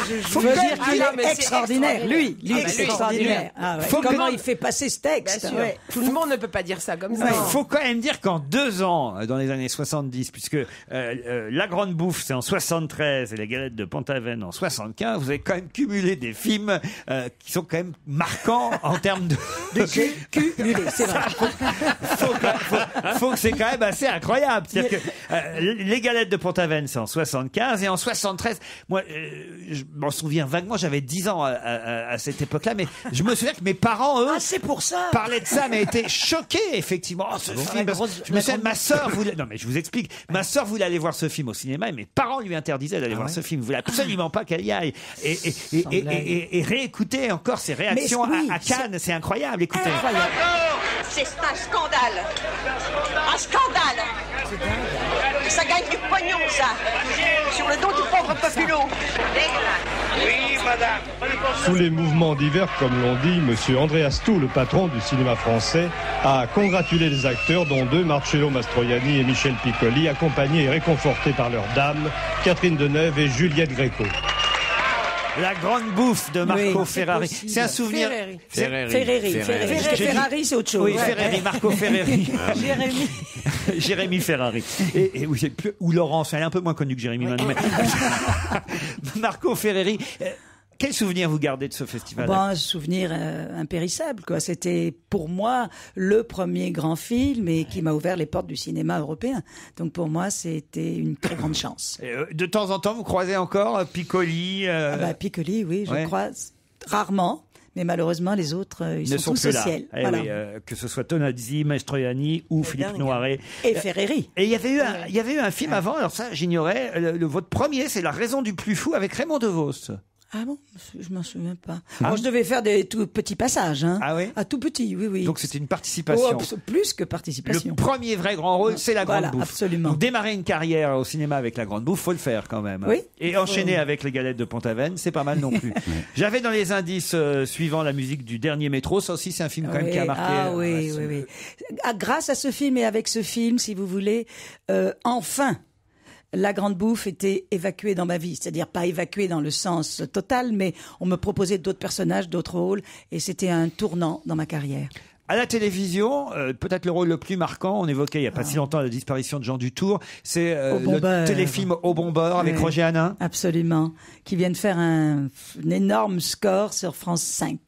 Speaker 8: Je veux dire qu'il
Speaker 15: Ah non, mais
Speaker 8: est
Speaker 15: c'est
Speaker 8: extraordinaire. Lui,
Speaker 15: Ah bah, lui,
Speaker 8: c'est extraordinaire. Ah ouais.
Speaker 3: Faut que-
Speaker 8: Comment il fait passer ce texte.
Speaker 15: Bien sûr.
Speaker 8: Ouais.
Speaker 15: Tout le monde ne peut pas dire ça comme ça.
Speaker 3: Il faut quand même dire qu'en 2 ans, dans les années 70, puisque La Grande Bouffe, c'est en 73 et les galettes de Pont-Aven en 75, vous avez quand même cumulé des films qui sont quand même marquants en termes de...
Speaker 8: Cumulé, c'est vrai.
Speaker 3: faut que c'est quand même assez incroyable. C'est-à-dire que les galettes de Pont-Aven, c'est en 75 et en 73. Moi, je m'en souviens vaguement, j'avais 10 ans à cette époque-là, mais je me souviens que mes parents, eux,
Speaker 10: c'est pour ça.
Speaker 3: parlaient de ça, mais étaient choqués, effectivement. Oh, ce film, je me souviens, ma sœur voulait, non mais je vous explique, ma sœur voulait aller voir ce film au cinéma et mes parents lui interdisaient d'aller voir ce film. Ils voulaient absolument pas qu'elle y aille. Et réécouter encore ses réactions à Cannes, c'est incroyable, écoutez.
Speaker 1: C'est un scandale. Un scandale. Ça gagne du pognon, ça. Sur le dos du pauvre populo.
Speaker 14: Oui, madame.
Speaker 13: Sous les mouvements divers, comme l'on dit, M. André Astou, le patron du cinéma français, a congratulé les acteurs, dont 2, Marcello Mastroianni et Michel Piccoli, accompagnés et réconfortés par leurs dames, Catherine Deneuve et Juliette Gréco.
Speaker 3: La grande bouffe de Marco Ferrari. C'est un souvenir.
Speaker 10: Ferreri. Parce que Ferrari, c'est autre chose.
Speaker 3: Oui, Ferreri, Marco Ferreri. Jérémy Ferrari. Et oui, ou Laurence, elle est un peu moins connue que Jérémy maintenant. Marco Ferreri. Quel souvenir vous gardez de ce festival?
Speaker 8: Un souvenir impérissable, quoi. C'était pour moi le premier grand film et qui m'a ouvert les portes du cinéma européen. Donc pour moi, c'était une très grande chance.
Speaker 3: De temps en temps, vous croisez encore Piccoli
Speaker 8: Piccoli, oui, je croise rarement. Mais malheureusement, les autres, ils sont tous au ciel.
Speaker 3: Voilà. Oui, que ce soit Tonazzi, Mastroianni ou Philippe Noiret.
Speaker 8: Et Ferreri.
Speaker 3: Et il y avait eu un film avant, alors ça, j'ignorais. Votre premier, c'est La raison du plus fou avec Raymond DeVos.
Speaker 8: Ah bon? Je m'en souviens pas. Moi, je devais faire des tout petits passages. Hein.
Speaker 3: Ah oui?
Speaker 8: Ah, tout petit, oui.
Speaker 3: Donc c'était une participation.
Speaker 8: Plus que participation.
Speaker 3: Le premier vrai grand rôle, c'est La Grande Bouffe.
Speaker 8: Absolument.
Speaker 3: Donc démarrer une carrière au cinéma avec La Grande Bouffe, faut le faire quand même.
Speaker 8: Oui.
Speaker 3: Et enchaîner avec Les Galettes de Pont-Aven, c'est pas mal non plus. J'avais dans les indices suivant la musique du Dernier Métro. Ça aussi, c'est un film quand même qui a marqué.
Speaker 8: Oui. Grâce à ce film et avec ce film, si vous voulez, enfin. La Grande Bouffe était évacuée dans ma vie, c'est-à-dire pas évacuée dans le sens total, mais on me proposait d'autres personnages, d'autres rôles, et c'était un tournant dans ma carrière.
Speaker 3: À la télévision, peut-être le rôle le plus marquant, on évoquait il n'y a pas si longtemps la disparition de Jean Dutour, c'est le téléfilm Au Bombeur avec Roger Hanin.
Speaker 8: Absolument, qui vient de faire un énorme score sur France 5.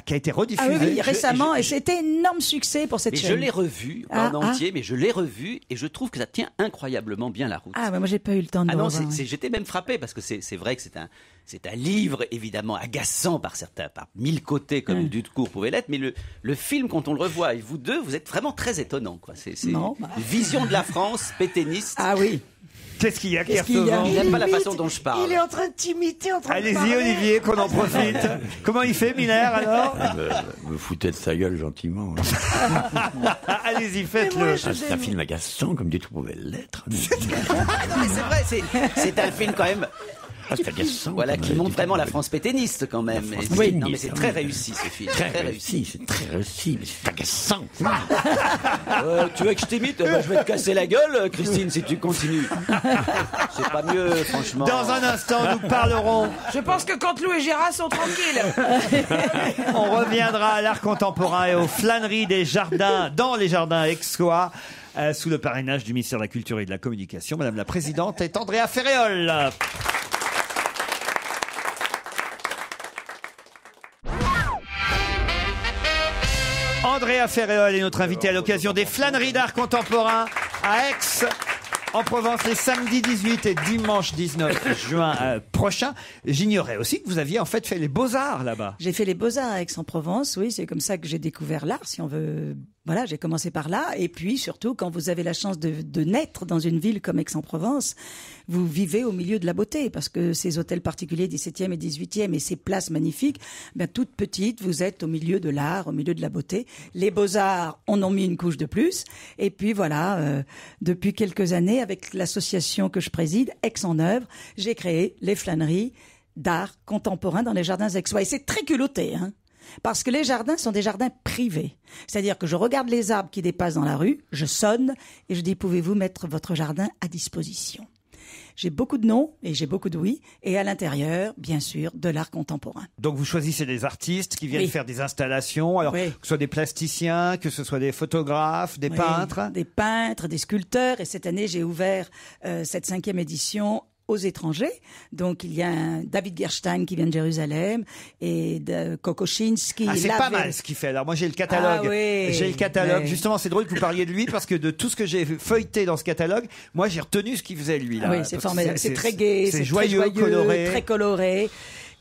Speaker 3: Qui a été rediffusé.
Speaker 8: Oui, récemment, et c'était un énorme succès pour cette chaîne.
Speaker 4: Je l'ai revu en entier, mais je l'ai revu et je trouve que ça tient incroyablement bien la route.
Speaker 8: Ah, moi j'ai pas eu le temps de le revoir.
Speaker 4: J'étais même frappé parce que c'est vrai que c'est un livre évidemment agaçant par 1000 côtés comme Dutour pouvait l'être, mais le film quand on le revoit et vous deux, vous êtes vraiment très étonnants, quoi. C'est une vision de la France pétainiste.
Speaker 8: Ah oui.
Speaker 3: Qu'est-ce qu'il y a,
Speaker 4: Il n'aime pas la façon dont je parle.
Speaker 10: Il est en train de t'imiter,
Speaker 3: Allez-y, Olivier, qu'on en profite. Comment il fait, Miller, alors?
Speaker 5: Me foutez de sa gueule gentiment.
Speaker 3: Allez-y, faites-le.
Speaker 5: C'est un film agaçant, comme Dutour pouvait l'être.
Speaker 4: Non, mais c'est vrai, c'est un film quand même.
Speaker 5: C'est agaçant.
Speaker 4: Voilà, qui montre vraiment la France pétainiste quand même. Non, mais c'est très réussi ce film.
Speaker 5: Très réussi, c'est très réussi, mais c'est agaçant.
Speaker 4: Tu veux que je t'imite? Je vais te casser la gueule, Christine, si tu continues. C'est pas mieux, franchement.
Speaker 3: Dans un instant, nous parlerons.
Speaker 7: Je pense que Canteloup et Gérard sont tranquilles.
Speaker 3: On reviendra à l'art contemporain et aux flâneries des jardins, dans les jardins aixois, sous le parrainage du ministère de la Culture et de la Communication. Madame la Présidente est Andrea Ferréol. Andrea Ferréol est notre invitée à l'occasion des flâneries d'art contemporain à Aix, en Provence, les samedis 18 et dimanche 19 juin prochains. J'ignorais aussi que vous aviez en fait fait les Beaux-Arts là-bas.
Speaker 8: J'ai fait les Beaux-Arts à Aix-en-Provence, oui, c'est comme ça que j'ai découvert l'art, si on veut. Voilà, j'ai commencé par là. Et puis, surtout, quand vous avez la chance de naître dans une ville comme Aix-en-Provence, vous vivez au milieu de la beauté. Parce que ces hôtels particuliers 17e et 18e et ces places magnifiques, toutes petites, vous êtes au milieu de l'art, au milieu de la beauté. Les Beaux-Arts en ont mis une couche de plus. Et puis, voilà, depuis quelques années, avec l'association que je préside, Aix en œuvre, j'ai créé les flâneries d'art contemporain dans les jardins aixois. Et c'est très culotté, hein. Parce que les jardins sont des jardins privés. C'est-à-dire que je regarde les arbres qui dépassent dans la rue, je sonne et je dis, pouvez-vous mettre votre jardin à disposition? J'ai beaucoup de non et j'ai beaucoup de oui. Et à l'intérieur, bien sûr, de l'art contemporain.
Speaker 3: Donc vous choisissez des artistes qui viennent faire des installations, alors que ce soit des plasticiens, que ce soit des photographes, des peintres.
Speaker 8: Des peintres, des sculpteurs. Et cette année, j'ai ouvert cette 5e édition aux étrangers. Donc il y a un David Gerstein qui vient de Jérusalem et de Kokoschinski.
Speaker 3: Ah, c'est pas mal ce qu'il fait. Alors moi j'ai le catalogue.
Speaker 8: Ah oui,
Speaker 3: j'ai le catalogue.
Speaker 8: oui.
Speaker 3: Justement, c'est drôle que vous parliez de lui parce que de tout ce que j'ai feuilleté dans ce catalogue, moi j'ai retenu ce qu'il faisait lui là.
Speaker 8: Ah oui, c'est
Speaker 3: Parce que
Speaker 8: formidable. C'est très gai,
Speaker 3: c'est joyeux, coloré.
Speaker 8: très coloré.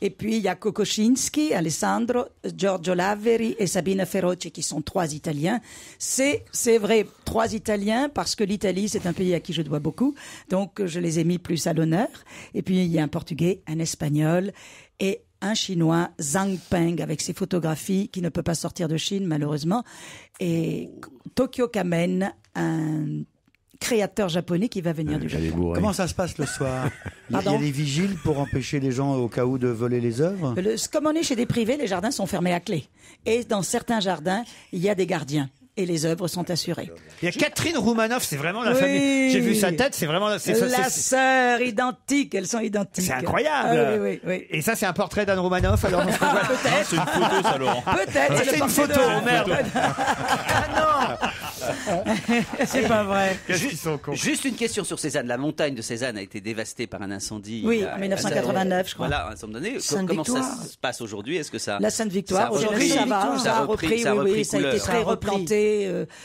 Speaker 8: Et puis il y a Kokoschinski, Alessandro, Giorgio Laveri et Sabina Feroce qui sont 3 Italiens. C'est vrai, 3 Italiens parce que l'Italie c'est un pays à qui je dois beaucoup. Donc je les ai mis plus à l'honneur. Et puis il y a un Portugais, un Espagnol et un Chinois, Zhang Peng, avec ses photographies qui ne peut pas sortir de Chine malheureusement. Et Tokyo Kamen, un créateur japonais qui va venir du Japon.
Speaker 9: Comment ça se passe le soir? Il y a
Speaker 8: Pardon
Speaker 9: des vigiles pour empêcher les gens au cas où de voler les œuvres?
Speaker 8: Comme on est chez des privés, les jardins sont fermés à clé. Et dans certains jardins, il y a des gardiens. Et les œuvres sont assurées.
Speaker 3: Il y a Catherine Roumanoff, c'est vraiment la famille. J'ai vu sa tête, c'est vraiment
Speaker 8: la sœur identique, elles sont identiques.
Speaker 3: C'est incroyable.
Speaker 8: Ah, oui, oui, oui.
Speaker 3: Et ça, c'est un portrait d'Anne Roumanoff. Alors,
Speaker 8: peut-être.
Speaker 6: C'est une photo, ça, Laurent.
Speaker 8: Peut-être.
Speaker 3: C'est une photo, merde.
Speaker 10: C'est pas vrai.
Speaker 21: Juste une question sur Cézanne. La montagne de Cézanne a été dévastée par un incendie.
Speaker 8: Oui, en 1989, je crois.
Speaker 21: Voilà, à un moment donné. Comment ça se passe aujourd'hui? Est-ce que ça...
Speaker 8: La Sainte-Victoire, aujourd'hui, ça va. Ça a repris, oui, ça a été très replanté.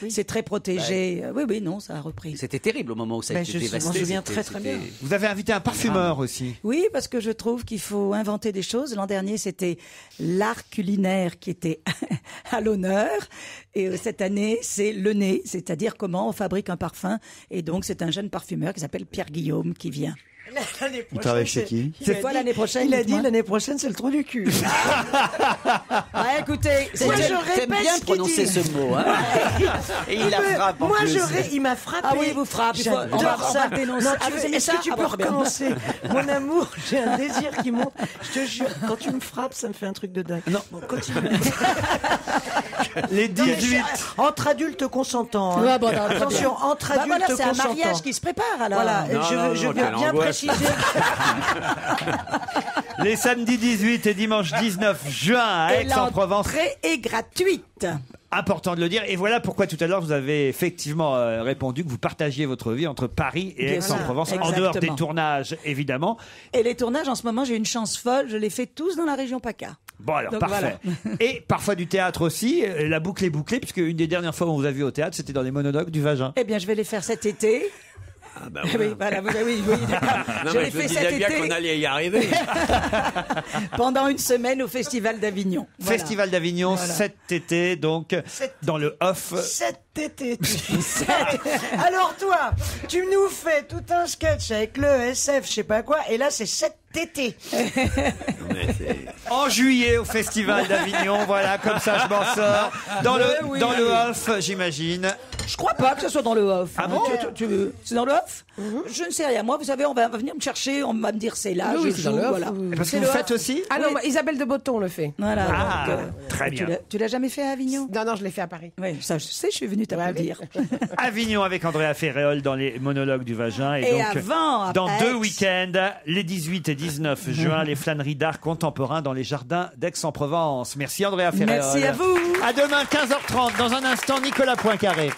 Speaker 8: C'est très protégé. Oui, non, ça a repris.
Speaker 21: C'était terrible au moment où ça a été dévasté.
Speaker 10: Je m'en souviens très bien.
Speaker 3: Vous avez invité un parfumeur aussi.
Speaker 8: Oui, parce que je trouve qu'il faut inventer des choses. L'an dernier, c'était l'art culinaire qui était à l'honneur. Et cette année, c'est le nez, c'est-à-dire comment on fabrique un parfum. Et donc, c'est un jeune parfumeur qui s'appelle Pierre Guillaume qui vient.
Speaker 9: Il travaille chez qui?
Speaker 8: C'est quoi l'année prochaine?
Speaker 10: Il a dit l'année prochaine, c'est le trou du cul.
Speaker 8: Écoutez,
Speaker 10: moi je répète
Speaker 21: t'aimes bien prononcer ce mot, hein? Et il la frappe en plus.
Speaker 10: Il m'a frappé.
Speaker 8: Ah oui, il vous frappe.
Speaker 10: On va dénoncer. Est-ce que tu peux recommencer? Mon amour, j'ai un désir qui monte. Je te jure, quand tu me frappes, ça me fait un truc de dingue. Non, continue.
Speaker 3: Les 18.
Speaker 10: Entre adultes consentants.
Speaker 8: Ouais, bon,
Speaker 10: attention, entre adultes
Speaker 8: voilà, c'est
Speaker 10: consentants.
Speaker 8: un mariage qui se prépare alors.
Speaker 10: Voilà, je veux bien préciser.
Speaker 3: Les samedis 18 et dimanche 19 juin à Aix-en-Provence.
Speaker 8: L'entrée est gratuite.
Speaker 3: Important de le dire. Et voilà pourquoi tout à l'heure vous avez effectivement répondu que vous partagiez votre vie entre Paris et Aix-en-Provence, en dehors des tournages évidemment.
Speaker 8: Et les tournages en ce moment, j'ai une chance folle, je les fais tous dans la région PACA.
Speaker 3: Bon alors,
Speaker 8: donc,
Speaker 3: parfait.
Speaker 8: Voilà.
Speaker 3: Et parfois du théâtre aussi. La boucle est bouclée puisque une des dernières fois où on vous a vu au théâtre, c'était dans les monologues du vagin.
Speaker 8: Eh bien, je vais les faire cet été.
Speaker 5: Ah bah
Speaker 8: oui, voilà, oui.
Speaker 5: Je l'ai fait cet bien qu'on allait y arriver.
Speaker 8: Pendant une semaine au Festival d'Avignon. Voilà.
Speaker 3: Festival d'Avignon, cet été, donc, dans le off.
Speaker 10: Cet été, Alors toi, tu nous fais tout un sketch avec le SF, je sais pas quoi, et là c'est cet été.
Speaker 3: En juillet au Festival d'Avignon, voilà, comme ça je m'en sors. Dans le off, j'imagine.
Speaker 8: Je crois pas que ce soit dans le off.
Speaker 3: Ah bon?
Speaker 8: C'est dans le off? Je ne sais rien. Moi, vous savez, on va venir me chercher, on va me dire c'est là,
Speaker 15: Oui,
Speaker 8: je
Speaker 15: c'est
Speaker 8: joue,
Speaker 15: dans le off,
Speaker 8: voilà.
Speaker 3: Parce que vous faites aussi?
Speaker 15: Ah non, Isabelle de Botton le fait.
Speaker 8: Voilà.
Speaker 3: Ah,
Speaker 8: donc,
Speaker 3: très bien.
Speaker 8: Tu l'as jamais fait à Avignon?
Speaker 15: Non, je l'ai fait à Paris.
Speaker 8: Oui, ça je sais, je suis venue t'applaudir.
Speaker 3: Avignon avec Andrea Ferréol dans les monologues du vagin.
Speaker 8: Et
Speaker 3: donc,
Speaker 8: avant,
Speaker 3: dans
Speaker 8: à
Speaker 3: 2
Speaker 8: Aix.
Speaker 3: week-ends, les 18 et 19 juin, les flâneries d'art contemporain dans les jardins d'Aix-en-Provence. Merci Andrea Ferréol.
Speaker 8: Merci à vous.
Speaker 3: À demain 15h30. Dans un instant, Nicolas Poincaré.